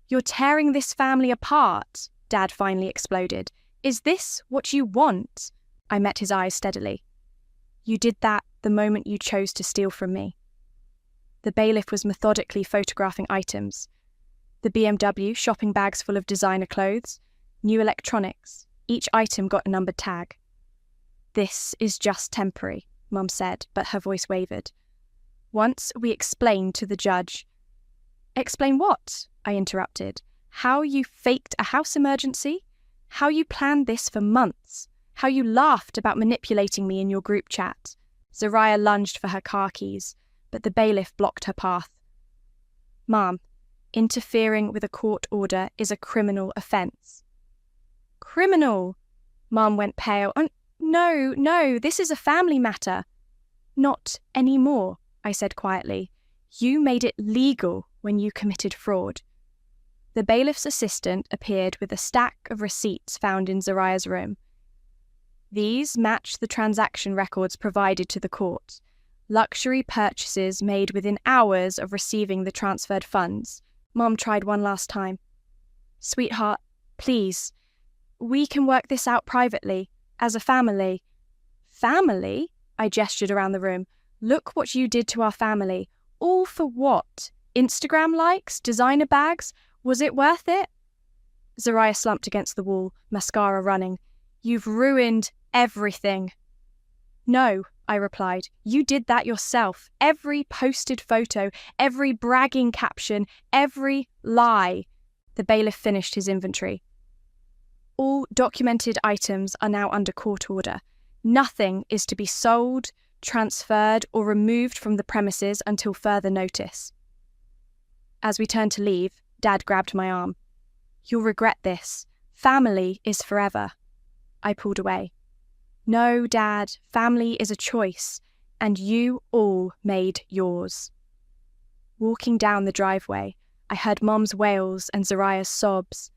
You're tearing this family apart, Dad finally exploded. Is this what you want? I met his eyes steadily. You did that the moment you chose to steal from me. The bailiff was methodically photographing items. The BMW, shopping bags full of designer clothes, new electronics. Each item got a numbered tag. This is just temporary, Mum said, but her voice wavered. Once we explained to the judge. Explain what? I interrupted. How you faked a house emergency? How you planned this for months? How you laughed about manipulating me in your group chat? Zariah lunged for her car keys, but the bailiff blocked her path. Ma'am, interfering with a court order is a criminal offence. Criminal? Mum went pale. No, this is a family matter. Not anymore, I said quietly. You made it legal when you committed fraud. The bailiff's assistant appeared with a stack of receipts found in Zariah's room. These match the transaction records provided to the court. Luxury purchases made within hours of receiving the transferred funds. Mom tried one last time. Sweetheart, please, We can work this out privately, as a family. Family? I gestured around the room. Look what you did to our family. All for what? Instagram likes? Designer bags? Was it worth it? Zariah slumped against the wall, mascara running. You've ruined everything. No, I replied. You did that yourself. Every posted photo, every bragging caption, every lie. The bailiff finished his inventory. All documented items are now under court order. Nothing is to be sold, transferred, or removed from the premises until further notice. As we turned to leave, Dad grabbed my arm. You'll regret this. Family is forever. I pulled away. No, Dad, family is a choice, and you all made yours. Walking down the driveway, I heard Mom's wails and Zariah's sobs.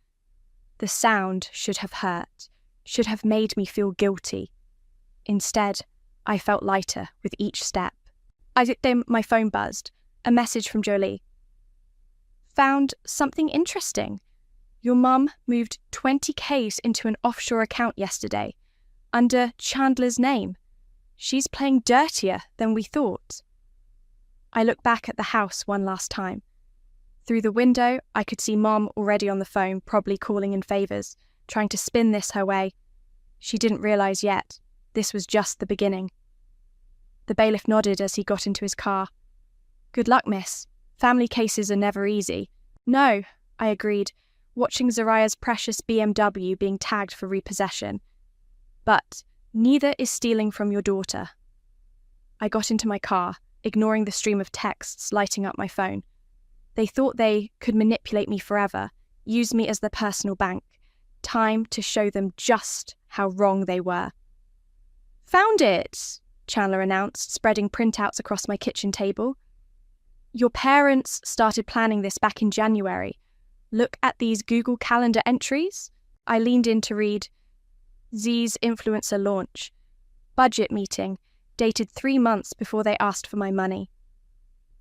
The sound should have hurt, should have made me feel guilty. Instead, I felt lighter with each step. Then my phone buzzed. A message from Jolie. Found something interesting. Your mum moved 20K into an offshore account yesterday, under Chandler's name. She's playing dirtier than we thought. I looked back at the house one last time. Through the window, I could see Mom already on the phone, probably calling in favours, trying to spin this her way. She didn't realise yet. This was just the beginning. The bailiff nodded as he got into his car. Good luck, miss. Family cases are never easy. No, I agreed, watching Zariah's precious BMW being tagged for repossession. But neither is stealing from your daughter. I got into my car, ignoring the stream of texts lighting up my phone. They thought they could manipulate me forever, use me as their personal bank. Time to show them just how wrong they were. Found it, Chandler announced, spreading printouts across my kitchen table. Your parents started planning this back in January. Look at these Google Calendar entries. I leaned in to read. Z's influencer launch. Budget meeting, dated 3 months before they asked for my money.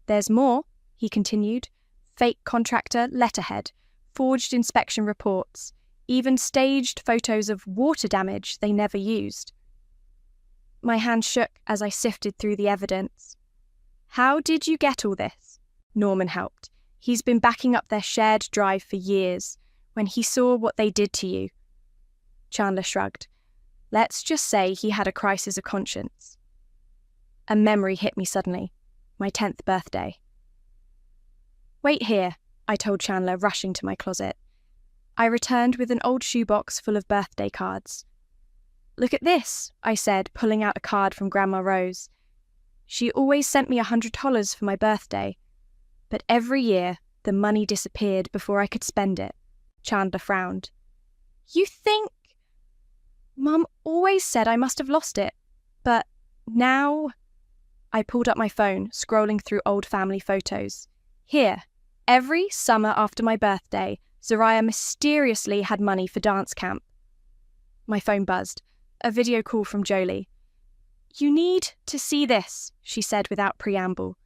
There's more, he continued. Fake contractor letterhead, forged inspection reports, even staged photos of water damage they never used. My hand shook as I sifted through the evidence. How did you get all this? Norman helped. He's been backing up their shared drive for years, when he saw what they did to you. Chandler shrugged. Let's just say he had a crisis of conscience. A memory hit me suddenly. My 10th birthday. Wait here, I told Chandler, rushing to my closet. I returned with an old shoebox full of birthday cards. Look at this, I said, pulling out a card from Grandma Rose. She always sent me $100 for my birthday, but every year the money disappeared before I could spend it. Chandler frowned. You think? Mum always said I must have lost it, but now... I pulled up my phone, scrolling through old family photos. Here, every summer after my birthday, Zariah mysteriously had money for dance camp. My phone buzzed. A video call from Jolie. You need to see this, she said without preamble.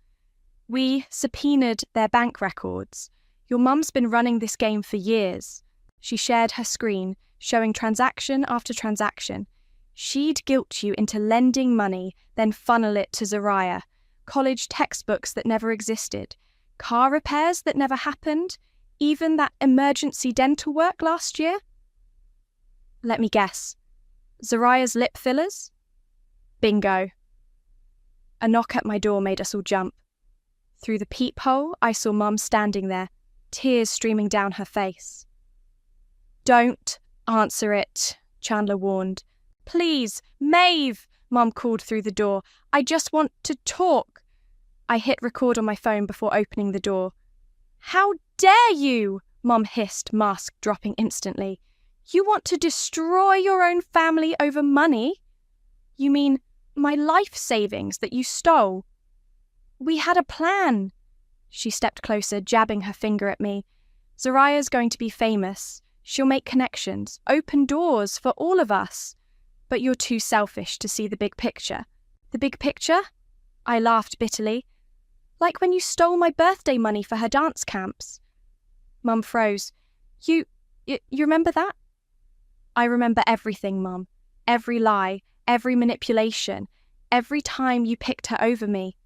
We subpoenaed their bank records. Your mum's been running this game for years. She shared her screen, showing transaction after transaction. She'd guilt you into lending money, then funnel it to Zariah. College textbooks that never existed. Car repairs that never happened. Even that emergency dental work last year. Let me guess. Zariah's lip fillers? Bingo. A knock at my door made us all jump. Through the peephole, I saw Mum standing there, tears streaming down her face. Don't answer it, Chandler warned. Please, Maeve, Mum called through the door. I just want to talk. I hit record on my phone before opening the door. How dare you, Mum hissed, mask dropping instantly. You want to destroy your own family over money? You mean my life savings that you stole? We had a plan. She stepped closer, jabbing her finger at me. Zariah's going to be famous. She'll make connections, open doors for all of us. But you're too selfish to see the big picture. The big picture? I laughed bitterly. Like when you stole my birthday money for her dance camps. Mum froze. You remember that? I remember everything, Mum. Every lie, every manipulation, every time you picked her over me.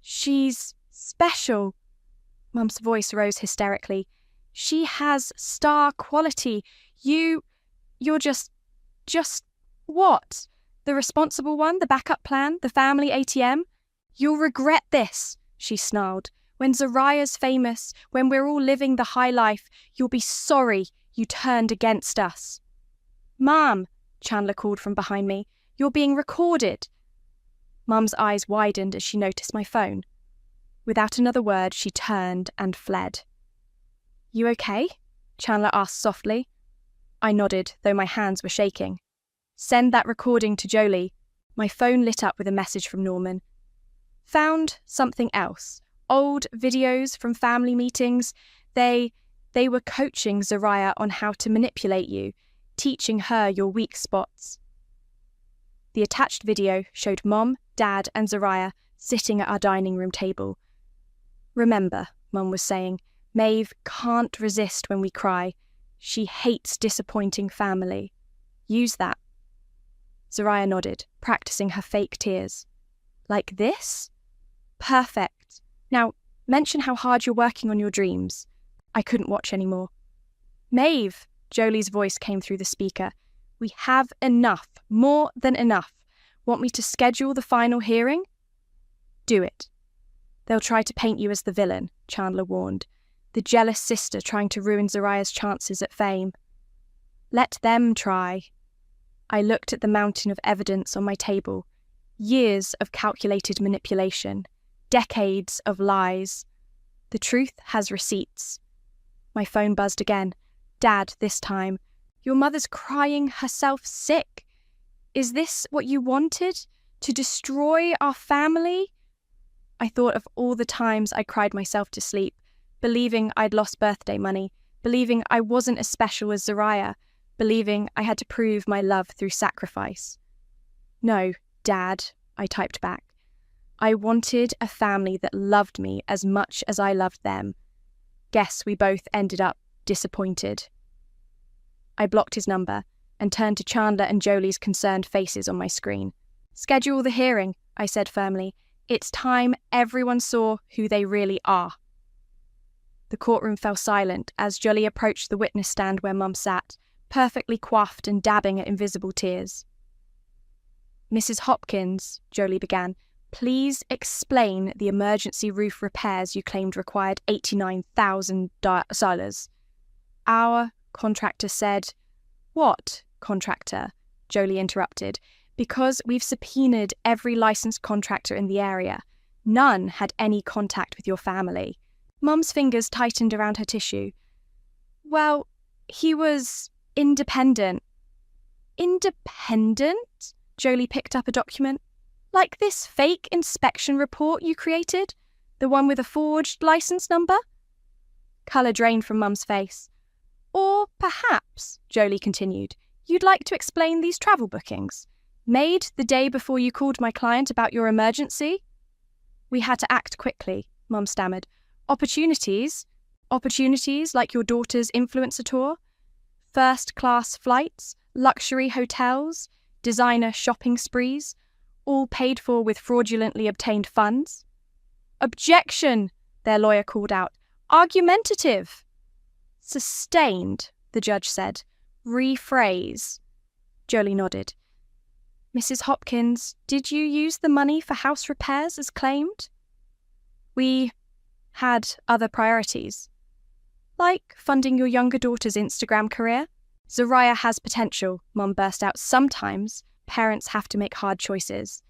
She's special. Mum's voice rose hysterically. She has star quality. You're just what? The responsible one, the backup plan, the family ATM? You'll regret this, she snarled. When Zariah's famous, when we're all living the high life, you'll be sorry you turned against us. Mom, Chandler called from behind me, you're being recorded. Mum's eyes widened as she noticed my phone. Without another word, she turned and fled. You okay? Chandler asked softly. I nodded, though my hands were shaking. Send that recording to Jolie. My phone lit up with a message from Norman. Found something else. Old videos from family meetings. They were coaching Zariah on how to manipulate you, teaching her your weak spots. The attached video showed Mom, Dad, and Zariah sitting at our dining room table. Remember, Mum was saying, Maeve can't resist when we cry. She hates disappointing family. Use that. Zariah nodded, practicing her fake tears. Like this? Perfect. Now, mention how hard you're working on your dreams. I couldn't watch anymore. Maeve, Jolie's voice came through the speaker. We have enough, more than enough. Want me to schedule the final hearing? Do it. They'll try to paint you as the villain, Chandler warned. The jealous sister trying to ruin Zariah's chances at fame. Let them try. I looked at the mountain of evidence on my table. Years of calculated manipulation. Decades of lies. The truth has receipts. My phone buzzed again. Dad, this time. Your mother's crying herself sick. Is this what you wanted? To destroy our family? I thought of all the times I cried myself to sleep, believing I'd lost birthday money, believing I wasn't as special as Zariah, believing I had to prove my love through sacrifice. No, Dad, I typed back. I wanted a family that loved me as much as I loved them. Guess we both ended up disappointed. I blocked his number and turned to Chandler and Jolie's concerned faces on my screen. Schedule the hearing, I said firmly. It's time everyone saw who they really are. The courtroom fell silent as Jolie approached the witness stand where Mum sat, perfectly coiffed and dabbing at invisible tears. Mrs. Hopkins, Jolie began, please explain the emergency roof repairs you claimed required $89,000. Our contractor said, What contractor? Jolie interrupted. Because we've subpoenaed every licensed contractor in the area. None had any contact with your family. Mum's fingers tightened around her tissue. Well, he was independent. Independent? Jolie picked up a document. Like this fake inspection report you created? The one with a forged license number? Colour drained from Mum's face. Or perhaps, Jolie continued, you'd like to explain these travel bookings? Made the day before you called my client about your emergency? We had to act quickly, Mum stammered. Opportunities like your daughter's influencer tour, first-class flights, luxury hotels, designer shopping sprees, all paid for with fraudulently obtained funds. Objection, their lawyer called out. Argumentative. Sustained, the judge said. Rephrase. Jolie nodded. Mrs. Hopkins, did you use the money for house repairs as claimed? We had other priorities. Like funding your younger daughter's Instagram career? Zariah has potential, Mum burst out. Sometimes parents have to make hard choices.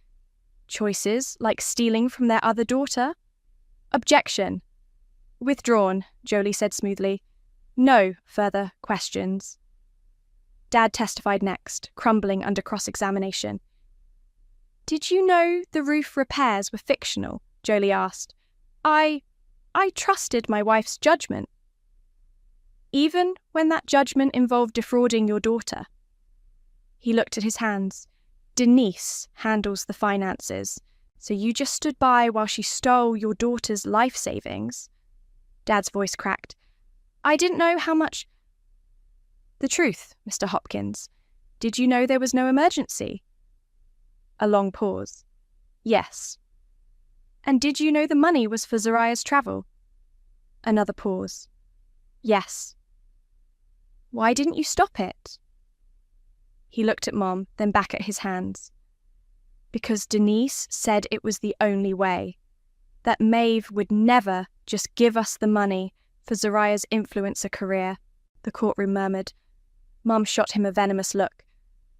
Choices like stealing from their other daughter? Objection. Withdrawn, Jolie said smoothly. No further questions. Dad testified next, crumbling under cross-examination. Did you know the roof repairs were fictional? Jolie asked. I trusted my wife's judgment. Even when that judgment involved defrauding your daughter. He looked at his hands. Denise handles the finances, so you just stood by while she stole your daughter's life savings? Dad's voice cracked. I didn't know how much... The truth, Mr. Hopkins. Did you know there was no emergency? A long pause. Yes. And did you know the money was for Zariah's travel? Another pause. Yes. Why didn't you stop it? He looked at Mom, then back at his hands. Because Denise said it was the only way. That Maeve would never just give us the money for Zariah's influencer career, the courtroom murmured. Mum shot him a venomous look.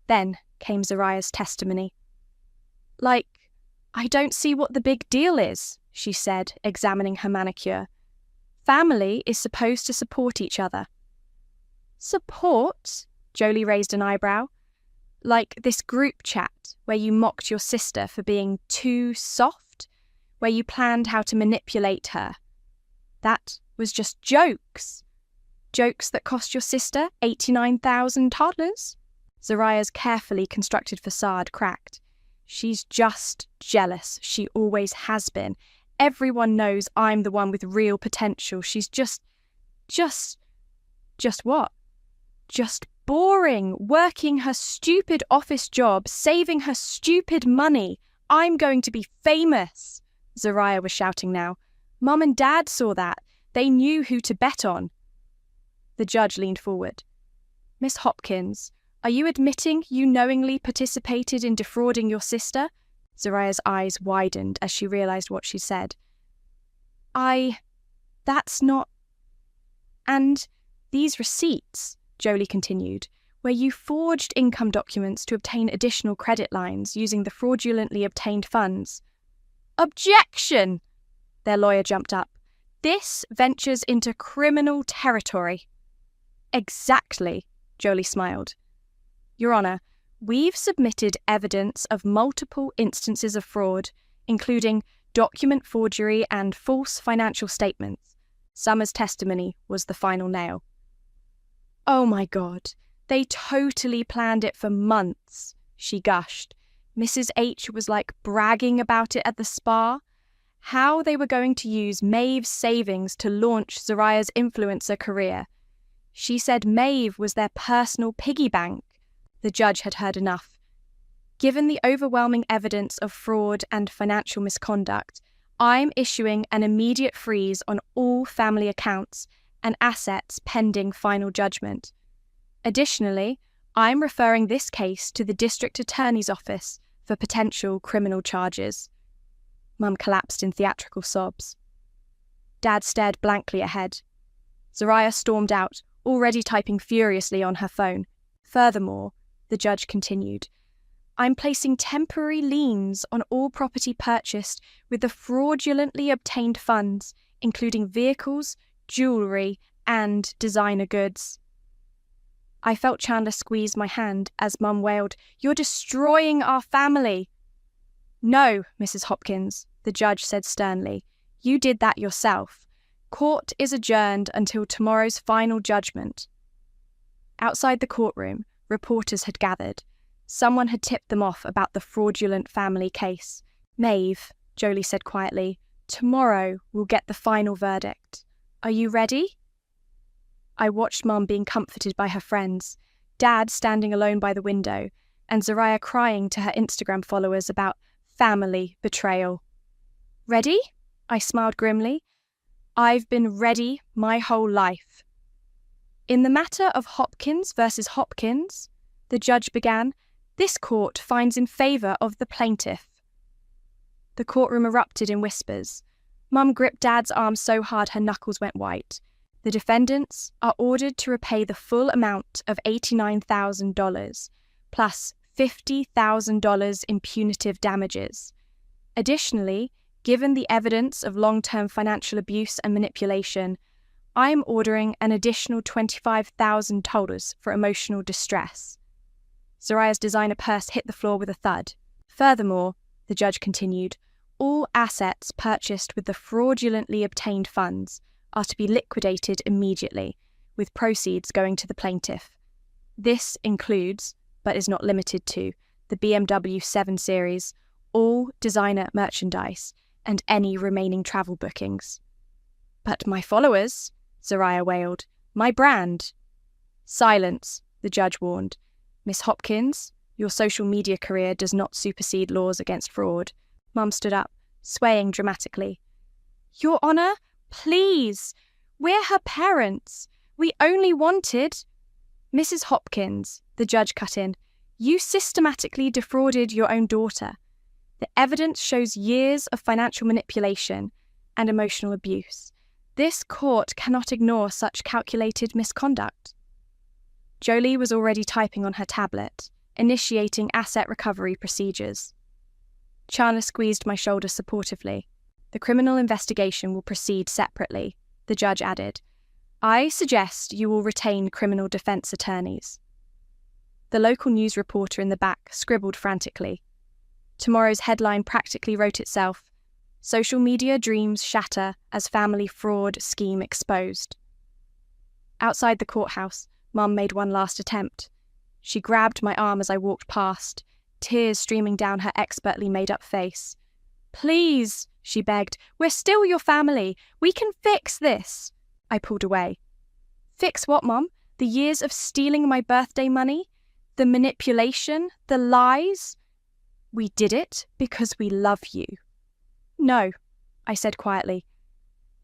Then came Zariah's testimony. Like, I don't see what the big deal is, she said, examining her manicure. Family is supposed to support each other. Support? Jolie raised an eyebrow. Like this group chat where you mocked your sister for being too soft, where you planned how to manipulate her. That was just jokes. Jokes that cost your sister $89,000? Zariah's carefully constructed facade cracked. She's just jealous. She always has been. Everyone knows I'm the one with real potential. She's just what? Just boring, working her stupid office job, saving her stupid money. I'm going to be famous. Zariah was shouting now. Mum and Dad saw that. They knew who to bet on. The judge leaned forward. Miss Hopkins, are you admitting you knowingly participated in defrauding your sister? Zariah's eyes widened as she realized what she said. That's not... And these receipts, Jolie continued, where you forged income documents to obtain additional credit lines using the fraudulently obtained funds. Objection! Their lawyer jumped up. This ventures into criminal territory. Exactly, Jolie smiled. Your Honour, we've submitted evidence of multiple instances of fraud, including document forgery and false financial statements. Summer's testimony was the final nail. Oh my God, they totally planned it for months, she gushed. Mrs. H was like bragging about it at the spa. How they were going to use Maeve's savings to launch Zariah's influencer career. She said Maeve was their personal piggy bank. The judge had heard enough. Given the overwhelming evidence of fraud and financial misconduct, I'm issuing an immediate freeze on all family accounts and assets pending final judgment. Additionally, I'm referring this case to the District Attorney's Office for potential criminal charges. Mum collapsed in theatrical sobs. Dad stared blankly ahead. Zariah stormed out, already typing furiously on her phone. Furthermore, the judge continued, I'm placing temporary liens on all property purchased with the fraudulently obtained funds, including vehicles, jewellery, and designer goods. I felt Chandler squeeze my hand as Mum wailed, You're destroying our family. No, Mrs. Hopkins, the judge said sternly. You did that yourself. Court is adjourned until tomorrow's final judgment. Outside the courtroom, reporters had gathered. Someone had tipped them off about the fraudulent family case. Maeve, Jolie said quietly, tomorrow we'll get the final verdict. Are you ready? I watched Mum being comforted by her friends, Dad standing alone by the window, and Zariah crying to her Instagram followers about family betrayal. Ready? I smiled grimly. I've been ready my whole life. In the matter of Hopkins versus Hopkins, the judge began, this court finds in favour of the plaintiff. The courtroom erupted in whispers. Mum gripped Dad's arm so hard her knuckles went white. The defendants are ordered to repay the full amount of $89,000, plus $50,000 in punitive damages. Additionally, given the evidence of long-term financial abuse and manipulation, I am ordering an additional $25,000 for emotional distress. Zariah's designer purse hit the floor with a thud. Furthermore, the judge continued, all assets purchased with the fraudulently obtained funds are to be liquidated immediately, with proceeds going to the plaintiff. This includes, but is not limited to, the BMW 7 Series, all designer merchandise, and any remaining travel bookings. But my followers, Zariah wailed, my brand. Silence, the judge warned. Miss Hopkins, your social media career does not supersede laws against fraud. Mum stood up, swaying dramatically. Your Honour, please! We're her parents. We only wanted... Mrs. Hopkins, the judge cut in, you systematically defrauded your own daughter. The evidence shows years of financial manipulation and emotional abuse. This court cannot ignore such calculated misconduct. Jolie was already typing on her tablet, initiating asset recovery procedures. Chandler squeezed my shoulder supportively. The criminal investigation will proceed separately, the judge added. I suggest you will retain criminal defense attorneys. The local news reporter in the back scribbled frantically. Tomorrow's headline practically wrote itself. Social media dreams shatter as family fraud scheme exposed. Outside the courthouse, Mum made one last attempt. She grabbed my arm as I walked past, tears streaming down her expertly made-up face. Please, she begged, we're still your family. We can fix this. I pulled away. Fix what, Mum? The years of stealing my birthday money? The manipulation? The lies? We did it because we love you. No, I said quietly.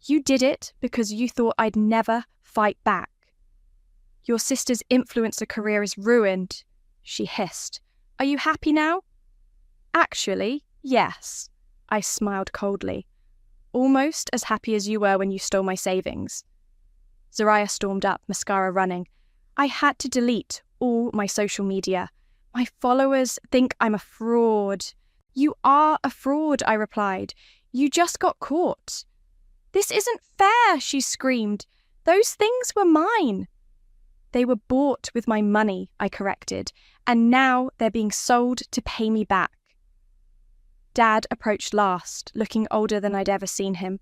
You did it because you thought I'd never fight back. Your sister's influencer career is ruined, she hissed. Are you happy now? Actually, yes, I smiled coldly. Almost as happy as you were when you stole my savings. Zariah stormed up, mascara running. I had to delete all my social media. My followers think I'm a fraud. You are a fraud, I replied. You just got caught. This isn't fair, she screamed. Those things were mine. They were bought with my money, I corrected, and now they're being sold to pay me back. Dad approached last, looking older than I'd ever seen him.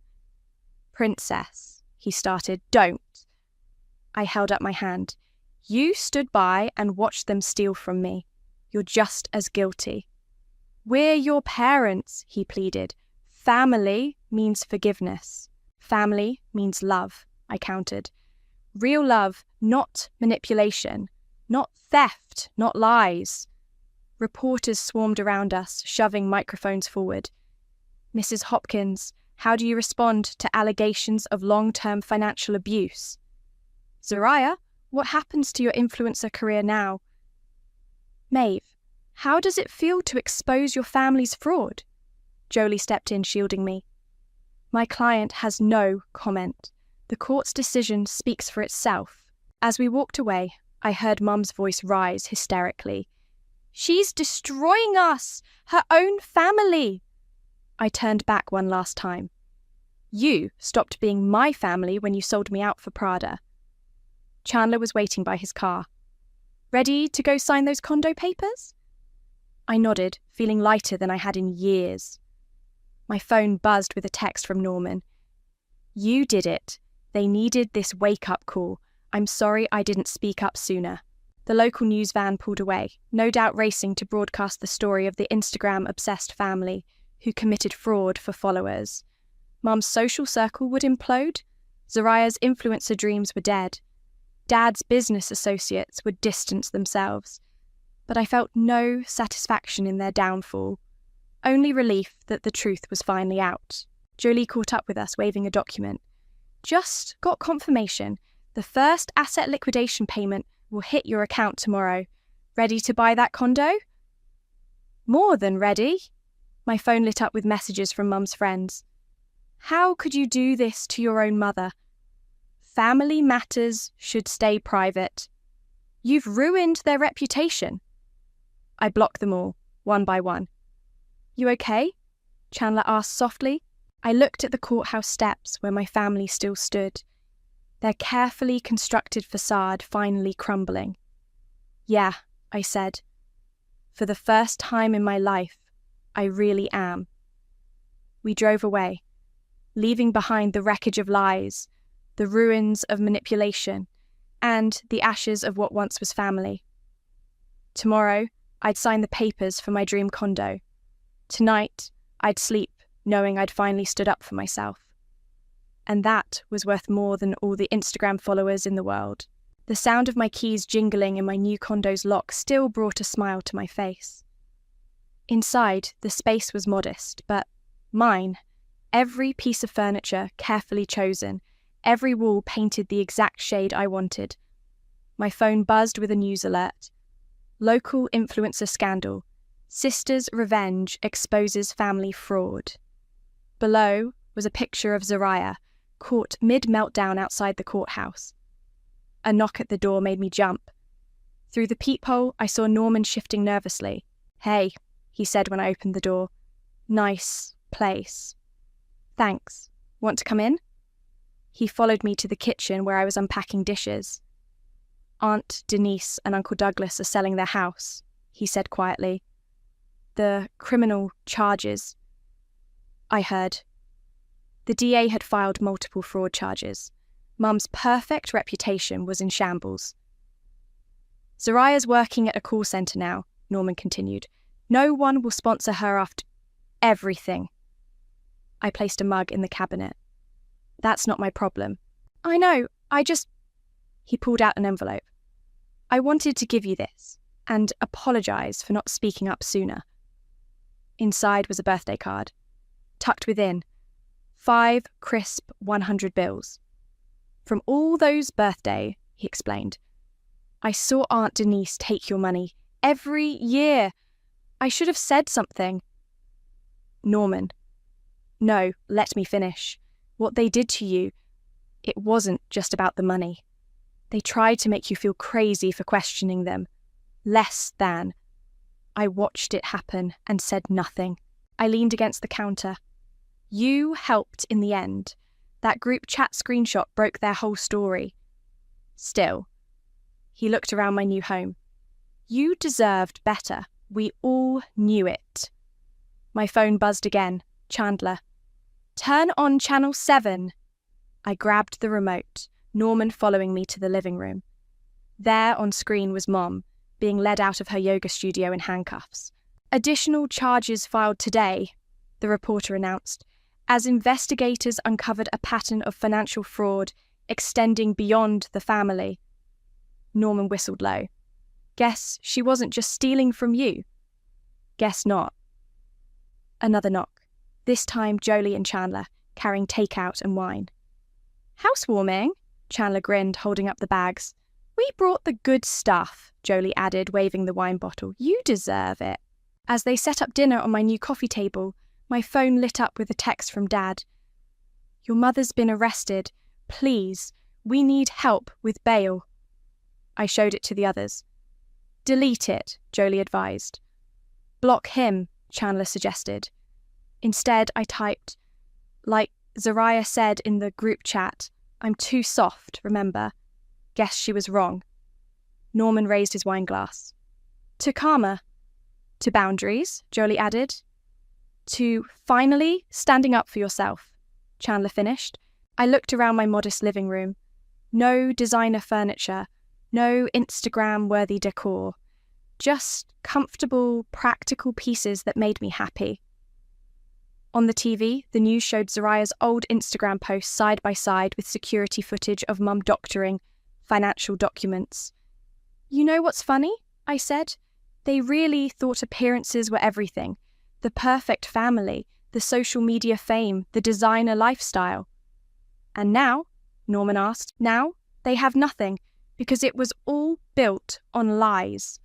Princess, he started. Don't. I held up my hand. You stood by and watched them steal from me. You're just as guilty. We're your parents, he pleaded. Family means forgiveness. Family means love, I countered. Real love, not manipulation. Not theft, not lies. Reporters swarmed around us, shoving microphones forward. Mrs. Hopkins, how do you respond to allegations of long-term financial abuse? Zariah, what happens to your influencer career now? Maeve, how does it feel to expose your family's fraud? Jolie stepped in, shielding me. My client has no comment. The court's decision speaks for itself. As we walked away, I heard Mum's voice rise hysterically. She's destroying us! Her own family! I turned back one last time. You stopped being my family when you sold me out for Prada. Chandler was waiting by his car. Ready to go sign those condo papers? I nodded, feeling lighter than I had in years. My phone buzzed with a text from Norman. You did it. They needed this wake-up call. I'm sorry I didn't speak up sooner. The local news van pulled away, no doubt racing to broadcast the story of the Instagram-obsessed family who committed fraud for followers. Mum's social circle would implode. Zariah's influencer dreams were dead. Dad's business associates would distance themselves. But I felt no satisfaction in their downfall. Only relief that the truth was finally out. Jolie caught up with us, waving a document. Just got confirmation. The first asset liquidation payment will hit your account tomorrow. Ready to buy that condo? More than ready. My phone lit up with messages from Mum's friends. How could you do this to your own mother? Family matters should stay private. You've ruined their reputation. I blocked them all, one by one. You okay? Chandler asked softly. I looked at the courthouse steps where my family still stood, their carefully constructed facade finally crumbling. Yeah, I said. For the first time in my life, I really am. We drove away, leaving behind the wreckage of lies, the ruins of manipulation, and the ashes of what once was family. Tomorrow, I'd sign the papers for my dream condo. Tonight, I'd sleep knowing I'd finally stood up for myself. And that was worth more than all the Instagram followers in the world. The sound of my keys jingling in my new condo's lock still brought a smile to my face. Inside, the space was modest, but mine. Every piece of furniture carefully chosen, every wall painted the exact shade I wanted. My phone buzzed with a news alert. Local influencer scandal. Sister's revenge exposes family fraud. Below was a picture of Zariah, caught mid-meltdown outside the courthouse. A knock at the door made me jump. Through the peephole, I saw Norman shifting nervously. "Hey," he said when I opened the door. "Nice place." "Thanks. Want to come in?" He followed me to the kitchen where I was unpacking dishes. "Aunt Denise and Uncle Douglas are selling their house," he said quietly. "The criminal charges." I heard. The DA had filed multiple fraud charges. Mum's perfect reputation was in shambles. "Zariah's working at a call centre now," Norman continued. "No one will sponsor her after everything." I placed a mug in the cabinet. "That's not my problem." "I know, He pulled out an envelope. "I wanted to give you this, and apologise for not speaking up sooner." Inside was a birthday card. Tucked within, 5 crisp 100 bills. "From all those birthday," he explained. "I saw Aunt Denise take your money every year. I should have said something." "Norman." "No, let me finish. What they did to you, it wasn't just about the money. They tried to make you feel crazy for questioning them. Less than. I watched it happen and said nothing." I leaned against the counter. "You helped in the end. That group chat screenshot broke their whole story. Still." He looked around my new home. "You deserved better. We all knew it." My phone buzzed again. Chandler. "Turn on channel 7. I grabbed the remote, Norman following me to the living room. There on screen was Mom, being led out of her yoga studio in handcuffs. "Additional charges filed today," the reporter announced, as investigators uncovered a pattern of financial fraud extending beyond the family. Norman whistled low. "Guess she wasn't just stealing from you." "Guess not." Another knock. This time Jolie and Chandler, carrying takeout and wine. "Housewarming?" Chandler grinned, holding up the bags. "We brought the good stuff," Jolie added, waving the wine bottle. "You deserve it." As they set up dinner on my new coffee table, my phone lit up with a text from Dad. "Your mother's been arrested. Please, we need help with bail." I showed it to the others. "Delete it," Jolie advised. "Block him," Chandler suggested. Instead, I typed, "Like Zariah said in the group chat, I'm too soft, remember?" Guess she was wrong. Norman raised his wine glass. "To karma." "To boundaries," Jolie added. "To finally standing up for yourself," Chandler finished. I looked around my modest living room. No designer furniture, no Instagram-worthy decor. Just comfortable, practical pieces that made me happy. On the TV, the news showed Zariah's old Instagram posts side by side with security footage of Mum doctoring financial documents. "You know what's funny?" I said. "They really thought appearances were everything. The perfect family, the social media fame, the designer lifestyle." "And now?" Norman asked. "Now they have nothing, because it was all built on lies."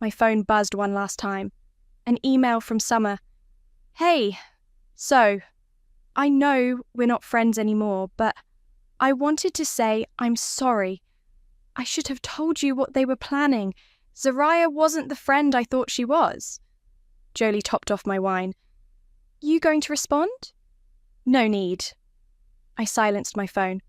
My phone buzzed one last time. An email from Summer. "Hey, so, I know we're not friends anymore, but I wanted to say I'm sorry. I should have told you what they were planning. Zariah wasn't the friend I thought she was." Jolie topped off my wine. "You going to respond?" "No need." I silenced my phone.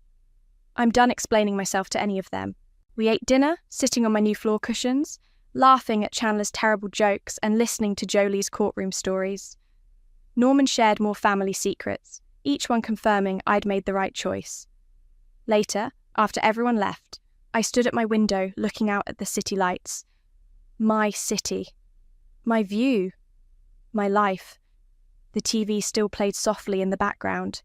I'm done explaining myself to any of them. We ate dinner, sitting on my new floor cushions, laughing at Chandler's terrible jokes and listening to Jolie's courtroom stories. Norman shared more family secrets, each one confirming I'd made the right choice. Later, after everyone left, I stood at my window looking out at the city lights. My city. My view. My life. The TV still played softly in the background.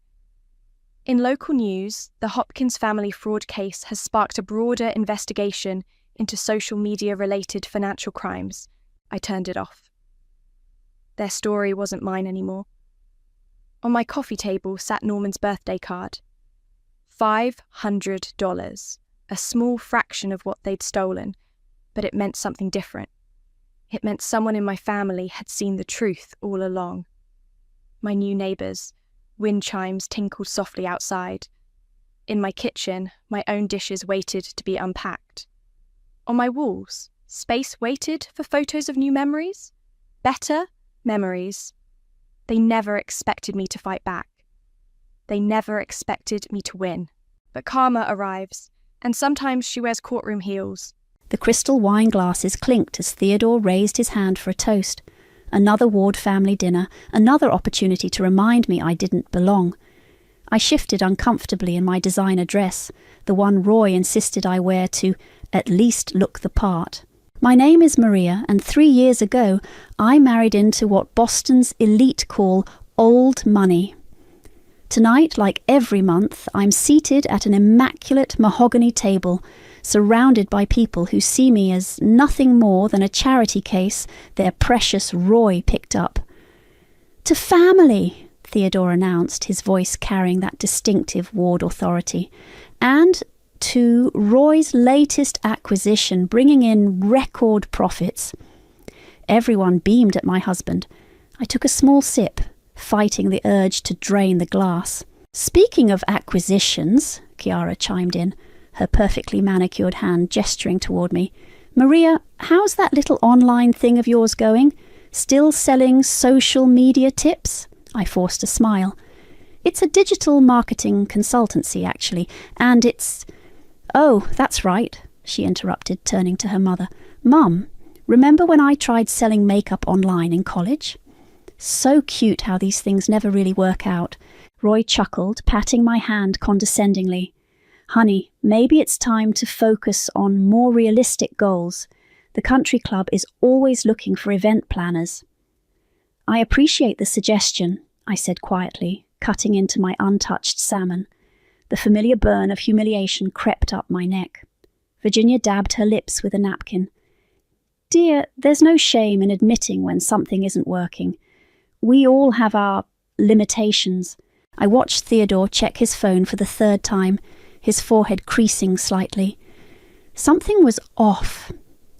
In local news, the Hopkins family fraud case has sparked a broader investigation into social media-related financial crimes. I turned it off. Their story wasn't mine anymore. On my coffee table sat Norman's birthday card. $500, a small fraction of what they'd stolen, but it meant something different. It meant someone in my family had seen the truth all along. My new neighbours. Wind chimes tinkled softly outside. In my kitchen, my own dishes waited to be unpacked. On my walls, space waited for photos of new memories. Better memories. They never expected me to fight back. They never expected me to win. But karma arrives, and sometimes she wears courtroom heels. The crystal wine glasses clinked as Theodore raised his hand for a toast. Another Ward family dinner, another opportunity to remind me I didn't belong. I shifted uncomfortably in my designer dress, the one Roy insisted I wear to at least look the part. My name is Maria, and 3 years ago I married into what Boston's elite call old money. Tonight, like every month, I'm seated at an immaculate mahogany table, surrounded by people who see me as nothing more than a charity case their precious Roy picked up. "To family," Theodore announced, his voice carrying that distinctive Ward authority, "and to Roy's latest acquisition, bringing in record profits." Everyone beamed at my husband. I took a small sip, fighting the urge to drain the glass. "Speaking of acquisitions," Chiara chimed in, her perfectly manicured hand gesturing toward me. "Maria, how's that little online thing of yours going? Still selling social media tips?" I forced a smile. "It's a digital marketing consultancy, actually, and it's—" "Oh, that's right," she interrupted, turning to her mother. "Mum, remember when I tried selling makeup online in college?" So cute how these things never really work out. Roy chuckled, patting my hand condescendingly. "Honey, maybe it's time to focus on more realistic goals. The country club is always looking for event planners." "I appreciate the suggestion," I said quietly, cutting into my untouched salmon. The familiar burn of humiliation crept up my neck. Virginia dabbed her lips with a napkin. "Dear, there's no shame in admitting when something isn't working. We all have our limitations." I watched Theodore check his phone for the 3rd time, his forehead creasing slightly. Something was off.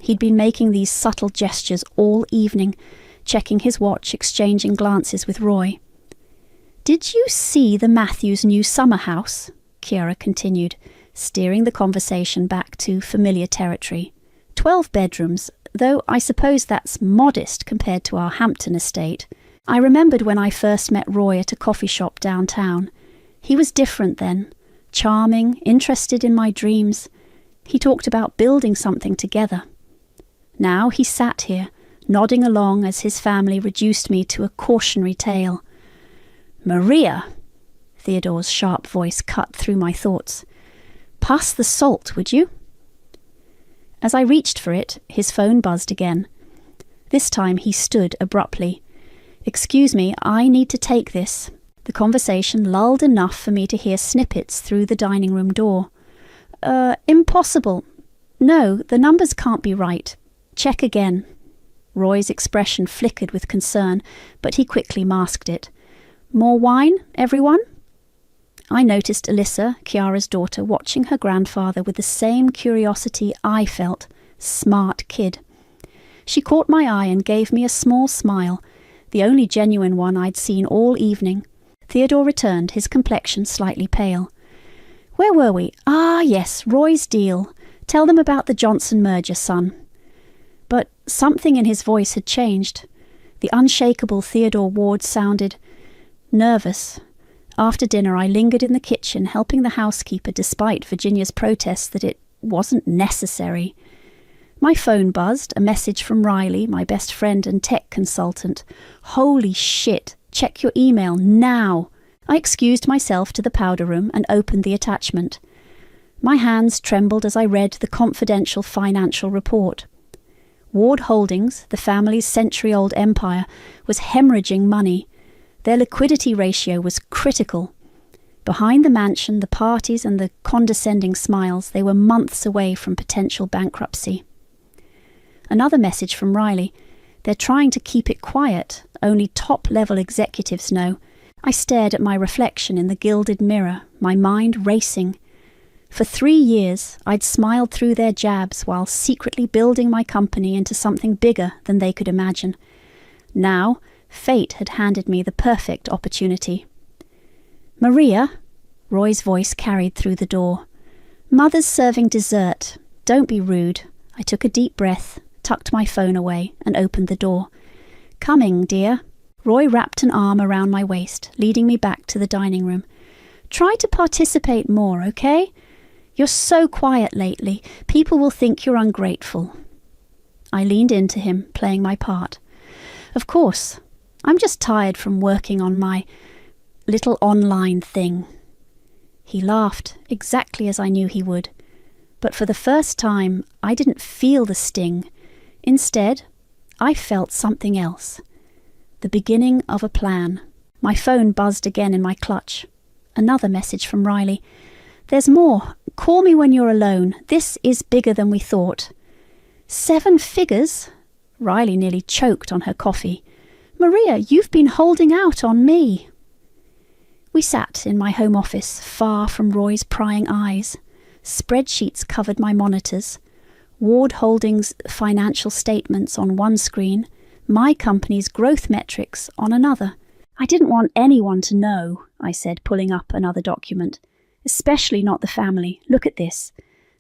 He'd been making these subtle gestures all evening, checking his watch, exchanging glances with Roy. "Did you see the Matthews' new summer house?" Chiara continued, steering the conversation back to familiar territory. 12 bedrooms, though I suppose that's modest compared to our Hampton estate. I remembered when I first met Roy at a coffee shop downtown. He was different then. Charming, interested in my dreams. He talked about building something together. Now he sat here, nodding along as his family reduced me to a cautionary tale. "Maria," Theodore's sharp voice cut through my thoughts. "Pass the salt, would you?" As I reached for it, his phone buzzed again. This time he stood abruptly. "Excuse me, I need to take this." The conversation lulled enough for me to hear snippets through the dining room door. Impossible. No, the numbers can't be right. Check again." Roy's expression flickered with concern, but he quickly masked it. "More wine, everyone?" I noticed Alyssa, Chiara's daughter, watching her grandfather with the same curiosity I felt. Smart kid. She caught my eye and gave me a small smile, the only genuine one I'd seen all evening. Theodore returned, his complexion slightly pale. "Where were we? Ah, yes, Roy's deal. Tell them about the Johnson merger, son." But something in his voice had changed. The unshakable Theodore Ward sounded nervous. After dinner, I lingered in the kitchen, helping the housekeeper despite Virginia's protests that it wasn't necessary. My phone buzzed, a message from Riley, my best friend and tech consultant. "Holy shit, check your email now." I excused myself to the powder room and opened the attachment. My hands trembled as I read the confidential financial report. Ward Holdings, the family's century-old empire, was hemorrhaging money. Their liquidity ratio was critical. Behind the mansion, the parties and the condescending smiles, they were months away from potential bankruptcy. Another message from Riley. They're trying to keep it quiet. Only top-level executives know. I stared at my reflection in the gilded mirror, my mind racing. For 3 years, I'd smiled through their jabs while secretly building my company into something bigger than they could imagine. Now, fate had handed me the perfect opportunity. "Maria," Roy's voice carried through the door. "Mother's serving dessert. Don't be rude." I took a deep breath, tucked my phone away, and opened the door. "Coming, dear." Roy wrapped an arm around my waist, leading me back to the dining room. "Try to participate more, okay? You're so quiet lately. People will think you're ungrateful." I leaned into him, playing my part. "Of course. I'm just tired from working on my little online thing." He laughed, exactly as I knew he would. But for the first time, I didn't feel the sting. Instead, I felt something else. The beginning of a plan. My phone buzzed again in my clutch. Another message from Riley. "There's more. Call me when you're alone. This is bigger than we thought." 7 figures? Riley nearly choked on her coffee. "Maria, you've been holding out on me." We sat in my home office, far from Roy's prying eyes. Spreadsheets covered my monitors. Ward Holdings' financial statements on one screen, my company's growth metrics on another. "I didn't want anyone to know," I said, pulling up another document. "Especially not the family. Look at this.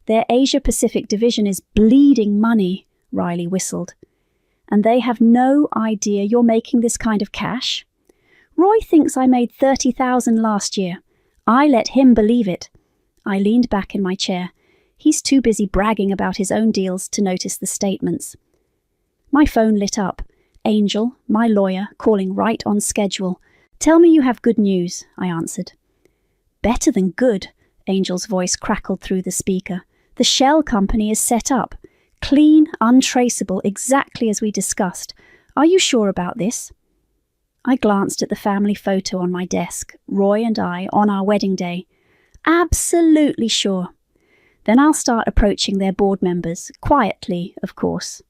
Their Asia-Pacific division is bleeding money," Riley whistled. "And they have no idea you're making this kind of cash? Roy thinks I made $30,000 last year. I let him believe it." I leaned back in my chair. He's too busy bragging about his own deals to notice the statements. My phone lit up. Angel, my lawyer, calling right on schedule. "Tell me you have good news," I answered. "Better than good," Angel's voice crackled through the speaker. "The shell company is set up. Clean, untraceable, exactly as we discussed. Are you sure about this?" I glanced at the family photo on my desk, Roy and I on our wedding day. "Absolutely sure." "Then I'll start approaching their board members, quietly, of course."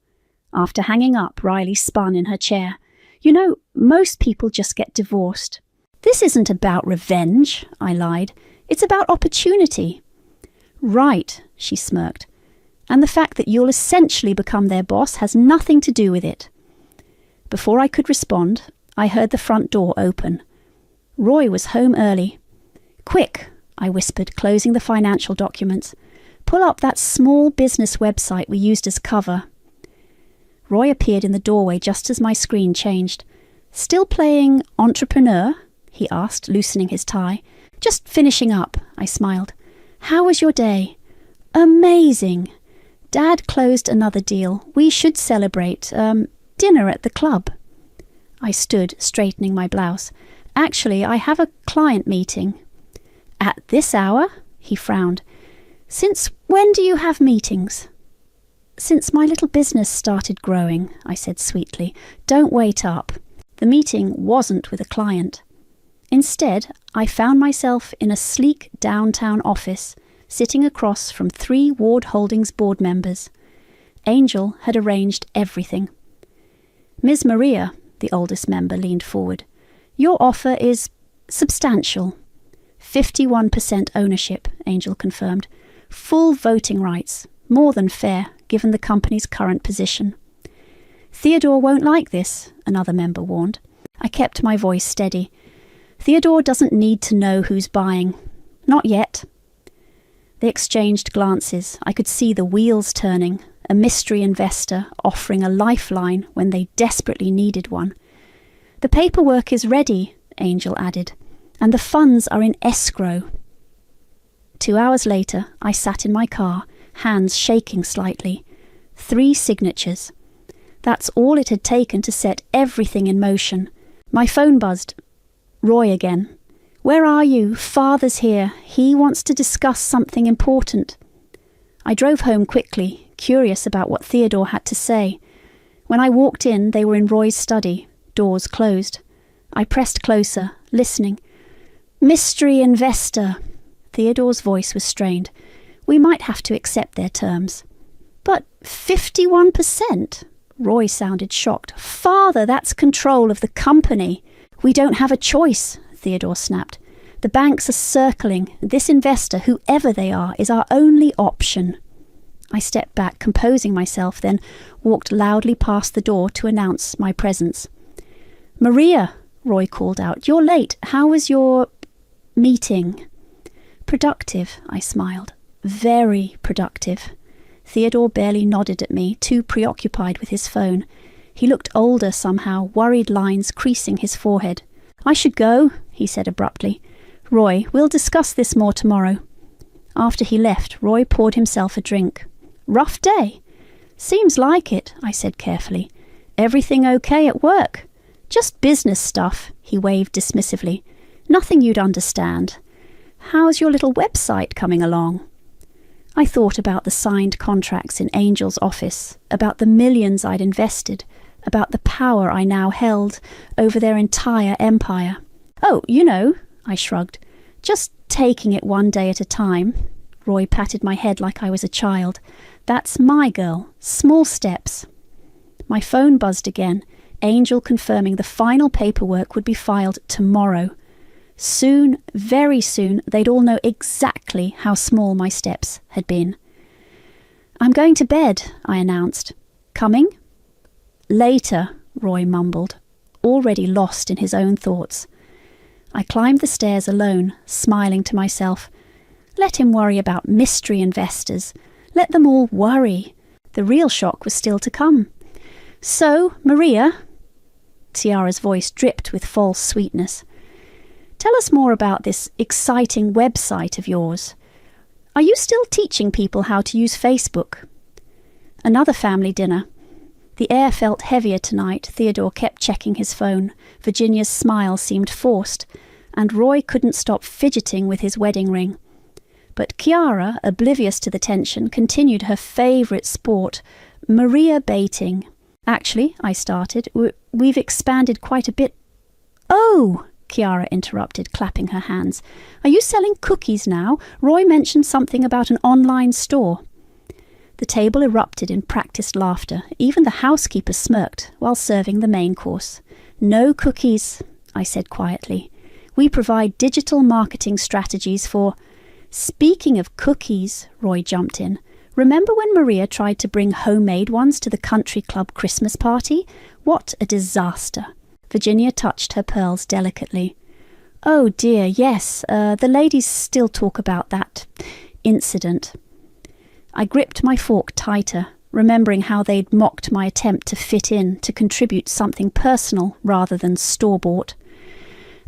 After hanging up, Riley spun in her chair. "You know, most people just get divorced." "This isn't about revenge," I lied. "It's about opportunity." "Right," she smirked. "And the fact that you'll essentially become their boss has nothing to do with it." Before I could respond, I heard the front door open. Roy was home early. "Quick," I whispered, closing the financial documents. "Pull up that small business website we used as cover." Roy appeared in the doorway just as my screen changed. "Still playing entrepreneur?" he asked, loosening his tie. "Just finishing up," I smiled. "How was your day?" "Amazing. Dad closed another deal. We should celebrate. Dinner at the club." I stood, straightening my blouse. "Actually, I have a client meeting." "At this hour?" he frowned. "Since when do you have meetings?" "Since my little business started growing," I said sweetly. "Don't wait up." The meeting wasn't with a client. Instead, I found myself in a sleek downtown office, sitting across from 3 Ward Holdings board members. Angel had arranged everything. "Ms. Maria," the oldest member leaned forward, "your offer is substantial." 51% ownership, Angel confirmed. "Full voting rights. More than fair, given the company's current position." "Theodore won't like this," another member warned. I kept my voice steady. "Theodore doesn't need to know who's buying. Not yet." They exchanged glances. I could see the wheels turning, a mystery investor offering a lifeline when they desperately needed one. "The paperwork is ready," Angel added, "and the funds are in escrow." 2 hours later, I sat in my car, hands shaking slightly. 3 signatures. That's all it had taken to set everything in motion. My phone buzzed. Roy again. "Where are you? Father's here. He wants to discuss something important." I drove home quickly, curious about what Theodore had to say. When I walked in, they were in Roy's study, doors closed. I pressed closer, listening. Mystery investor. Theodore's voice was strained. We might have to accept their terms. But 51%? Roy sounded shocked. Father, that's control of the company. We don't have a choice, Theodore snapped. The banks are circling. This investor, whoever they are, is our only option. I stepped back, composing myself, then walked loudly past the door to announce my presence. Maria, Roy called out, you're late. How was your meeting? Productive, I smiled. Very productive. Theodore barely nodded at me, too preoccupied with his phone. He looked older somehow, worried lines creasing his forehead. I should go, he said abruptly. Roy, we'll discuss this more tomorrow. After he left, Roy poured himself a drink. Rough day? Seems like it, I said carefully. Everything okay at work? Just business stuff, he waved dismissively. Nothing you'd understand. How's your little website coming along? I thought about the signed contracts in Angel's office, about the millions I'd invested, about the power I now held over their entire empire. Oh, you know, I shrugged. Just taking it one day at a time. Roy patted my head like I was a child. That's my girl. Small steps. My phone buzzed again, Angel confirming the final paperwork would be filed tomorrow. Soon, very soon, they'd all know exactly how small my steps had been. I'm going to bed, I announced. Coming? Later, Roy mumbled, already lost in his own thoughts. I climbed the stairs alone, smiling to myself. Let him worry about mystery investors. Let them all worry. The real shock was still to come. So, Maria, Tiara's voice dripped with false sweetness. Tell us more about this exciting website of yours. Are you still teaching people how to use Facebook? Another family dinner. The air felt heavier tonight. Theodore kept checking his phone. Virginia's smile seemed forced, and Roy couldn't stop fidgeting with his wedding ring. But Chiara, oblivious to the tension, continued her favourite sport, Maria baiting. Actually, I started, we've expanded quite a bit. Oh! Chiara interrupted, clapping her hands. Are you selling cookies now? Roy mentioned something about an online store. The table erupted in practised laughter. Even the housekeeper smirked while serving the main course. No cookies, I said quietly. We provide digital marketing strategies for... Speaking of cookies, Roy jumped in. Remember when Maria tried to bring homemade ones to the country club Christmas party? What a disaster. Virginia touched her pearls delicately. Oh dear, yes, the ladies still talk about that incident. I gripped my fork tighter, remembering how they'd mocked my attempt to fit in, to contribute something personal rather than store-bought.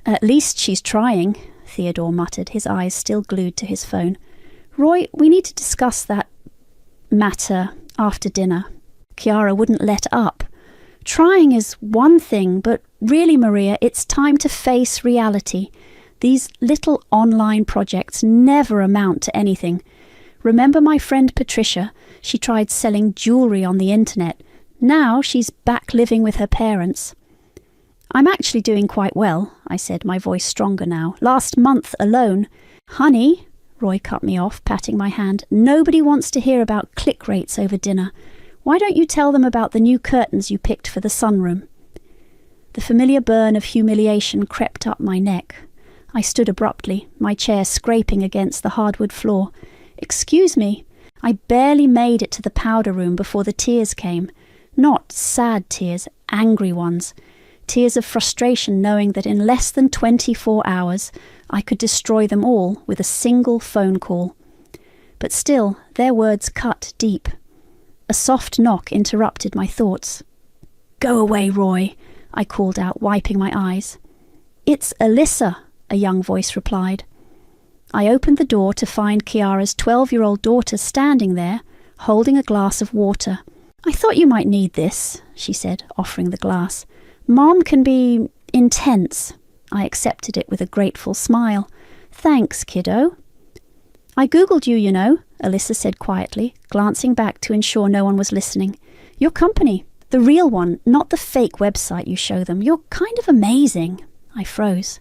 At least she's trying, Theodore muttered, his eyes still glued to his phone. Roy, we need to discuss that matter after dinner. Chiara wouldn't let up. Trying is one thing, but really, Maria, it's time to face reality. These little online projects never amount to anything. Remember my friend Patricia? She tried selling jewellery on the internet. Now she's back living with her parents. I'm actually doing quite well, I said, my voice stronger now. Last month alone. Honey, Roy cut me off, patting my hand. Nobody wants to hear about click rates over dinner. Why don't you tell them about the new curtains you picked for the sunroom? The familiar burn of humiliation crept up my neck. I stood abruptly, my chair scraping against the hardwood floor. Excuse me, I barely made it to the powder room before the tears came. Not sad tears, angry ones. Tears of frustration knowing that in less than 24 hours I could destroy them all with a single phone call. But still, their words cut deep. A soft knock interrupted my thoughts. Go away, Roy, I called out, wiping my eyes. It's Alyssa, a young voice replied. I opened the door to find Chiara's 12-year-old daughter standing there, holding a glass of water. I thought you might need this, she said, offering the glass. Mom can be intense. I accepted it with a grateful smile. Thanks, kiddo. I Googled you, you know, Alyssa said quietly, glancing back to ensure no one was listening. Your company, the real one, not the fake website you show them. You're kind of amazing. I froze.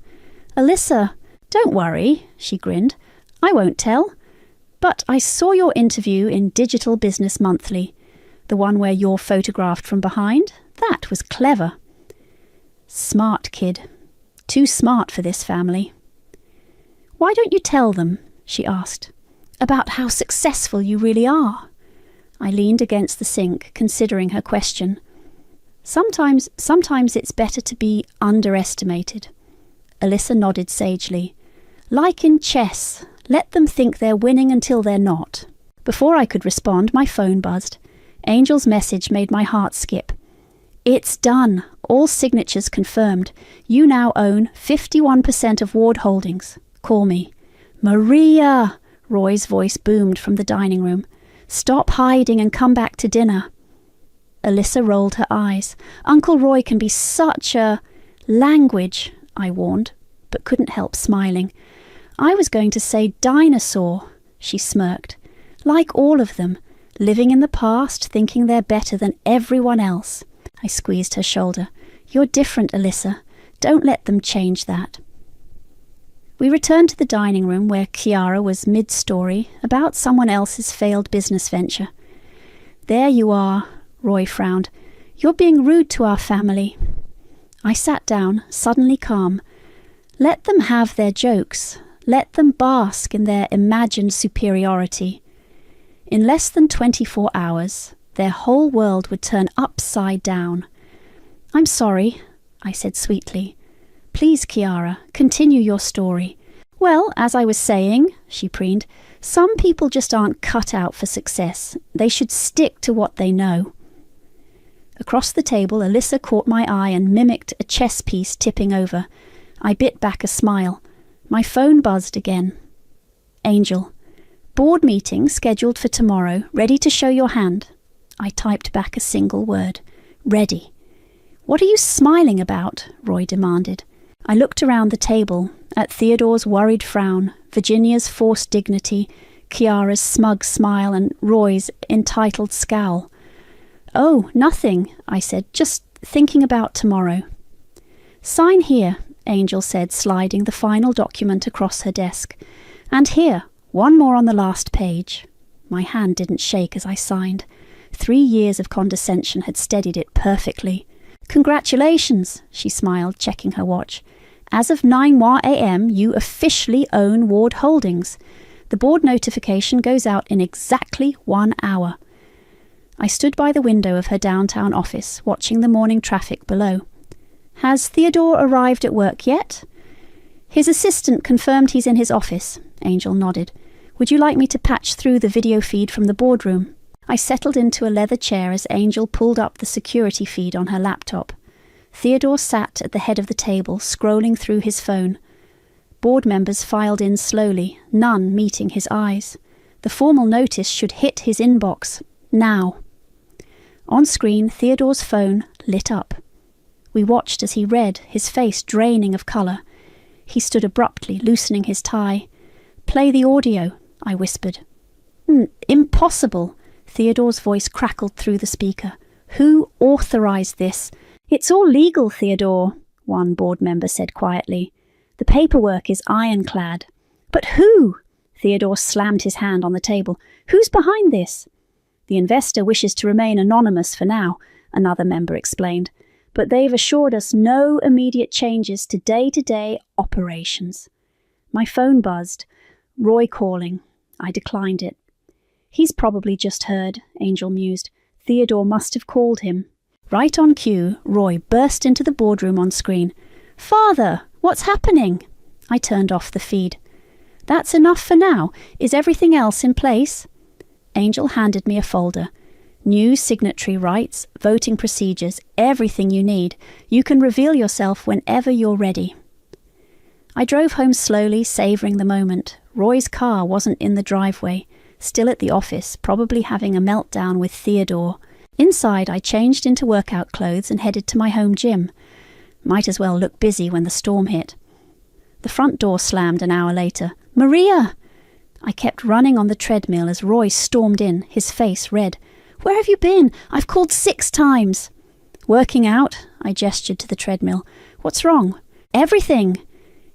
Alyssa, Don't worry, she grinned. I won't tell. But I saw your interview in Digital Business Monthly. The one where you're photographed from behind. That was clever. Smart kid. Too smart for this family. Why don't you tell them, she asked, about how successful you really are? I leaned against the sink, considering her question. Sometimes it's better to be underestimated. Alyssa nodded sagely. Like in chess, let them think they're winning until they're not. Before I could respond, my phone buzzed. Angel's message made my heart skip. It's done. All signatures confirmed. You now own 51% of Ward Holdings. Call me. Maria! Roy's voice boomed from the dining room. Stop hiding and come back to dinner. Alyssa rolled her eyes. Uncle Roy can be such a... Language, I warned, but couldn't help smiling. I was going to say dinosaur, she smirked. Like all of them, living in the past, thinking they're better than everyone else. I squeezed her shoulder. You're different, Alyssa. Don't let them change that. We returned to the dining room where Kiara was mid-story about someone else's failed business venture. There you are, Roy frowned. You're being rude to our family. I sat down, suddenly calm. Let them have their jokes. Let them bask in their imagined superiority. In less than 24 hours, their whole world would turn upside down. I'm sorry, I said sweetly. Please, Kiara, continue your story. Well, as I was saying, she preened, some people just aren't cut out for success. They should stick to what they know. Across the table, Alyssa caught my eye and mimicked a chess piece tipping over. I bit back a smile. My phone buzzed again. Angel. Board meeting scheduled for tomorrow. Ready to show your hand? I typed back a single word. Ready. What are you smiling about? Roy demanded. I looked around the table, at Theodore's worried frown, Virginia's forced dignity, Kiara's smug smile, and Roy's entitled scowl. Oh, nothing, I said, just thinking about tomorrow. Sign here, Angel said, sliding the final document across her desk. And here, one more on the last page. My hand didn't shake as I signed. 3 years of condescension had steadied it perfectly. Congratulations, she smiled, checking her watch. As of 9 a.m, you officially own Ward Holdings. The board notification goes out in exactly 1 hour. I stood by the window of her downtown office, watching the morning traffic below. Has Theodore arrived at work yet? His assistant confirmed he's in his office, Angel nodded. Would you like me to patch through the video feed from the boardroom? I settled into a leather chair as Angel pulled up the security feed on her laptop. Theodore sat at the head of the table, scrolling through his phone. Board members filed in slowly, none meeting his eyes. The formal notice should hit his inbox. Now. On screen, Theodore's phone lit up. We watched as he read, his face draining of colour. He stood abruptly, loosening his tie. Play the audio, I whispered. Impossible. Theodore's voice crackled through the speaker. Who authorised this? It's all legal, Theodore, one board member said quietly. The paperwork is ironclad. But who? Theodore slammed his hand on the table. Who's behind this? The investor wishes to remain anonymous for now, another member explained. But they've assured us no immediate changes to day-to-day operations. My phone buzzed. Roy calling. I declined it. He's probably just heard, Angel mused. Theodore must have called him. Right on cue, Roy burst into the boardroom on screen. Father, what's happening? I turned off the feed. That's enough for now. Is everything else in place? Angel handed me a folder. New signatory rights, voting procedures, everything you need. You can reveal yourself whenever you're ready. I drove home slowly, savouring the moment. Roy's car wasn't in the driveway, still at the office, probably having a meltdown with Theodore. Inside, I changed into workout clothes and headed to my home gym. Might as well look busy when the storm hit. The front door slammed an hour later. Maria! I kept running on the treadmill as Roy stormed in, his face red. Where have you been? I've called 6 times. Working out, I gestured to the treadmill. What's wrong? Everything.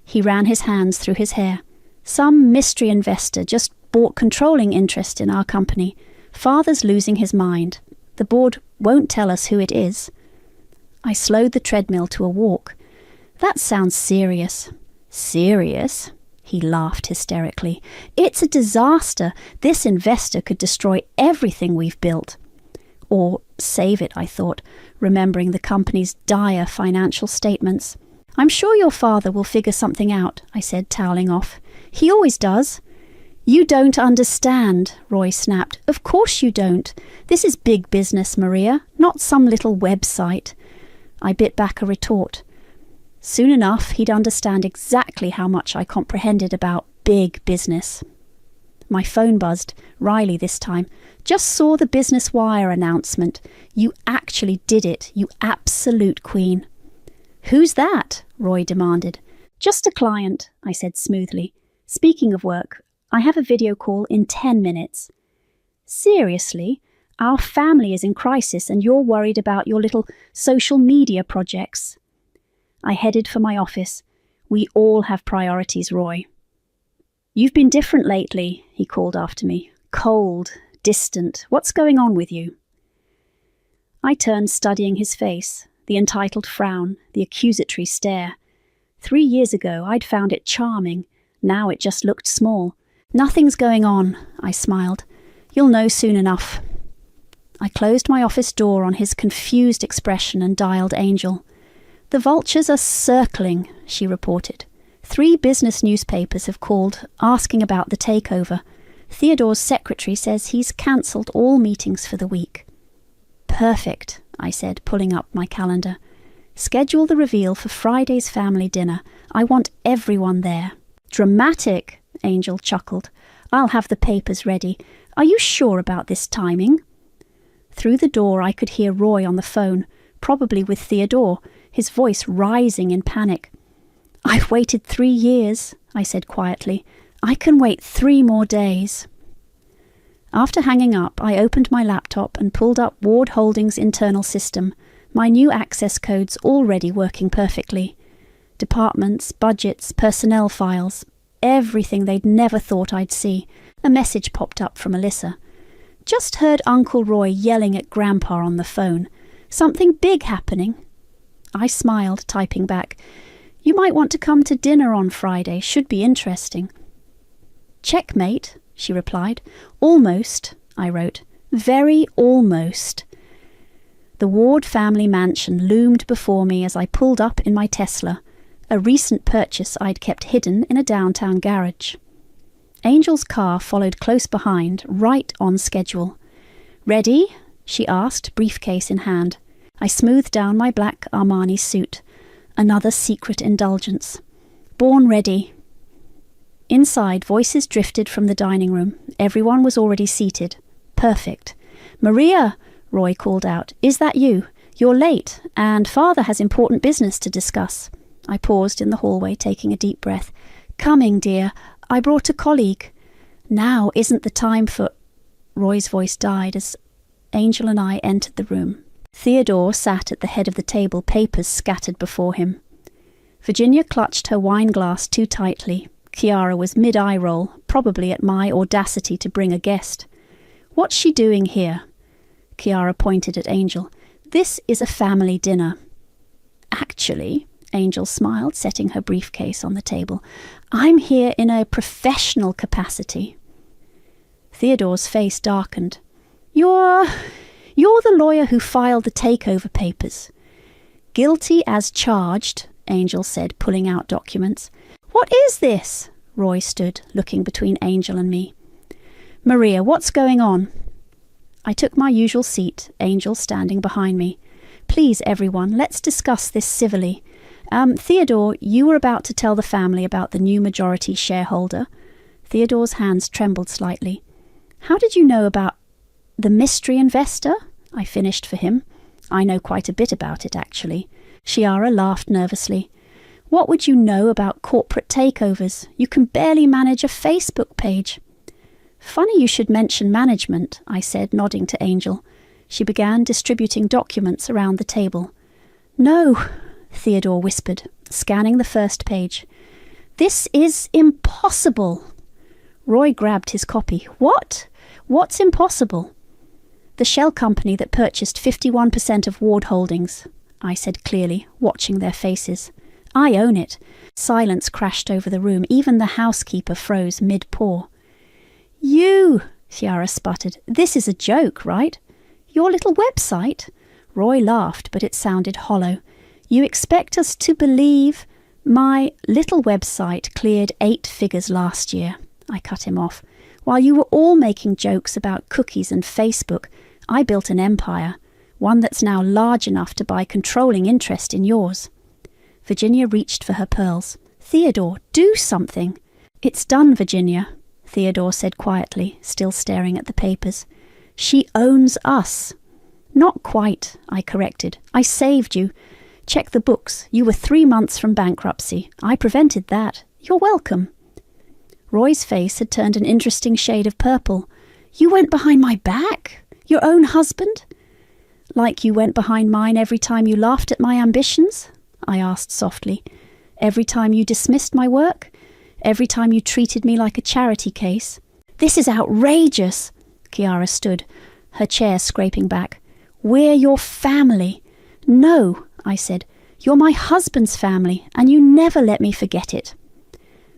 He ran his hands through his hair. Some mystery investor just bought controlling interest in our company. Father's losing his mind. The board won't tell us who it is. I slowed the treadmill to a walk. That sounds serious. Serious? He laughed hysterically. It's a disaster. This investor could destroy everything we've built. Or save it, I thought, remembering the company's dire financial statements. I'm sure your father will figure something out, I said, toweling off. He always does. You don't understand, Roy snapped. Of course you don't. This is big business, Maria, not some little website. I bit back a retort. Soon enough, he'd understand exactly how much I comprehended about big business. My phone buzzed. Riley this time. Just saw the Business Wire announcement. You actually did it, you absolute queen. Who's that? Roy demanded. Just a client, I said smoothly. Speaking of work, I have a video call in 10 minutes. Seriously? Our family is in crisis and you're worried about your little social media projects. I headed for my office. We all have priorities, Roy. You've been different lately, he called after me. Cold, distant. What's going on with you? I turned, studying his face, the entitled frown, the accusatory stare. 3 years ago, I'd found it charming. Now it just looked small. Nothing's going on, I smiled. You'll know soon enough. I closed my office door on his confused expression and dialed Angel. The vultures are circling, she reported. 3 business newspapers have called, asking about the takeover. Theodore's secretary says he's cancelled all meetings for the week. Perfect, I said, pulling up my calendar. Schedule the reveal for Friday's family dinner. I want everyone there. Dramatic, Angel chuckled. I'll have the papers ready. Are you sure about this timing? Through the door I could hear Roy on the phone, probably with Theodore, his voice rising in panic. I've waited 3 years, I said quietly. I can wait 3 more days. After hanging up, I opened my laptop and pulled up Ward Holdings' internal system, my new access codes already working perfectly. Departments, budgets, personnel files, everything they'd never thought I'd see. A message popped up from Alyssa. Just heard Uncle Roy yelling at Grandpa on the phone. Something big happening. I smiled, typing back. You might want to come to dinner on Friday. Should be interesting. Checkmate, she replied. Almost, I wrote. Very almost. The Ward family mansion loomed before me as I pulled up in my Tesla, a recent purchase I'd kept hidden in a downtown garage. Angel's car followed close behind, right on schedule. Ready? She asked, briefcase in hand. I smoothed down my black Armani suit. Another secret indulgence. Born ready. Inside, voices drifted from the dining room. Everyone was already seated. Perfect. Maria, Roy called out. Is that you? You're late, and Father has important business to discuss. I paused in the hallway, taking a deep breath. Coming, dear. I brought a colleague. Now isn't the time for... Roy's voice died as Angel and I entered the room. Theodore sat at the head of the table, papers scattered before him. Virginia clutched her wine glass too tightly. Kiara was mid-eye roll, probably at my audacity to bring a guest. What's she doing here? Kiara pointed at Angel. This is a family dinner. Actually, Angel smiled, setting her briefcase on the table. I'm here in a professional capacity. Theodore's face darkened. You're the lawyer who filed the takeover papers. Guilty as charged, Angel said, pulling out documents. What is this? Roy stood, looking between Angel and me. Maria, what's going on? I took my usual seat, Angel standing behind me. Please, everyone, let's discuss this civilly. Theodore, you were about to tell the family about the new majority shareholder. Theodore's hands trembled slightly. How did you know about the mystery investor? I finished for him. I know quite a bit about it, actually. Chiara laughed nervously. What would you know about corporate takeovers? You can barely manage a Facebook page. Funny you should mention management, I said, nodding to Angel. She began distributing documents around the table. No, Theodore whispered, scanning the first page. This is impossible. Roy grabbed his copy. What? What's impossible? The shell company that purchased 51% of Ward Holdings, I said clearly, watching their faces. I own it. Silence crashed over the room. Even the housekeeper froze mid-pour. You, Ciara sputtered. This is a joke, right? Your little website? Roy laughed, but it sounded hollow. You expect us to believe? My little website cleared 8 figures last year. I cut him off. While you were all making jokes about cookies and Facebook, I built an empire, one that's now large enough to buy controlling interest in yours. Virginia reached for her pearls. Theodore, do something. It's done, Virginia, Theodore said quietly, still staring at the papers. She owns us. Not quite, I corrected. I saved you. Check the books. You were 3 months from bankruptcy. I prevented that. You're welcome. Roy's face had turned an interesting shade of purple. You went behind my back? Your own husband? Like you went behind mine every time you laughed at my ambitions? I asked softly. Every time you dismissed my work? Every time you treated me like a charity case? This is outrageous. Ciara stood, her chair scraping back. We're your family. No, I said. You're my husband's family, and you never let me forget it.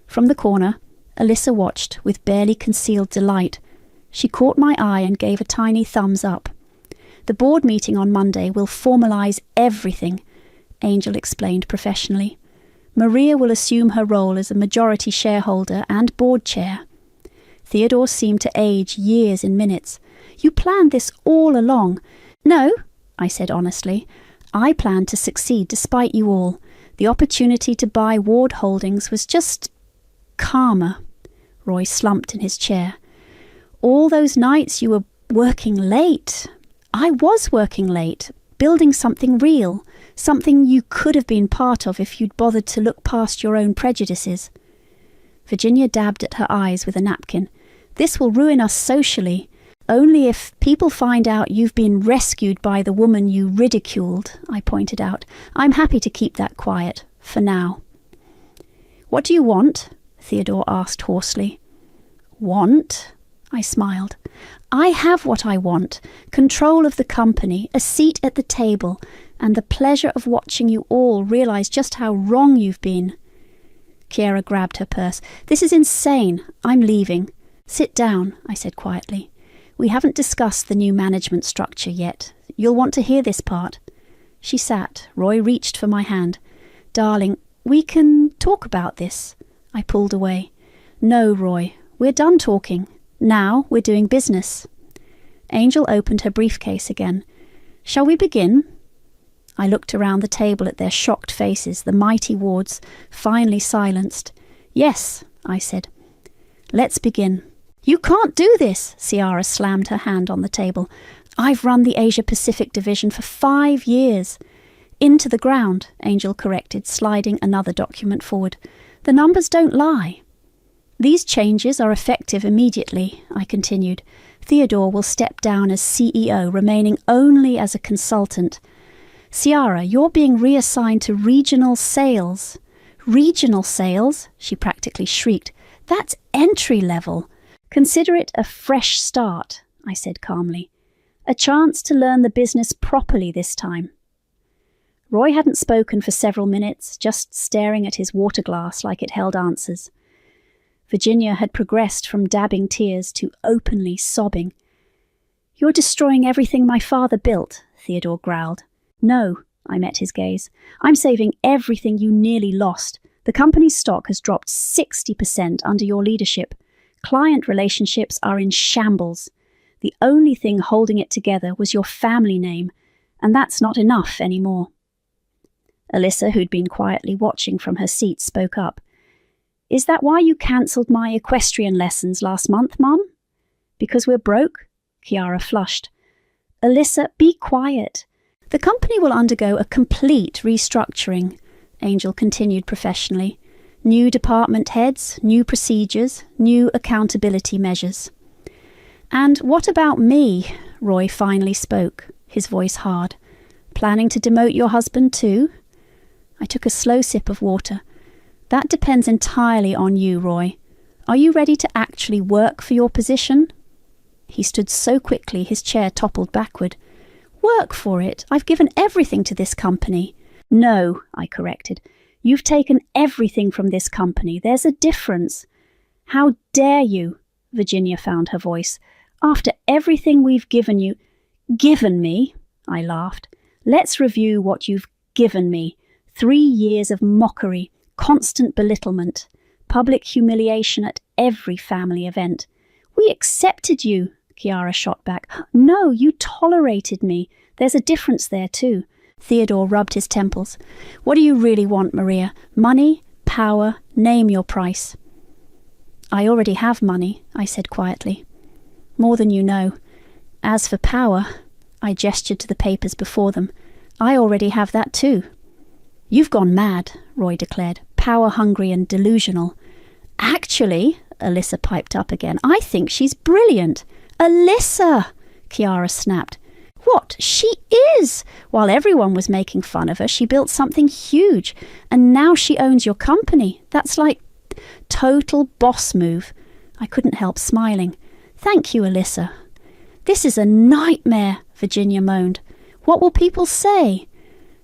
From the corner, Alyssa watched with barely concealed delight. She caught my eye and gave a tiny thumbs up. The board meeting on Monday will formalise everything, Angel explained professionally. Maria will assume her role as a majority shareholder and board chair. Theodore seemed to age years in minutes. You planned this all along. No, I said honestly. I planned to succeed despite you all. The opportunity to buy Ward Holdings was just karma. Roy slumped in his chair. All those nights you were working late. I was working late, building something real, something you could have been part of if you'd bothered to look past your own prejudices. Virginia dabbed at her eyes with a napkin. This will ruin us socially. Only if people find out you've been rescued by the woman you ridiculed, I pointed out. I'm happy to keep that quiet, for now. What do you want? Theodore asked hoarsely. Want? I smiled. I have what I want. Control of the company, a seat at the table, and the pleasure of watching you all realise just how wrong you've been. Ciara grabbed her purse. This is insane. I'm leaving. Sit down, I said quietly. We haven't discussed the new management structure yet. You'll want to hear this part. She sat. Roy reached for my hand. Darling, we can talk about this. I pulled away. No, Roy, we're done talking. Now we're doing business. Angel opened her briefcase again. Shall we begin? I looked around the table at their shocked faces, the mighty Wards, finally silenced. Yes, I said. Let's begin. You can't do this, Ciara slammed her hand on the table. I've run the Asia-Pacific division for 5 years. Into the ground, Angel corrected, sliding another document forward. The numbers don't lie. These changes are effective immediately, I continued. Theodore will step down as CEO, remaining only as a consultant. Ciara, you're being reassigned to regional sales. Regional sales? She practically shrieked. That's entry level. Consider it a fresh start, I said calmly. A chance to learn the business properly this time. Roy hadn't spoken for several minutes, just staring at his water glass like it held answers. Virginia had progressed from dabbing tears to openly sobbing. You're destroying everything my father built, Theodore growled. No, I met his gaze. I'm saving everything you nearly lost. The company's stock has dropped 60% under your leadership. Client relationships are in shambles. The only thing holding it together was your family name, and that's not enough anymore. Alyssa, who'd been quietly watching from her seat, spoke up. Is that why you cancelled my equestrian lessons last month, Mum? Because we're broke? Ciara flushed. Alyssa, be quiet. The company will undergo a complete restructuring, Angel continued professionally. New department heads, new procedures, new accountability measures. And what about me? Roy finally spoke, his voice hard. Planning to demote your husband too? I took a slow sip of water. That depends entirely on you, Roy. Are you ready to actually work for your position? He stood so quickly his chair toppled backward. Work for it? I've given everything to this company. No, I corrected. You've taken everything from this company. There's a difference. How dare you? Virginia found her voice. After everything we've given you. Given me? I laughed. Let's review what you've given me. 3 years of mockery, constant belittlement, public humiliation at every family event. We accepted you, Chiara shot back. No, you tolerated me. There's a difference there too. Theodore rubbed his temples. What do you really want, Maria? Money? Power? Name your price. I already have money, I said quietly. More than you know. As for power, I gestured to the papers before them. I already have that too. You've gone mad, Roy declared, power-hungry and delusional. Actually, Alyssa piped up again, I think she's brilliant. Alyssa! Chiara snapped. What? She is! While everyone was making fun of her, she built something huge, and now she owns your company. That's like total boss move. I couldn't help smiling. Thank you, Alyssa. This is a nightmare, Virginia moaned. What will people say?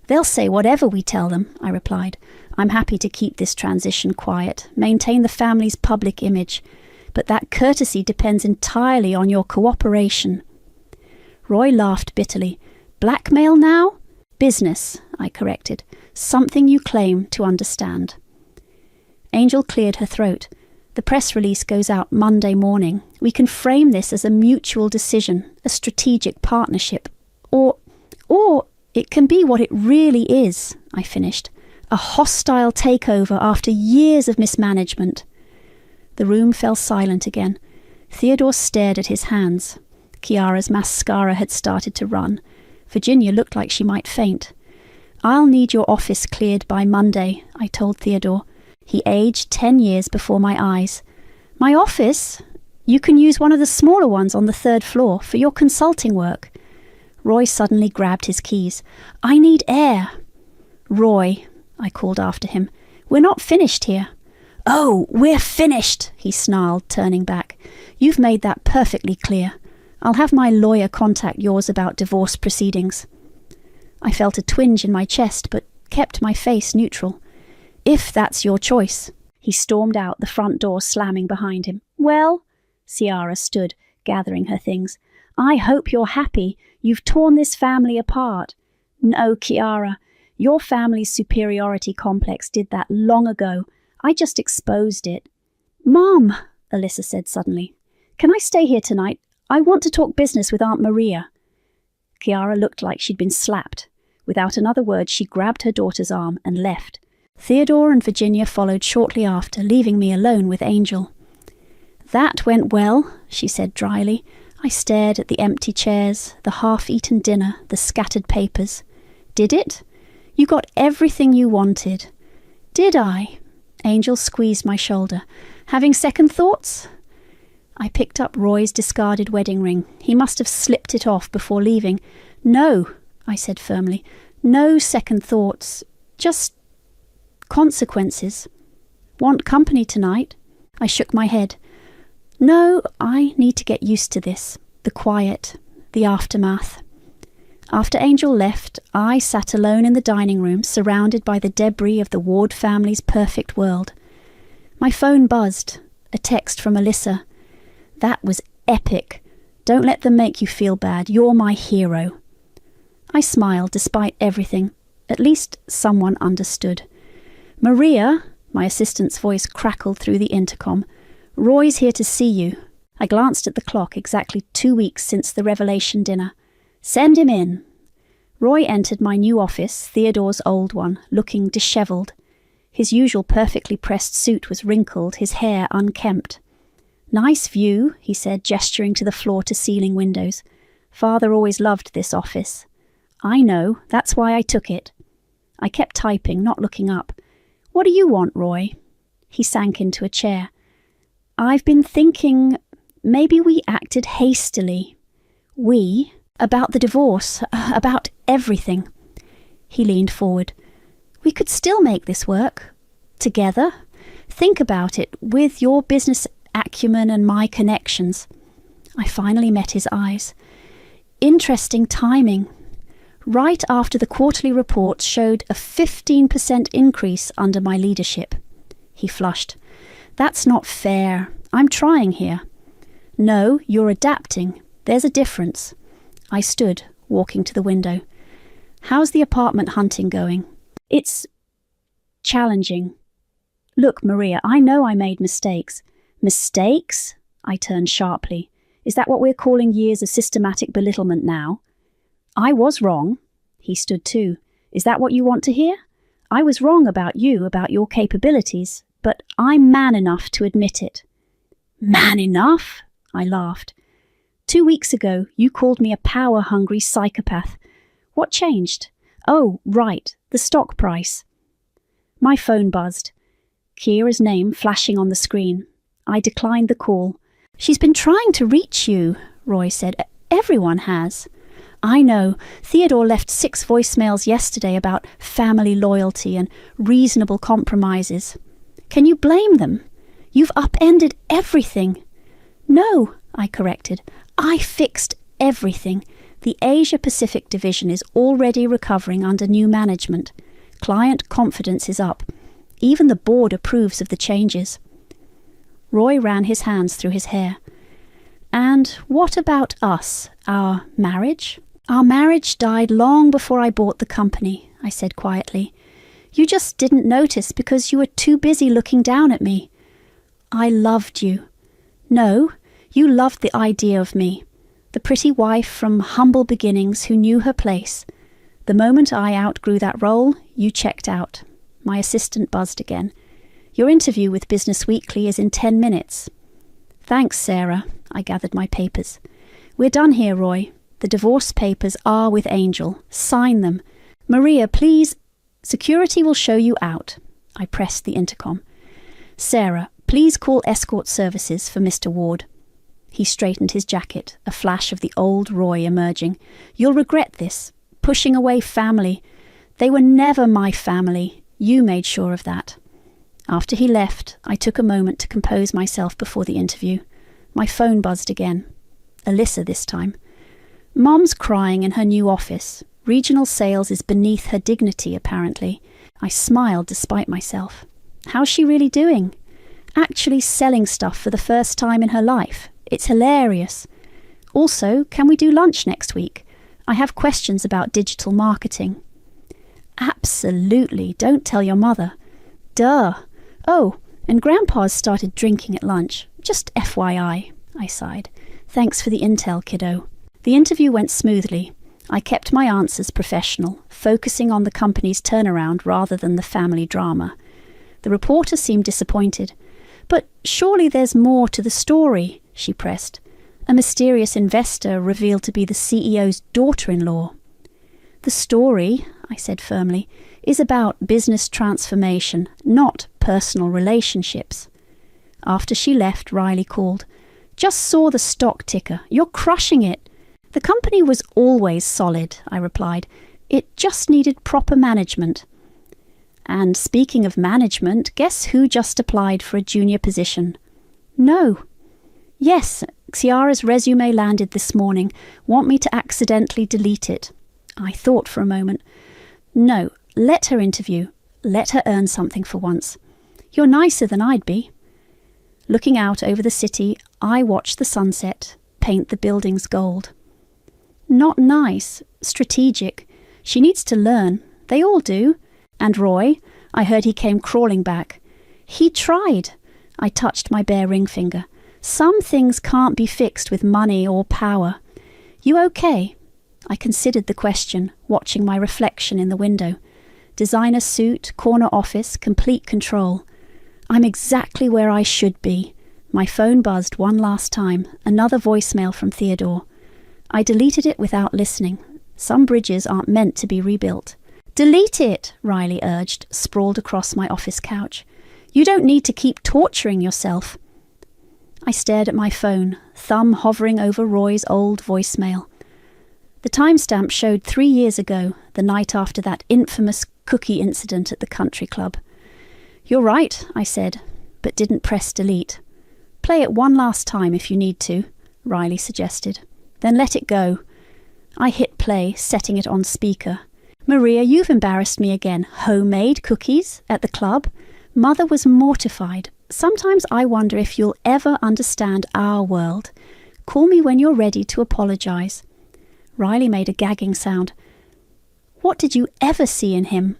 They'll say whatever we tell them, I replied. I'm happy to keep this transition quiet, maintain the family's public image, but that courtesy depends entirely on your cooperation. Roy laughed bitterly. Blackmail now? Business, I corrected. Something you claim to understand. Angel cleared her throat. The press release goes out Monday morning. We can frame this as a mutual decision, a strategic partnership. Or it can be what it really is, I finished. A hostile takeover after years of mismanagement. The room fell silent again. Theodore stared at his hands. Chiara's mascara had started to run. Virginia looked like she might faint. I'll need your office cleared by Monday, I told Theodore. He aged 10 years before my eyes. My office? You can use one of the smaller ones on the 3rd floor for your consulting work. Roy suddenly grabbed his keys. I need air. Roy, I called after him. We're not finished here. Oh, we're finished, he snarled, turning back. You've made that perfectly clear. I'll have my lawyer contact yours about divorce proceedings. I felt a twinge in my chest, but kept my face neutral. If that's your choice. He stormed out, the front door slamming behind him. Well, Ciara stood, gathering her things. I hope you're happy. You've torn this family apart. No, Chiara. Your family's superiority complex did that long ago. I just exposed it. Mom, Alyssa said suddenly. Can I stay here tonight? I want to talk business with Aunt Maria. Chiara looked like she'd been slapped. Without another word, she grabbed her daughter's arm and left. Theodore and Virginia followed shortly after, leaving me alone with Angel. That went well, she said dryly. I stared at the empty chairs, the half-eaten dinner, the scattered papers. Did it? You got everything you wanted. Did I? Angel squeezed my shoulder. Having second thoughts? I picked up Roy's discarded wedding ring. He must have slipped it off before leaving. No, I said firmly. No second thoughts. Just consequences. Want company tonight? I shook my head. No, I need to get used to this. The quiet, the aftermath. After Angel left, I sat alone in the dining room, surrounded by the debris of the Ward family's perfect world. My phone buzzed. A text from Alyssa. That was epic. Don't let them make you feel bad. You're my hero. I smiled despite everything. At least someone understood. Maria, my assistant's voice crackled through the intercom. Roy's here to see you. I glanced at the clock, exactly 2 weeks since the revelation dinner. Send him in. Roy entered my new office, Theodore's old one, looking dishevelled. His usual perfectly pressed suit was wrinkled, his hair unkempt. Nice view, he said, gesturing to the floor-to-ceiling windows. Father always loved this office. I know, that's why I took it. I kept typing, not looking up. What do you want, Roy? He sank into a chair. I've been thinking maybe we acted hastily. We? About the divorce, about everything. He leaned forward. We could still make this work. Together? Think about it, with your business acumen and my connections. I finally met his eyes. Interesting timing. Right after the quarterly reports showed a 15% increase under my leadership. He flushed. That's not fair. I'm trying here. No, you're adapting. There's a difference. I stood, walking to the window. How's the apartment hunting going? It's challenging. Look, Maria, I know I made mistakes. Mistakes? I turned sharply. Is that what we're calling years of systematic belittlement now? I was wrong. He stood too. Is that what you want to hear? I was wrong about you, about your capabilities, but I'm man enough to admit it. Man enough? I laughed. 2 weeks ago, you called me a power-hungry psychopath. What changed? Oh, right, the stock price. My phone buzzed. Kira's name flashing on the screen. I declined the call. She's been trying to reach you, Roy said. Everyone has. I know. Theodore left 6 voicemails yesterday about family loyalty and reasonable compromises. Can you blame them? You've upended everything. No, I corrected. I fixed everything. The Asia-Pacific division is already recovering under new management. Client confidence is up. Even the board approves of the changes. Roy ran his hands through his hair. And what about us, our marriage? Our marriage died long before I bought the company, I said quietly. You just didn't notice because you were too busy looking down at me. I loved you. No, you loved the idea of me. The pretty wife from humble beginnings who knew her place. The moment I outgrew that role, you checked out. My assistant buzzed again. Your interview with Business Weekly is in 10 minutes. Thanks, Sarah. I gathered my papers. We're done here, Roy. The divorce papers are with Angel. Sign them. Maria, please. Security will show you out. I pressed the intercom. Sarah, please call escort services for Mr. Ward. He straightened his jacket, a flash of the old Roy emerging. You'll regret this. Pushing away family. They were never my family. You made sure of that. After he left, I took a moment to compose myself before the interview. My phone buzzed again. Alyssa this time. Mom's crying in her new office. Regional sales is beneath her dignity, apparently. I smiled despite myself. How's she really doing? Actually selling stuff for the first time in her life. It's hilarious. Also, can we do lunch next week? I have questions about digital marketing. Absolutely. Don't tell your mother. Duh. Oh, and Grandpa's started drinking at lunch. Just FYI, I sighed. Thanks for the intel, kiddo. The interview went smoothly. I kept my answers professional, focusing on the company's turnaround rather than the family drama. The reporter seemed disappointed. But surely there's more to the story, she pressed. A mysterious investor revealed to be the CEO's daughter-in-law. The story, I said firmly, is about business transformation, not personal relationships. After she left, Riley called. Just saw the stock ticker. You're crushing it. The company was always solid, I replied. It just needed proper management. And speaking of management, guess who just applied for a junior position? No. Yes, Xiara's resume landed this morning. Want me to accidentally delete it? I thought for a moment. No, let her interview. Let her earn something for once. You're nicer than I'd be. Looking out over the city, I watched the sunset paint the buildings gold. Not nice, strategic. She needs to learn. They all do. And Roy, I heard he came crawling back. He tried. I touched my bare ring finger. Some things can't be fixed with money or power. You okay? I considered the question, watching my reflection in the window. Designer suit, corner office, complete control. I'm exactly where I should be. My phone buzzed one last time, another voicemail from Theodore. I deleted it without listening. Some bridges aren't meant to be rebuilt. Delete it, Riley urged, sprawled across my office couch. You don't need to keep torturing yourself. I stared at my phone, thumb hovering over Roy's old voicemail. The timestamp showed 3 years ago, the night after that infamous cookie incident at the country club. "You're right," I said, but didn't press delete. "Play it one last time if you need to," Riley suggested. "Then let it go." I hit play, setting it on speaker. "Maria, you've embarrassed me again. Homemade cookies at the club?" Mother was mortified. "Sometimes I wonder if you'll ever understand our world. Call me when you're ready to apologise." Riley made a gagging sound. "What did you ever see in him?"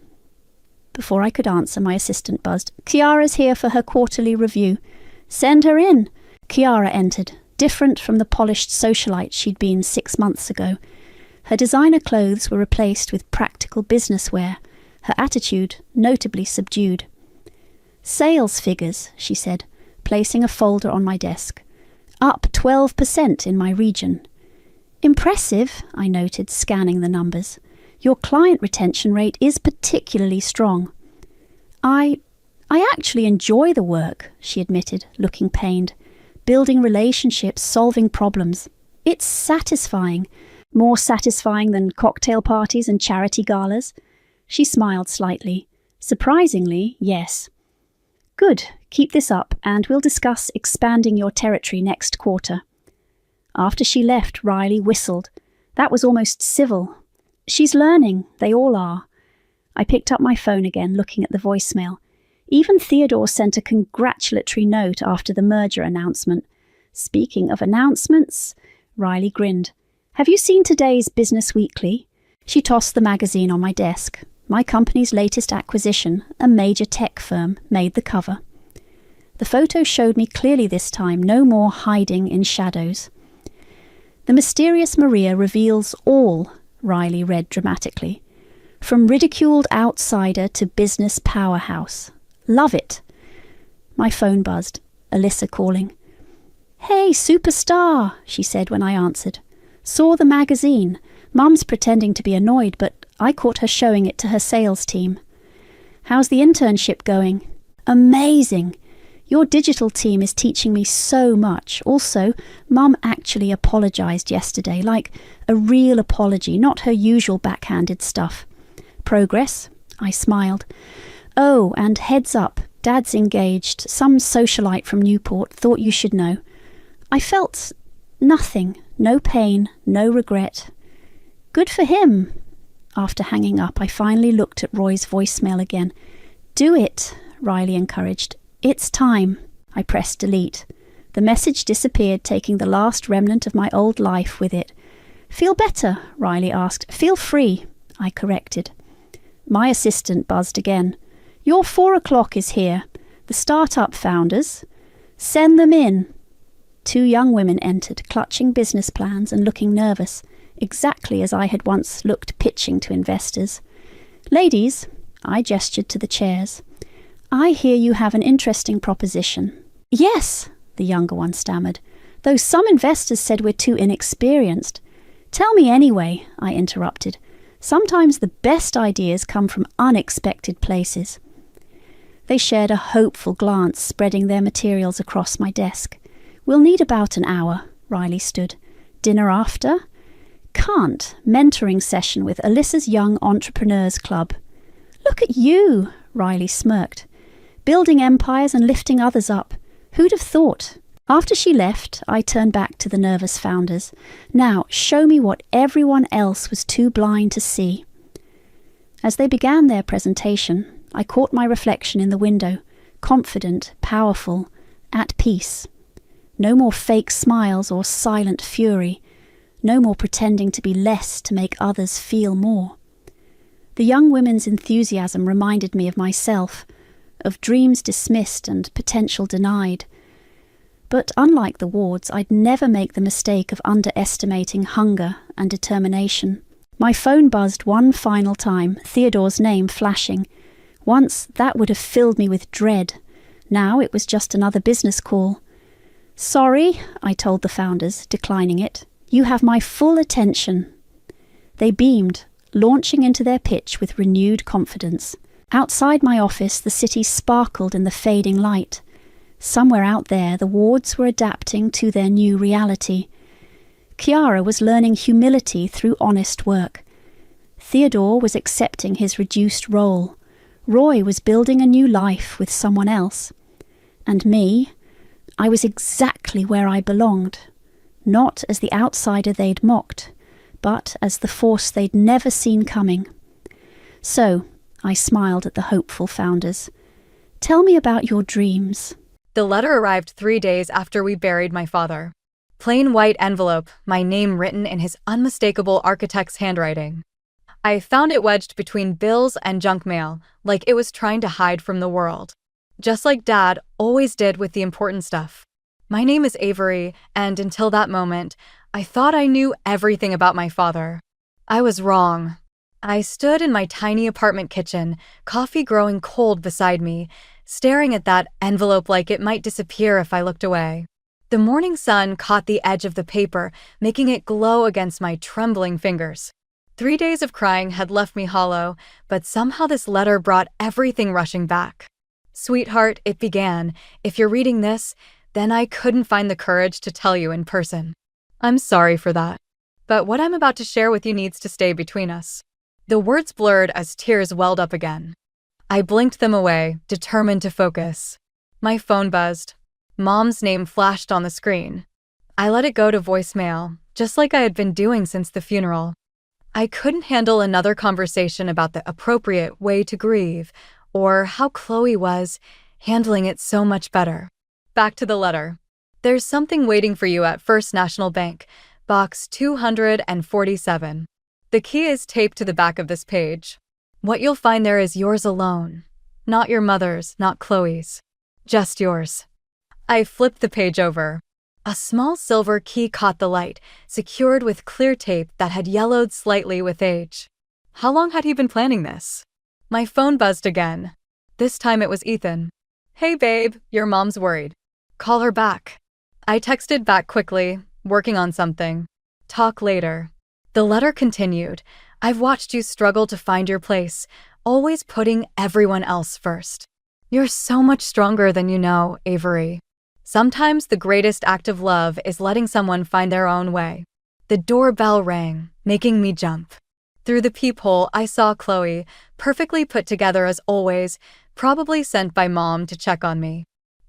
Before I could answer, my assistant buzzed. "Kiara's here for her quarterly review." "Send her in." Kiara entered, different from the polished socialite she'd been 6 months ago. Her designer clothes were replaced with practical business wear, her attitude notably subdued. "Sales figures," she said, placing a folder on my desk. "Up 12% in my region." "Impressive," I noted, scanning the numbers. "Your client retention rate is particularly strong." I actually enjoy the work," she admitted, looking pained. "Building relationships, solving problems. It's satisfying. More satisfying than cocktail parties and charity galas." She smiled slightly. "Surprisingly, yes." "Good, keep this up, and we'll discuss expanding your territory next quarter." After she left, Riley whistled. That was almost civil. "She's learning, they all are." I picked up my phone again, looking at the voicemail. Even Theodore sent a congratulatory note after the merger announcement. "Speaking of announcements," Riley grinned. "Have you seen today's Business Weekly?" She tossed the magazine on my desk. My company's latest acquisition, a major tech firm, made the cover. The photo showed me clearly this time, no more hiding in shadows. "The mysterious Maria reveals all," Riley read dramatically. "From ridiculed outsider to business powerhouse. Love it." My phone buzzed. Alyssa calling. "Hey, superstar," she said when I answered. "Saw the magazine. Mum's pretending to be annoyed, but I caught her showing it to her sales team." "How's the internship going?" "Amazing. Your digital team is teaching me so much. Also, Mum actually apologised yesterday, like a real apology, not her usual backhanded stuff." "Progress?" I smiled. "Oh, and heads up, Dad's engaged. Some socialite from Newport, thought you should know." I felt nothing, no pain, no regret. "Good for him." After hanging up, I finally looked at Roy's voicemail again. "Do it," Riley encouraged. "It's time." I pressed delete. The message disappeared, taking the last remnant of my old life with it. "Feel better?" Riley asked. "Feel free," I corrected. My assistant buzzed again. "Your 4 o'clock is here. The startup founders. Send them in." 2 young women entered, clutching business plans and looking nervous, exactly as I had once looked pitching to investors. "Ladies," I gestured to the chairs. "I hear you have an interesting proposition." "Yes," the younger one stammered, "though some investors said we're too inexperienced." "Tell me anyway," I interrupted. "Sometimes the best ideas come from unexpected places." They shared a hopeful glance, spreading their materials across my desk. "We'll need about an hour," Riley stood. "Dinner after?" "Can't. Mentoring session with Alyssa's Young Entrepreneurs Club." "Look at you," Riley smirked. "Building empires and lifting others up. Who'd have thought?" After she left, I turned back to the nervous founders. "Now, show me what everyone else was too blind to see." As they began their presentation, I caught my reflection in the window, confident, powerful, at peace. No more fake smiles or silent fury. No more pretending to be less to make others feel more. The young women's enthusiasm reminded me of myself, of dreams dismissed and potential denied. But unlike the wards, I'd never make the mistake of underestimating hunger and determination. My phone buzzed one final time, Theodore's name flashing. Once, that would have filled me with dread. Now it was just another business call. "Sorry," I told the founders, declining it. "You have my full attention." They beamed, launching into their pitch with renewed confidence. Outside my office, the city sparkled in the fading light. Somewhere out there, the wards were adapting to their new reality. Kiara was learning humility through honest work. Theodore was accepting his reduced role. Roy was building a new life with someone else. And me, I was exactly where I belonged. Not as the outsider they'd mocked, but as the force they'd never seen coming. So, I smiled at the hopeful founders. Tell me about your dreams. The letter arrived 3 days after we buried my father. Plain white envelope, my name written in his unmistakable architect's handwriting. I found it wedged between bills and junk mail, like it was trying to hide from the world. Just like Dad always did with the important stuff. My name is Avery, and until that moment, I thought I knew everything about my father. I was wrong. I stood in my tiny apartment kitchen, coffee growing cold beside me, staring at that envelope like it might disappear if I looked away. The morning sun caught the edge of the paper, making it glow against my trembling fingers. 3 days of crying had left me hollow, but somehow this letter brought everything rushing back. Sweetheart, it began. If you're reading this, then I couldn't find the courage to tell you in person. I'm sorry for that. But what I'm about to share with you needs to stay between us. The words blurred as tears welled up again. I blinked them away, determined to focus. My phone buzzed. Mom's name flashed on the screen. I let it go to voicemail, just like I had been doing since the funeral. I couldn't handle another conversation about the appropriate way to grieve, or how Chloe was handling it so much better. Back to the letter. There's something waiting for you at First National Bank, box 247. The key is taped to the back of this page. What you'll find there is yours alone. Not your mother's, not Chloe's. Just yours. I flipped the page over. A small silver key caught the light, secured with clear tape that had yellowed slightly with age. How long had he been planning this? My phone buzzed again. This time it was Ethan. Hey babe, your mom's worried. Call her back. I texted back quickly, working on something. Talk later. The letter continued. I've watched you struggle to find your place, always putting everyone else first. You're so much stronger than you know, Avery. Sometimes the greatest act of love is letting someone find their own way. The doorbell rang, making me jump. Through the peephole, I saw Chloe, perfectly put together as always, probably sent by Mom to check on me.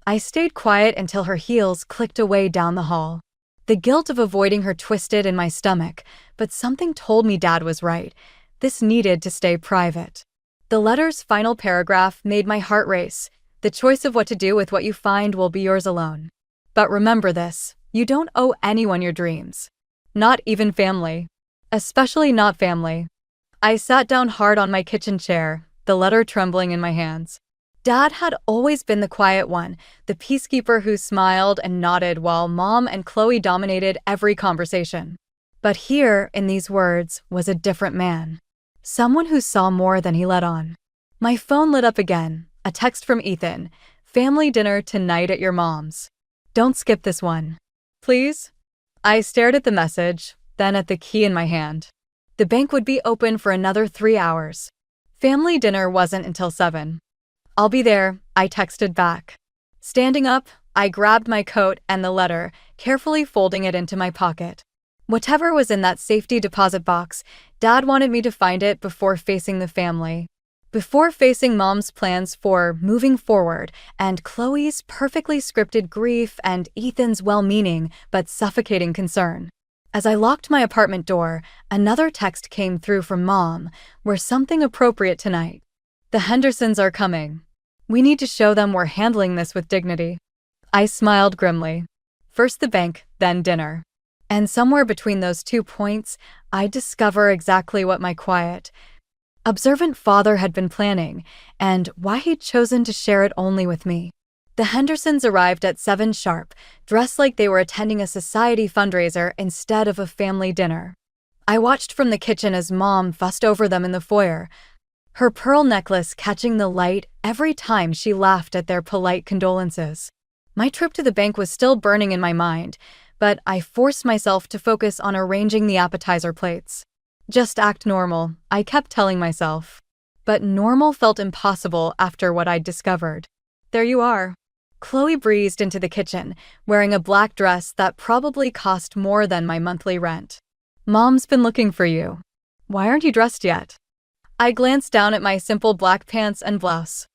I stayed quiet until her heels clicked away down the hall. The guilt of avoiding her twisted in my stomach, but something told me Dad was right. This needed to stay private. The letter's final paragraph made my heart race. The choice of what to do with what you find will be yours alone. But remember this, you don't owe anyone your dreams. Not even family. Especially not family. I sat down hard on my kitchen chair, the letter trembling in my hands. Dad had always been the quiet one, the peacekeeper who smiled and nodded while Mom and Chloe dominated every conversation. But here, in these words, was a different man. Someone who saw more than he let on. My phone lit up again. A text from Ethan. Family dinner tonight at your mom's. Don't skip this one. Please? I stared at the message, then at the key in my hand. The bank would be open for another 3 hours. Family dinner wasn't until 7. I'll be there, I texted back. Standing up, I grabbed my coat and the letter, carefully folding it into my pocket. Whatever was in that safety deposit box, Dad wanted me to find it before facing the family. Before facing Mom's plans for moving forward and Chloe's perfectly scripted grief and Ethan's well-meaning but suffocating concern. As I locked my apartment door, another text came through from Mom. We're something appropriate tonight. The Hendersons are coming. We need to show them we're handling this with dignity. I smiled grimly. First the bank, then dinner. And somewhere between those 2 points, I'd discover exactly what my quiet, observant father had been planning, and why he'd chosen to share it only with me. The Hendersons arrived at 7 sharp, dressed like they were attending a society fundraiser instead of a family dinner. I watched from the kitchen as Mom fussed over them in the foyer, her pearl necklace catching the light every time she laughed at their polite condolences. My trip to the bank was still burning in my mind, but I forced myself to focus on arranging the appetizer plates. Just act normal, I kept telling myself. But normal felt impossible after what I'd discovered. There you are. Chloe breezed into the kitchen, wearing a black dress that probably cost more than my monthly rent. Mom's been looking for you. Why aren't you dressed yet? I glanced down at my simple black pants and blouse.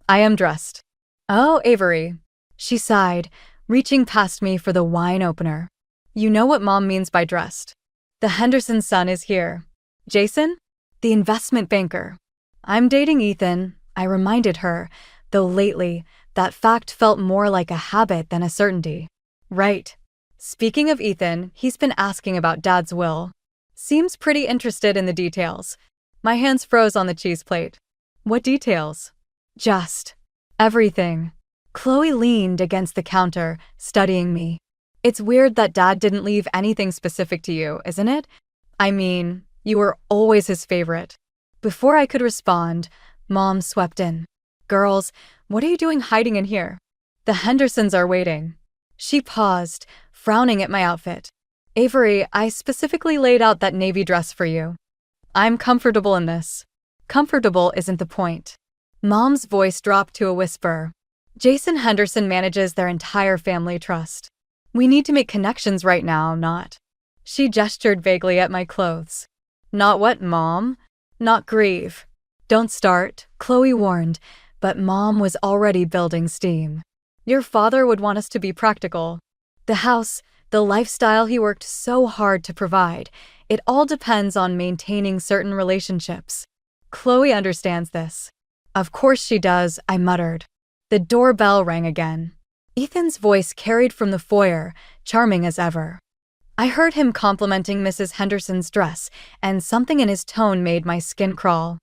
I am dressed. Oh, Avery. She sighed, reaching past me for the wine opener. You know what Mom means by dressed. The Henderson's son is here. Jason? The investment banker. I'm dating Ethan, I reminded her, though lately, that fact felt more like a habit than a certainty. Right. Speaking of Ethan, he's been asking about Dad's will. Seems pretty interested in the details. My hands froze on the cheese plate. What details? Just everything. Chloe leaned against the counter, studying me. It's weird that Dad didn't leave anything specific to you, isn't it? I mean, you were always his favorite. Before I could respond, Mom swept in. Girls, what are you doing hiding in here? The Hendersons are waiting. She paused, frowning at my outfit. Avery, I specifically laid out that navy dress for you. I'm comfortable in this. Comfortable isn't the point. Mom's voice dropped to a whisper. Jason Henderson manages their entire family trust. We need to make connections right now, not. She gestured vaguely at my clothes. Not what, Mom? Not grieve. Don't start, Chloe warned, but Mom was already building steam. Your father would want us to be practical. The house, the lifestyle he worked so hard to provide, it all depends on maintaining certain relationships. Chloe understands this. Of course she does, I muttered. The doorbell rang again. Ethan's voice carried from the foyer, charming as ever. I heard him complimenting Mrs. Henderson's dress, and something in his tone made my skin crawl.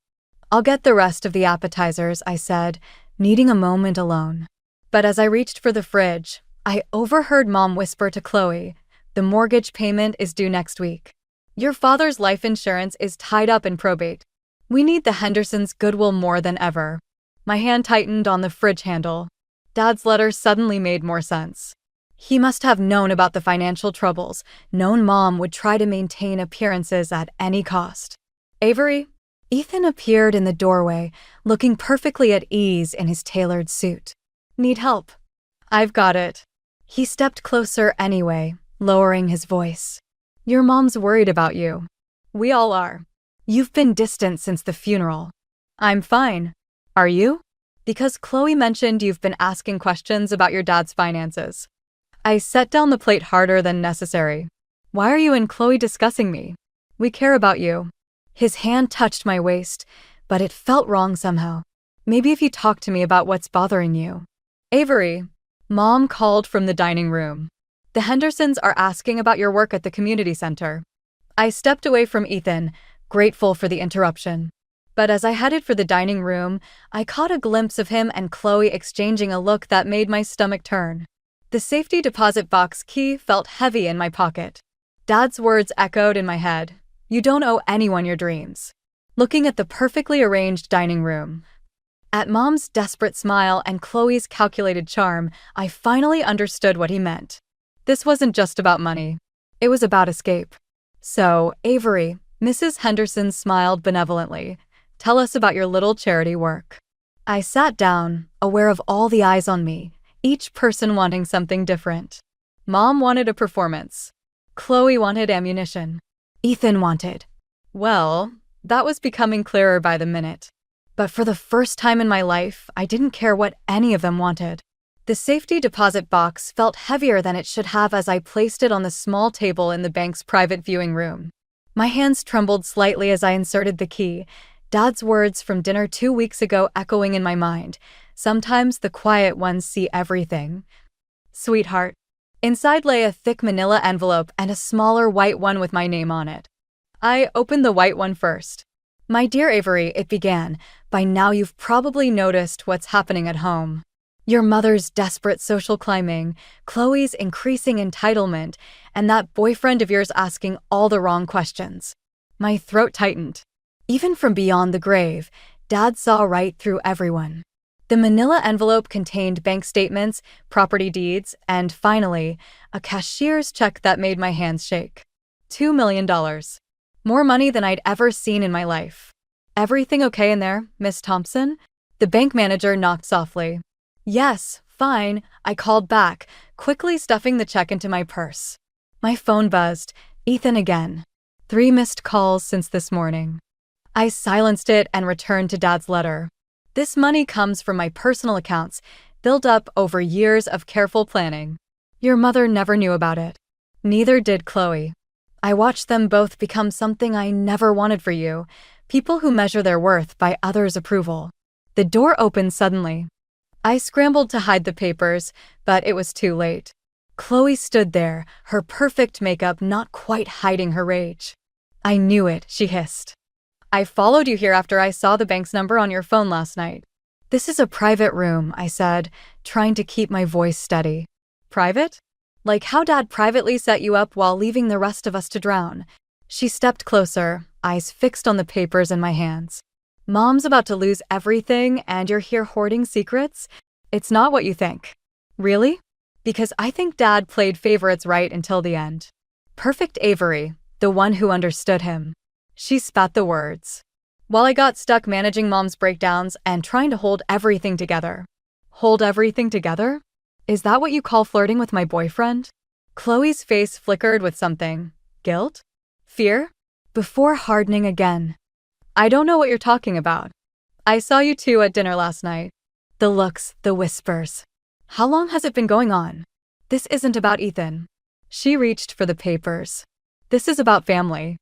I'll get the rest of the appetizers, I said, needing a moment alone. But as I reached for the fridge, I overheard Mom whisper to Chloe, the mortgage payment is due next week. Your father's life insurance is tied up in probate. We need the Hendersons' goodwill more than ever. My hand tightened on the fridge handle. Dad's letter suddenly made more sense. He must have known about the financial troubles, known Mom would try to maintain appearances at any cost. Avery? Ethan appeared in the doorway, looking perfectly at ease in his tailored suit. Need help? I've got it. He stepped closer anyway, lowering his voice. Your mom's worried about you. We all are. You've been distant since the funeral. I'm fine. Are you? Because Chloe mentioned you've been asking questions about your dad's finances. I set down the plate harder than necessary. Why are you and Chloe discussing me? We care about you. His hand touched my waist, but it felt wrong somehow. Maybe if you talk to me about what's bothering you. Avery, Mom called from the dining room. The Hendersons are asking about your work at the community center. I stepped away from Ethan, grateful for the interruption. But as I headed for the dining room, I caught a glimpse of him and Chloe exchanging a look that made my stomach turn. The safety deposit box key felt heavy in my pocket. Dad's words echoed in my head. You don't owe anyone your dreams. Looking at the perfectly arranged dining room, at Mom's desperate smile and Chloe's calculated charm, I finally understood what he meant. This wasn't just about money. It was about escape. So, Avery, Mrs. Henderson smiled benevolently. Tell us about your little charity work. I sat down, aware of all the eyes on me, each person wanting something different. Mom wanted a performance. Chloe wanted ammunition. Ethan wanted. Well, that was becoming clearer by the minute. But for the first time in my life, I didn't care what any of them wanted. The safety deposit box felt heavier than it should have as I placed it on the small table in the bank's private viewing room. My hands trembled slightly as I inserted the key, Dad's words from dinner 2 weeks ago echoing in my mind. Sometimes the quiet ones see everything. Sweetheart. Inside lay a thick manila envelope and a smaller white one with my name on it. I opened the white one first. My dear Avery, it began, by now you've probably noticed what's happening at home. Your mother's desperate social climbing, Chloe's increasing entitlement, and that boyfriend of yours asking all the wrong questions. My throat tightened. Even from beyond the grave, Dad saw right through everyone. The manila envelope contained bank statements, property deeds, and finally, a cashier's check that made my hands shake. $2 million. More money than I'd ever seen in my life. Everything okay in there, Miss Thompson? The bank manager knocked softly. Yes, fine, I called back, quickly stuffing the check into my purse. My phone buzzed. Ethan again. 3 missed calls since this morning. I silenced it and returned to Dad's letter. This money comes from my personal accounts, built up over years of careful planning. Your mother never knew about it. Neither did Chloe. I watched them both become something I never wanted for you, people who measure their worth by others' approval. The door opened suddenly. I scrambled to hide the papers, but it was too late. Chloe stood there, her perfect makeup not quite hiding her rage. I knew it, she hissed. I followed you here after I saw the bank's number on your phone last night. This is a private room, I said, trying to keep my voice steady. Private? Like how Dad privately set you up while leaving the rest of us to drown. She stepped closer, eyes fixed on the papers in my hands. Mom's about to lose everything and you're here hoarding secrets? It's not what you think. Really? Because I think Dad played favorites right until the end. Perfect Avery, the one who understood him. She spat the words. While I got stuck managing Mom's breakdowns and trying to hold everything together. Hold everything together? Is that what you call flirting with my boyfriend? Chloe's face flickered with something. Guilt? Fear? Before hardening again. I don't know what you're talking about. I saw you two at dinner last night. The looks, the whispers. How long has it been going on? This isn't about Ethan. She reached for the papers. This is about family.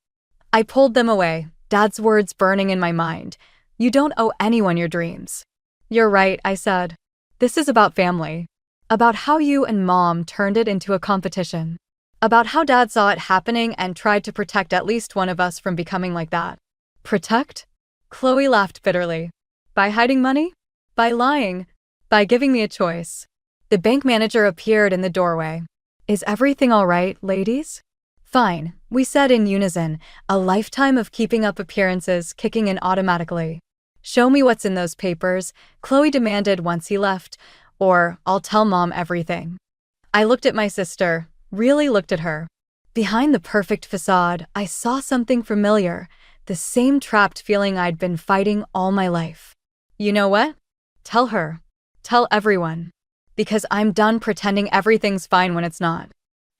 I pulled them away, Dad's words burning in my mind. You don't owe anyone your dreams. You're right, I said. This is about family. About how you and Mom turned it into a competition. About how Dad saw it happening and tried to protect at least one of us from becoming like that. Protect? Chloe laughed bitterly. By hiding money? By lying? By giving me a choice. The bank manager appeared in the doorway. Is everything all right, ladies? Fine, we said in unison, a lifetime of keeping up appearances kicking in automatically. Show me what's in those papers, Chloe demanded once he left, or I'll tell Mom everything. I looked at my sister, really looked at her. Behind the perfect facade, I saw something familiar, the same trapped feeling I'd been fighting all my life. You know what? Tell her. Tell everyone. Because I'm done pretending everything's fine when it's not.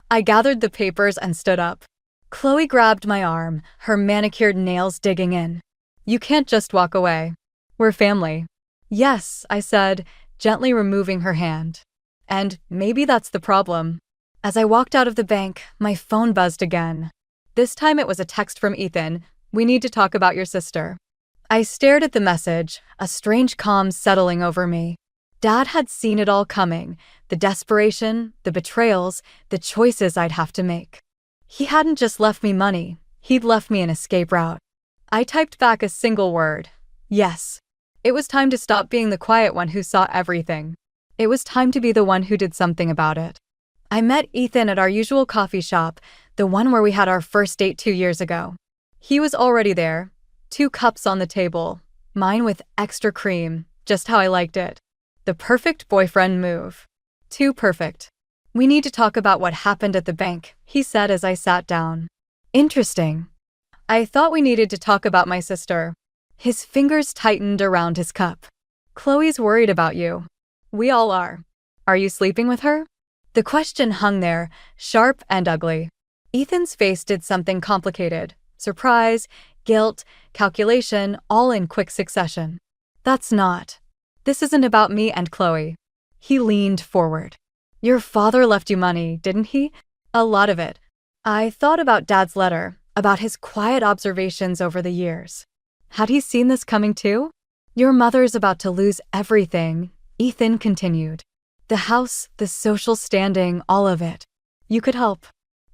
I gathered the papers and stood up. Chloe grabbed my arm, her manicured nails digging in. You can't just walk away. We're family. Yes, I said, gently removing her hand. And maybe that's the problem. As I walked out of the bank, my phone buzzed again. This time it was a text from Ethan. We need to talk about your sister. I stared at the message, a strange calm settling over me. Dad had seen it all coming, the desperation, the betrayals, the choices I'd have to make. He hadn't just left me money, he'd left me an escape route. I typed back a single word. Yes. It was time to stop being the quiet one who saw everything. It was time to be the one who did something about it. I met Ethan at our usual coffee shop, the one where we had our first date 2 years ago. He was already there, 2 cups on the table, mine with extra cream, just how I liked it. The perfect boyfriend move. Too perfect. We need to talk about what happened at the bank, he said as I sat down. Interesting. I thought we needed to talk about my sister. His fingers tightened around his cup. Chloe's worried about you. We all are. Are you sleeping with her? The question hung there, sharp and ugly. Ethan's face did something complicated. Surprise, guilt, calculation, all in quick succession. That's not. This isn't about me and Chloe. He leaned forward. Your father left you money, didn't he? A lot of it. I thought about Dad's letter, about his quiet observations over the years. Had he seen this coming too? Your mother's about to lose everything, Ethan continued. The house, the social standing, all of it. You could help.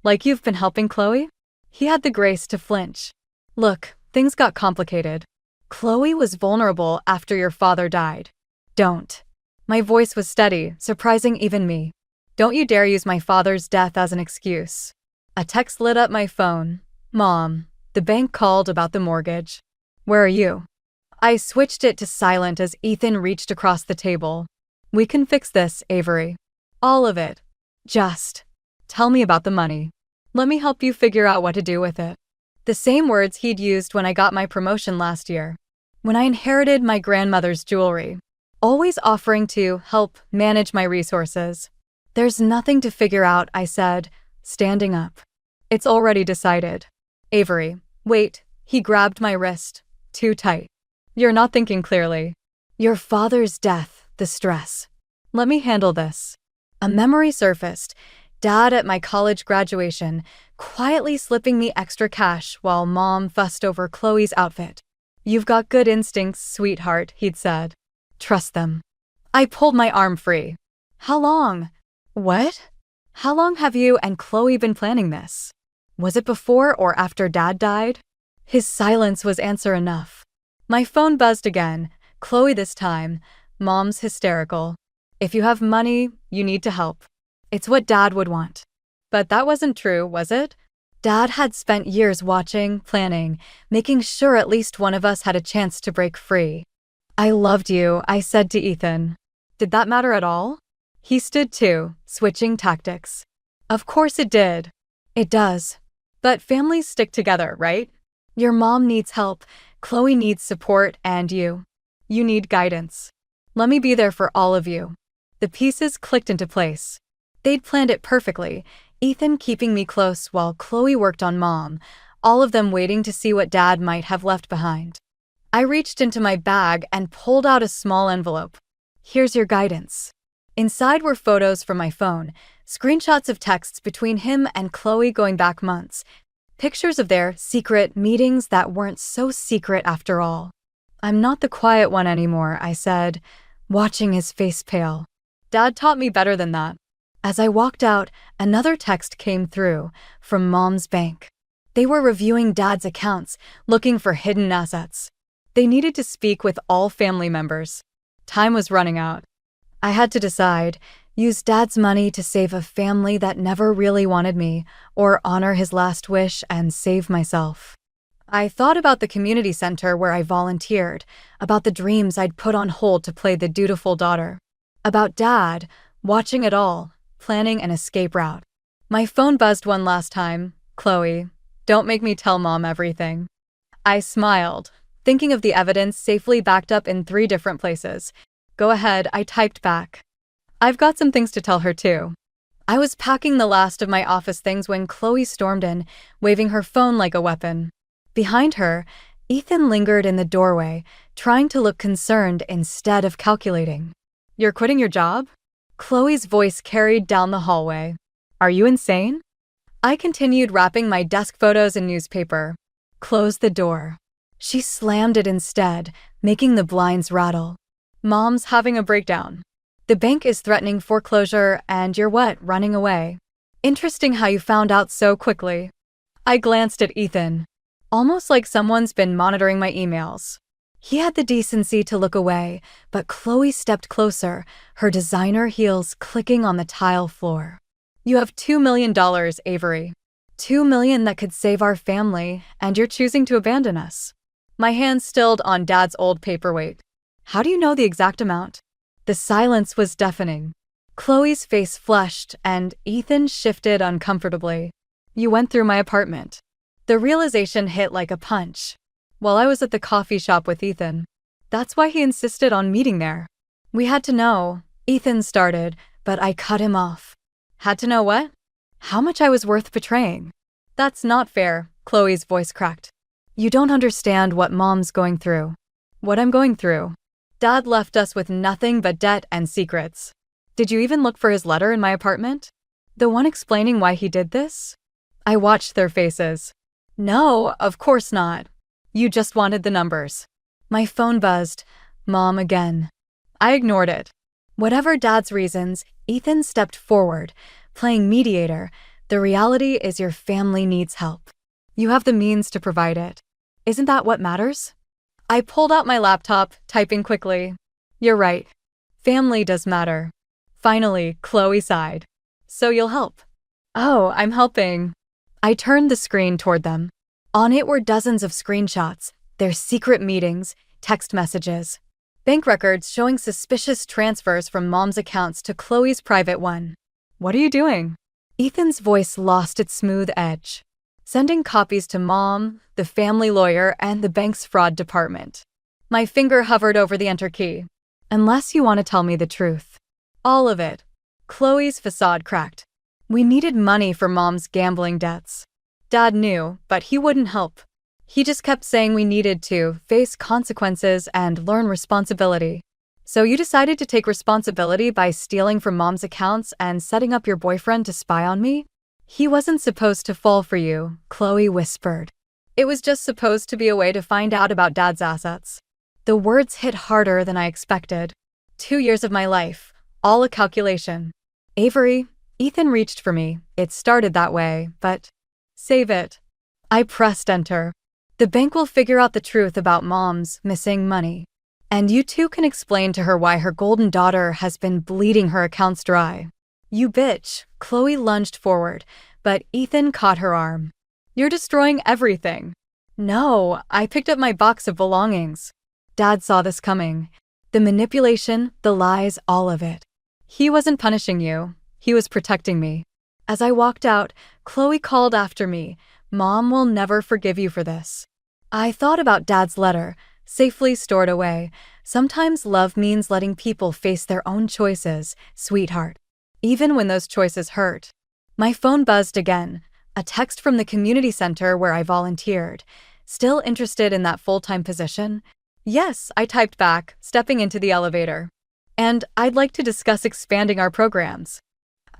Like you've been helping Chloe? He had the grace to flinch. Look, things got complicated. Chloe was vulnerable after your father died. Don't. My voice was steady, surprising even me. Don't you dare use my father's death as an excuse. A text lit up my phone. Mom, the bank called about the mortgage. Where are you? I switched it to silent as Ethan reached across the table. We can fix this, Avery. All of it. Just tell me about the money. Let me help you figure out what to do with it. The same words he'd used when I got my promotion last year. When I inherited my grandmother's jewelry. Always offering to help manage my resources. There's nothing to figure out, I said, standing up. It's already decided. Avery, wait, he grabbed my wrist. Too tight. You're not thinking clearly. Your father's death, the stress. Let me handle this. A memory surfaced. Dad at my college graduation, quietly slipping me extra cash while Mom fussed over Chloe's outfit. You've got good instincts, sweetheart, he'd said. Trust them. I pulled my arm free. How long? What? How long have you and Chloe been planning this? Was it before or after Dad died? His silence was answer enough. My phone buzzed again. Chloe this time. Mom's hysterical. If you have money, you need to help. It's what Dad would want. But that wasn't true, was it? Dad had spent years watching, planning, making sure at least one of us had a chance to break free. I loved you, I said to Ethan. Did that matter at all? He stood too, switching tactics. Of course it did. It does. But families stick together, right? Your mom needs help, Chloe needs support, and you need guidance. Let me be there for all of you. The pieces clicked into place. They'd planned it perfectly, Ethan keeping me close while Chloe worked on Mom, all of them waiting to see what Dad might have left behind. I reached into my bag and pulled out a small envelope. Here's your guidance. Inside were photos from my phone, screenshots of texts between him and Chloe going back months, pictures of their secret meetings that weren't so secret after all. I'm not the quiet one anymore, I said, watching his face pale. Dad taught me better than that. As I walked out, another text came through from Mom's bank. They were reviewing Dad's accounts, looking for hidden assets. They needed to speak with all family members. Time was running out. I had to decide, use Dad's money to save a family that never really wanted me, or honor his last wish and save myself. I thought about the community center where I volunteered, about the dreams I'd put on hold to play the dutiful daughter, about Dad, watching it all, planning an escape route. My phone buzzed one last time. Chloe, don't make me tell Mom everything. I smiled, thinking of the evidence safely backed up in 3 different places. Go ahead, I typed back. I've got some things to tell her too. I was packing the last of my office things when Chloe stormed in, waving her phone like a weapon. Behind her, Ethan lingered in the doorway, trying to look concerned instead of calculating. You're quitting your job? Chloe's voice carried down the hallway. Are you insane? I continued wrapping my desk photos in newspaper. Close the door. She slammed it instead, making the blinds rattle. Mom's having a breakdown. The bank is threatening foreclosure and you're what, running away? Interesting how you found out so quickly. I glanced at Ethan. Almost like someone's been monitoring my emails. He had the decency to look away, but Chloe stepped closer, her designer heels clicking on the tile floor. You have $2 million, Avery. $2 million that could save our family, and you're choosing to abandon us. My hand stilled on Dad's old paperweight. How do you know the exact amount? The silence was deafening. Chloe's face flushed, and Ethan shifted uncomfortably. You went through my apartment. The realization hit like a punch. While I was at the coffee shop with Ethan. That's why he insisted on meeting there. We had to know, Ethan started, but I cut him off. Had to know what? How much I was worth betraying. That's not fair, Chloe's voice cracked. You don't understand what Mom's going through. What I'm going through. Dad left us with nothing but debt and secrets. Did you even look for his letter in my apartment? The one explaining why he did this? I watched their faces. No, of course not. You just wanted the numbers. My phone buzzed. Mom again. I ignored it. Whatever Dad's reasons, Ethan stepped forward, playing mediator. The reality is your family needs help. You have the means to provide it. Isn't that what matters? I pulled out my laptop, typing quickly. You're right. Family does matter. Finally, Chloe sighed. So you'll help? Oh, I'm helping. I turned the screen toward them. On it were dozens of screenshots, their secret meetings, text messages, bank records showing suspicious transfers from Mom's accounts to Chloe's private one. What are you doing? Ethan's voice lost its smooth edge. Sending copies to Mom, the family lawyer, and the bank's fraud department. My finger hovered over the enter key. Unless you want to tell me the truth. All of it. Chloe's facade cracked. We needed money for Mom's gambling debts. Dad knew, but he wouldn't help. He just kept saying we needed to face consequences and learn responsibility. So you decided to take responsibility by stealing from Mom's accounts and setting up your boyfriend to spy on me? He wasn't supposed to fall for you, Chloe whispered. It was just supposed to be a way to find out about Dad's assets. The words hit harder than I expected. 2 years of my life, all a calculation. Avery, Ethan reached for me. It started that way, but save it. I pressed enter. The bank will figure out the truth about Mom's missing money. And you too can explain to her why her golden daughter has been bleeding her accounts dry. You bitch, Chloe lunged forward, but Ethan caught her arm. You're destroying everything. No, I picked up my box of belongings. Dad saw this coming. The manipulation, the lies, all of it. He wasn't punishing you. He was protecting me. As I walked out, Chloe called after me. Mom will never forgive you for this. I thought about Dad's letter, safely stored away. Sometimes love means letting people face their own choices, sweetheart. Even when those choices hurt. My phone buzzed again. A text from the community center where I volunteered. Still interested in that full-time position? Yes, I typed back, stepping into the elevator. And I'd like to discuss expanding our programs.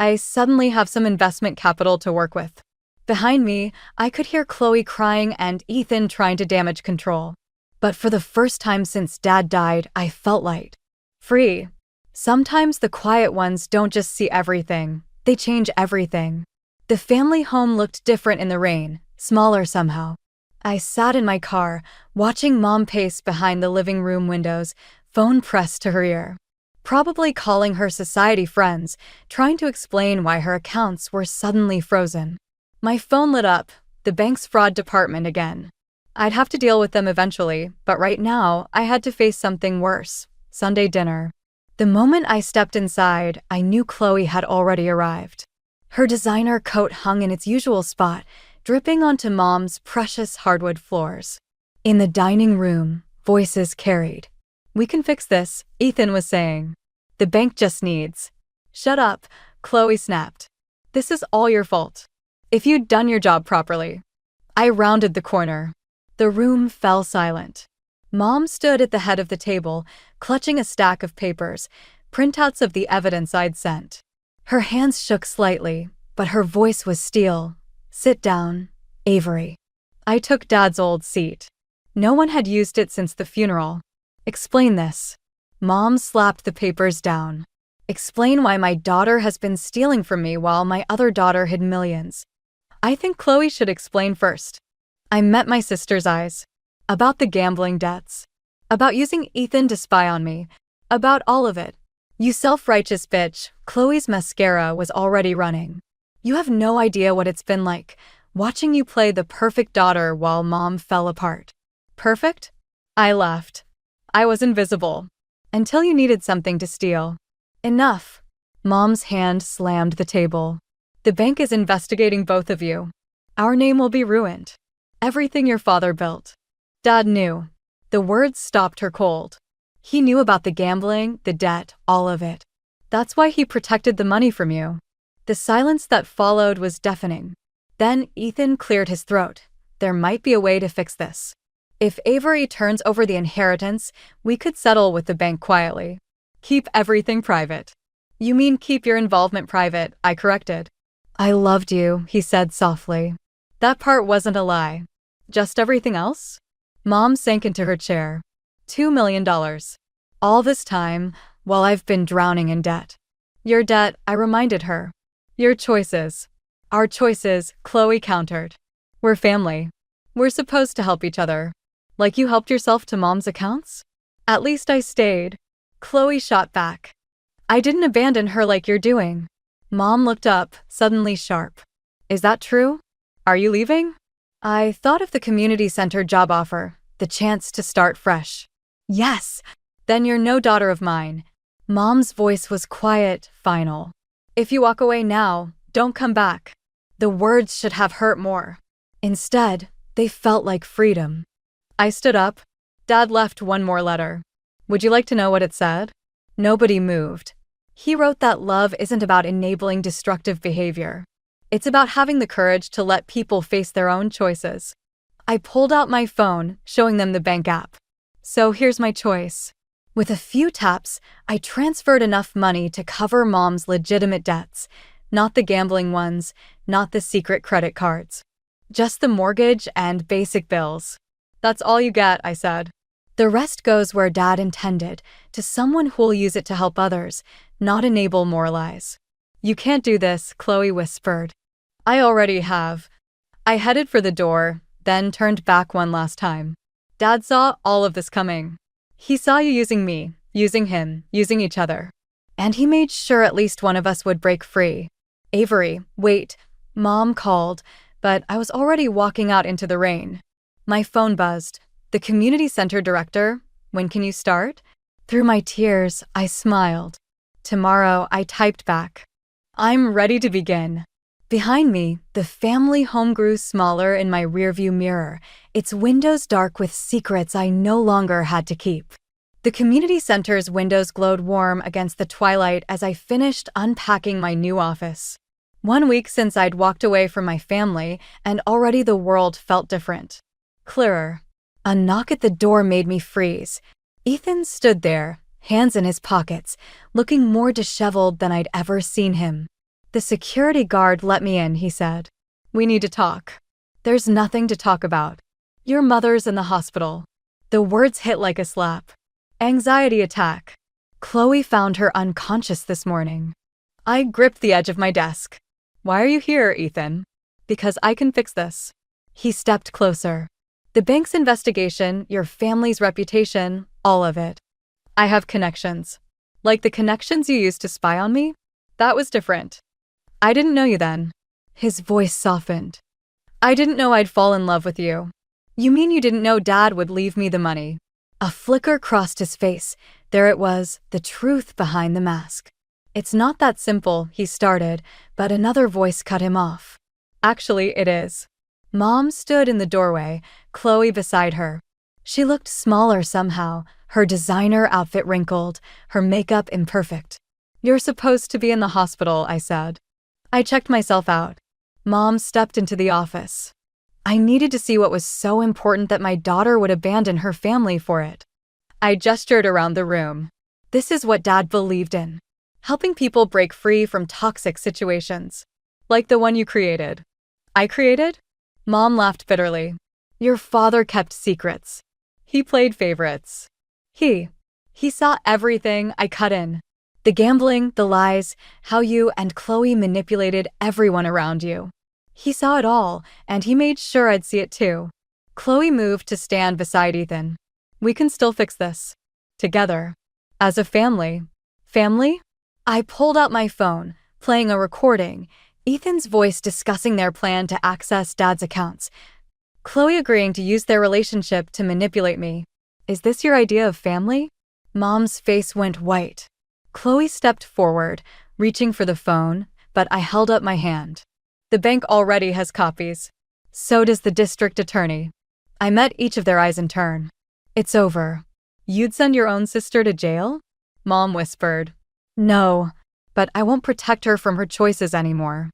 I suddenly have some investment capital to work with. Behind me, I could hear Chloe crying and Ethan trying to damage control. But for the first time since Dad died, I felt light. Free. Sometimes the quiet ones don't just see everything, they change everything. The family home looked different in the rain, smaller somehow. I sat in my car, watching Mom pace behind the living room windows, phone pressed to her ear. Probably calling her society friends, trying to explain why her accounts were suddenly frozen. My phone lit up, the bank's fraud department again. I'd have to deal with them eventually, but right now, I had to face something worse. Sunday dinner. The moment I stepped inside, I knew Chloe had already arrived. Her designer coat hung in its usual spot, dripping onto Mom's precious hardwood floors. In the dining room, voices carried. We can fix this, Ethan was saying. The bank just needs. Shut up, Chloe snapped. This is all your fault. If you'd done your job properly. I rounded the corner. The room fell silent. Mom stood at the head of the table, clutching a stack of papers, printouts of the evidence I'd sent. Her hands shook slightly, but her voice was steel. Sit down, Avery. I took Dad's old seat. No one had used it since the funeral. Explain this. Mom slapped the papers down. Explain why my daughter has been stealing from me while my other daughter hid millions. I think Chloe should explain first. I met my sister's eyes. About the gambling debts. About using Ethan to spy on me. About all of it. You self-righteous bitch, Chloe's mascara was already running. You have no idea what it's been like, watching you play the perfect daughter while Mom fell apart. Perfect? I laughed. I was invisible. Until you needed something to steal. Enough. Mom's hand slammed the table. The bank is investigating both of you. Our name will be ruined. Everything your father built. Dad knew. The words stopped her cold. He knew about the gambling, the debt, all of it. That's why he protected the money from you. The silence that followed was deafening. Then Ethan cleared his throat. There might be a way to fix this. If Avery turns over the inheritance, we could settle with the bank quietly. Keep everything private. You mean keep your involvement private, I corrected. I loved you, he said softly. That part wasn't a lie. Just everything else? Mom sank into her chair. $2 million. All this time, while I've been drowning in debt. Your debt, I reminded her. Your choices. Our choices, Chloe countered. We're family. We're supposed to help each other. Like you helped yourself to Mom's accounts? At least I stayed. Chloe shot back. I didn't abandon her like you're doing. Mom looked up, suddenly sharp. Is that true? Are you leaving? I thought of the community center job offer, the chance to start fresh. Yes! Then you're no daughter of mine. Mom's voice was quiet, final. If you walk away now, don't come back. The words should have hurt more. Instead, they felt like freedom. I stood up. Dad left one more letter. Would you like to know what it said? Nobody moved. He wrote that love isn't about enabling destructive behavior. It's about having the courage to let people face their own choices. I pulled out my phone, showing them the bank app. So here's my choice. With a few taps, I transferred enough money to cover Mom's legitimate debts, not the gambling ones, not the secret credit cards. Just the mortgage and basic bills. That's all you get, I said. The rest goes where Dad intended, to someone who'll use it to help others, not enable more lies. You can't do this, Chloe whispered. I already have. I headed for the door, then turned back one last time. Dad saw all of this coming. He saw you using me, using him, using each other. And he made sure at least one of us would break free. Avery, wait, Mom called, but I was already walking out into the rain. My phone buzzed. The community center director, when can you start? Through my tears, I smiled. Tomorrow, I typed back. I'm ready to begin. Behind me, the family home grew smaller in my rearview mirror, its windows dark with secrets I no longer had to keep. The community center's windows glowed warm against the twilight as I finished unpacking my new office. 1 week since I'd walked away from my family, and already the world felt different. Clearer. A knock at the door made me freeze. Ethan stood there, hands in his pockets, looking more disheveled than I'd ever seen him. The security guard let me in, he said. We need to talk. There's nothing to talk about. Your mother's in the hospital. The words hit like a slap. Anxiety attack. Chloe found her unconscious this morning. I gripped the edge of my desk. Why are you here, Ethan? Because I can fix this. He stepped closer. The bank's investigation, your family's reputation, all of it. I have connections. Like the connections you used to spy on me? That was different. I didn't know you then. His voice softened. I didn't know I'd fall in love with you. You mean you didn't know Dad would leave me the money? A flicker crossed his face. There it was, the truth behind the mask. It's not that simple, he started, but another voice cut him off. Actually, it is. Mom stood in the doorway, Chloe beside her. She looked smaller somehow, her designer outfit wrinkled, her makeup imperfect. You're supposed to be in the hospital, I said. I checked myself out. Mom stepped into the office. I needed to see what was so important that my daughter would abandon her family for it. I gestured around the room. This is what Dad believed in. Helping people break free from toxic situations. Like the one you created. I created? Mom laughed bitterly. Your father kept secrets. He played favorites. He saw everything I cut in. The gambling, the lies, how you and Chloe manipulated everyone around you. He saw it all, and he made sure I'd see it too. Chloe moved to stand beside Ethan. We can still fix this. Together. As a family. Family? I pulled out my phone, playing a recording, Ethan's voice discussing their plan to access Dad's accounts. Chloe agreeing to use their relationship to manipulate me. Is this your idea of family? Mom's face went white. Chloe stepped forward, reaching for the phone, but I held up my hand. The bank already has copies. So does the district attorney. I met each of their eyes in turn. It's over. You'd send your own sister to jail? Mom whispered. No, but I won't protect her from her choices anymore.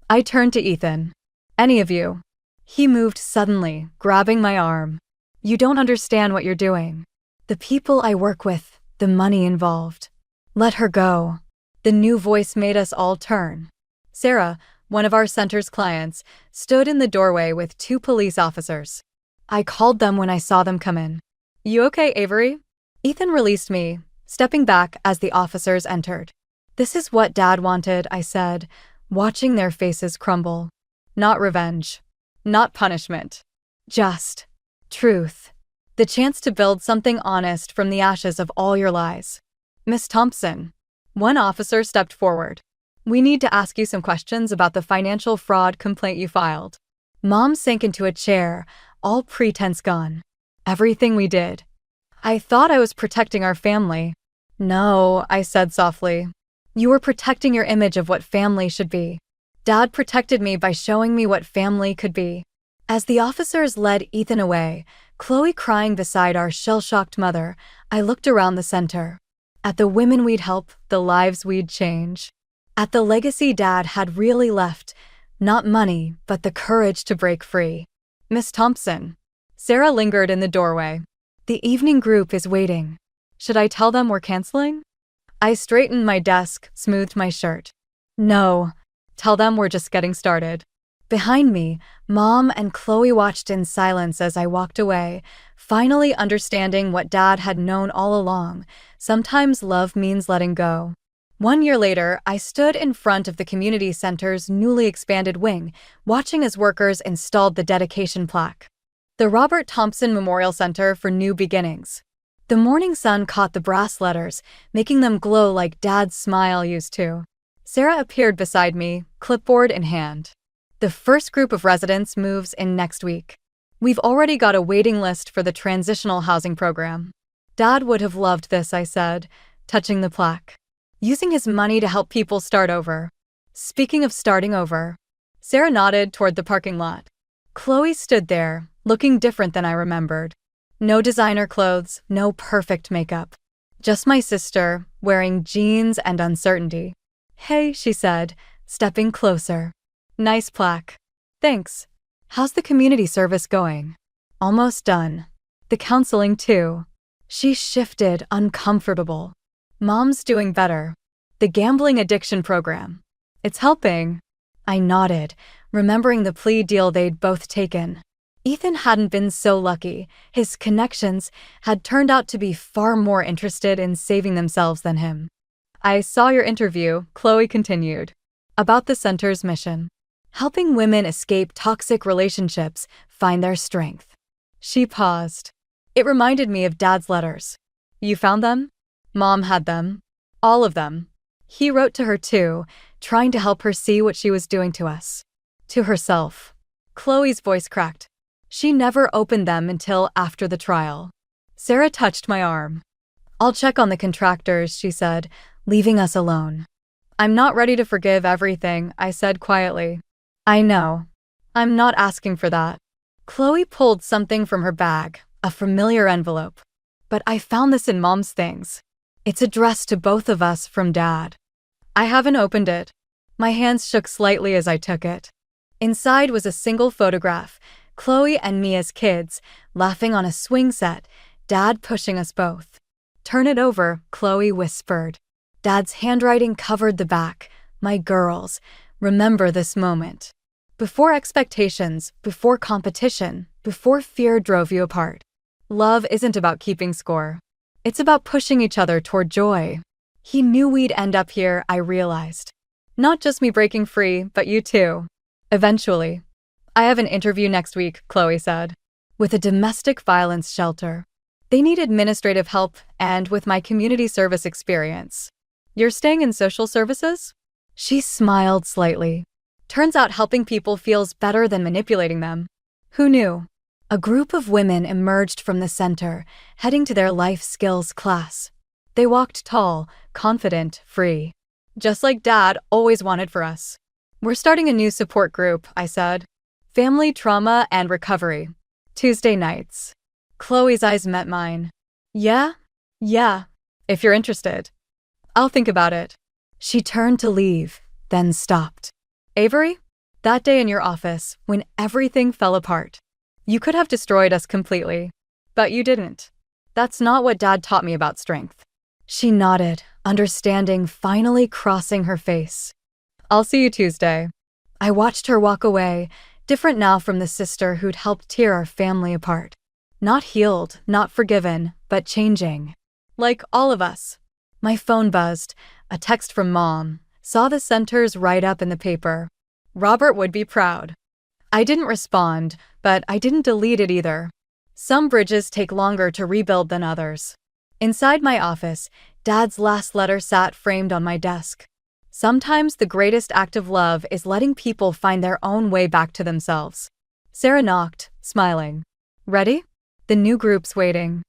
I turned to Ethan. Any of you. He moved suddenly, grabbing my arm. You don't understand what you're doing. The people I work with, the money involved. Let her go. The new voice made us all turn. Sarah, one of our center's clients, stood in the doorway with 2 police officers. I called them when I saw them come in. You okay, Avery? Ethan released me, stepping back as the officers entered. This is what Dad wanted, I said, watching their faces crumble. Not revenge. Not punishment. Just truth. The chance to build something honest from the ashes of all your lies. Miss Thompson. One officer stepped forward. We need to ask you some questions about the financial fraud complaint you filed. Mom sank into a chair, all pretense gone. Everything we did. I thought I was protecting our family. No, I said softly. You were protecting your image of what family should be. Dad protected me by showing me what family could be. As the officers led Ethan away, Chloe crying beside our shell-shocked mother, I looked around the center. At the women we'd help, the lives we'd change. At the legacy Dad had really left, not money, but the courage to break free. Miss Thompson, Sarah lingered in the doorway. The evening group is waiting. Should I tell them we're canceling? I straightened my desk, smoothed my shirt. No. Tell them we're just getting started. Behind me, Mom and Chloe watched in silence as I walked away, finally understanding what Dad had known all along. Sometimes love means letting go. 1 year later, I stood in front of the community center's newly expanded wing, watching as workers installed the dedication plaque. The Robert Thompson Memorial Center for New Beginnings. The morning sun caught the brass letters, making them glow like Dad's smile used to. Sarah appeared beside me, clipboard in hand. The first group of residents moves in next week. We've already got a waiting list for the transitional housing program. Dad would have loved this, I said, touching the plaque. Using his money to help people start over. Speaking of starting over. Sarah nodded toward the parking lot. Chloe stood there, looking different than I remembered. No designer clothes, no perfect makeup. Just my sister, wearing jeans and uncertainty. Hey, she said, stepping closer. Nice plaque. Thanks. How's the community service going? Almost done. The counseling too. She shifted, uncomfortable. Mom's doing better. The gambling addiction program. It's helping. I nodded, remembering the plea deal they'd both taken. Ethan hadn't been so lucky. His connections had turned out to be far more interested in saving themselves than him. I saw your interview, Chloe continued, about the center's mission. Helping women escape toxic relationships, find their strength. She paused. It reminded me of Dad's letters. You found them? Mom had them. All of them. He wrote to her too, trying to help her see what she was doing to us. To herself. Chloe's voice cracked. She never opened them until after the trial. Sarah touched my arm. I'll check on the contractors, she said, leaving us alone. I'm not ready to forgive everything, I said quietly. I know. I'm not asking for that. Chloe pulled something from her bag, a familiar envelope. But I found this in Mom's things. It's addressed to both of us from Dad. I haven't opened it. My hands shook slightly as I took it. Inside was a single photograph, Chloe and me as kids, laughing on a swing set, Dad pushing us both. Turn it over, Chloe whispered. Dad's handwriting covered the back. My girls, remember this moment. Before expectations, before competition, before fear drove you apart. Love isn't about keeping score. It's about pushing each other toward joy. He knew we'd end up here, I realized. Not just me breaking free, but you too. Eventually. I have an interview next week, Chloe said. With a domestic violence shelter. They need administrative help and with my community service experience. You're staying in social services? She smiled slightly. Turns out helping people feels better than manipulating them. Who knew? A group of women emerged from the center, heading to their life skills class. They walked tall, confident, free. Just like Dad always wanted for us. We're starting a new support group, I said. Family trauma and recovery. Tuesday nights. Chloe's eyes met mine. Yeah, if you're interested. I'll think about it. She turned to leave, then stopped. Avery, that day in your office, when everything fell apart. You could have destroyed us completely, but you didn't. That's not what Dad taught me about strength. She nodded, understanding finally crossing her face. I'll see you Tuesday. I watched her walk away, different now from the sister who'd helped tear our family apart. Not healed, not forgiven, but changing. Like all of us. My phone buzzed, a text from Mom. Saw the center's write-up in the paper. Robert would be proud. I didn't respond, but I didn't delete it either. Some bridges take longer to rebuild than others. Inside my office, Dad's last letter sat framed on my desk. Sometimes the greatest act of love is letting people find their own way back to themselves. Sarah knocked, smiling. Ready? The new group's waiting.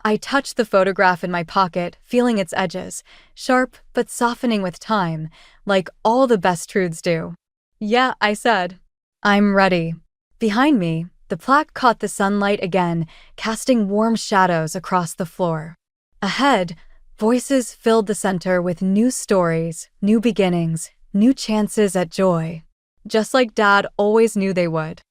I touched the photograph in my pocket, feeling its edges, sharp but softening with time, like all the best truths do. Yeah, I said. I'm ready. Behind me, the plaque caught the sunlight again, casting warm shadows across the floor. Ahead, voices filled the center with new stories, new beginnings, new chances at joy. Just like Dad always knew they would.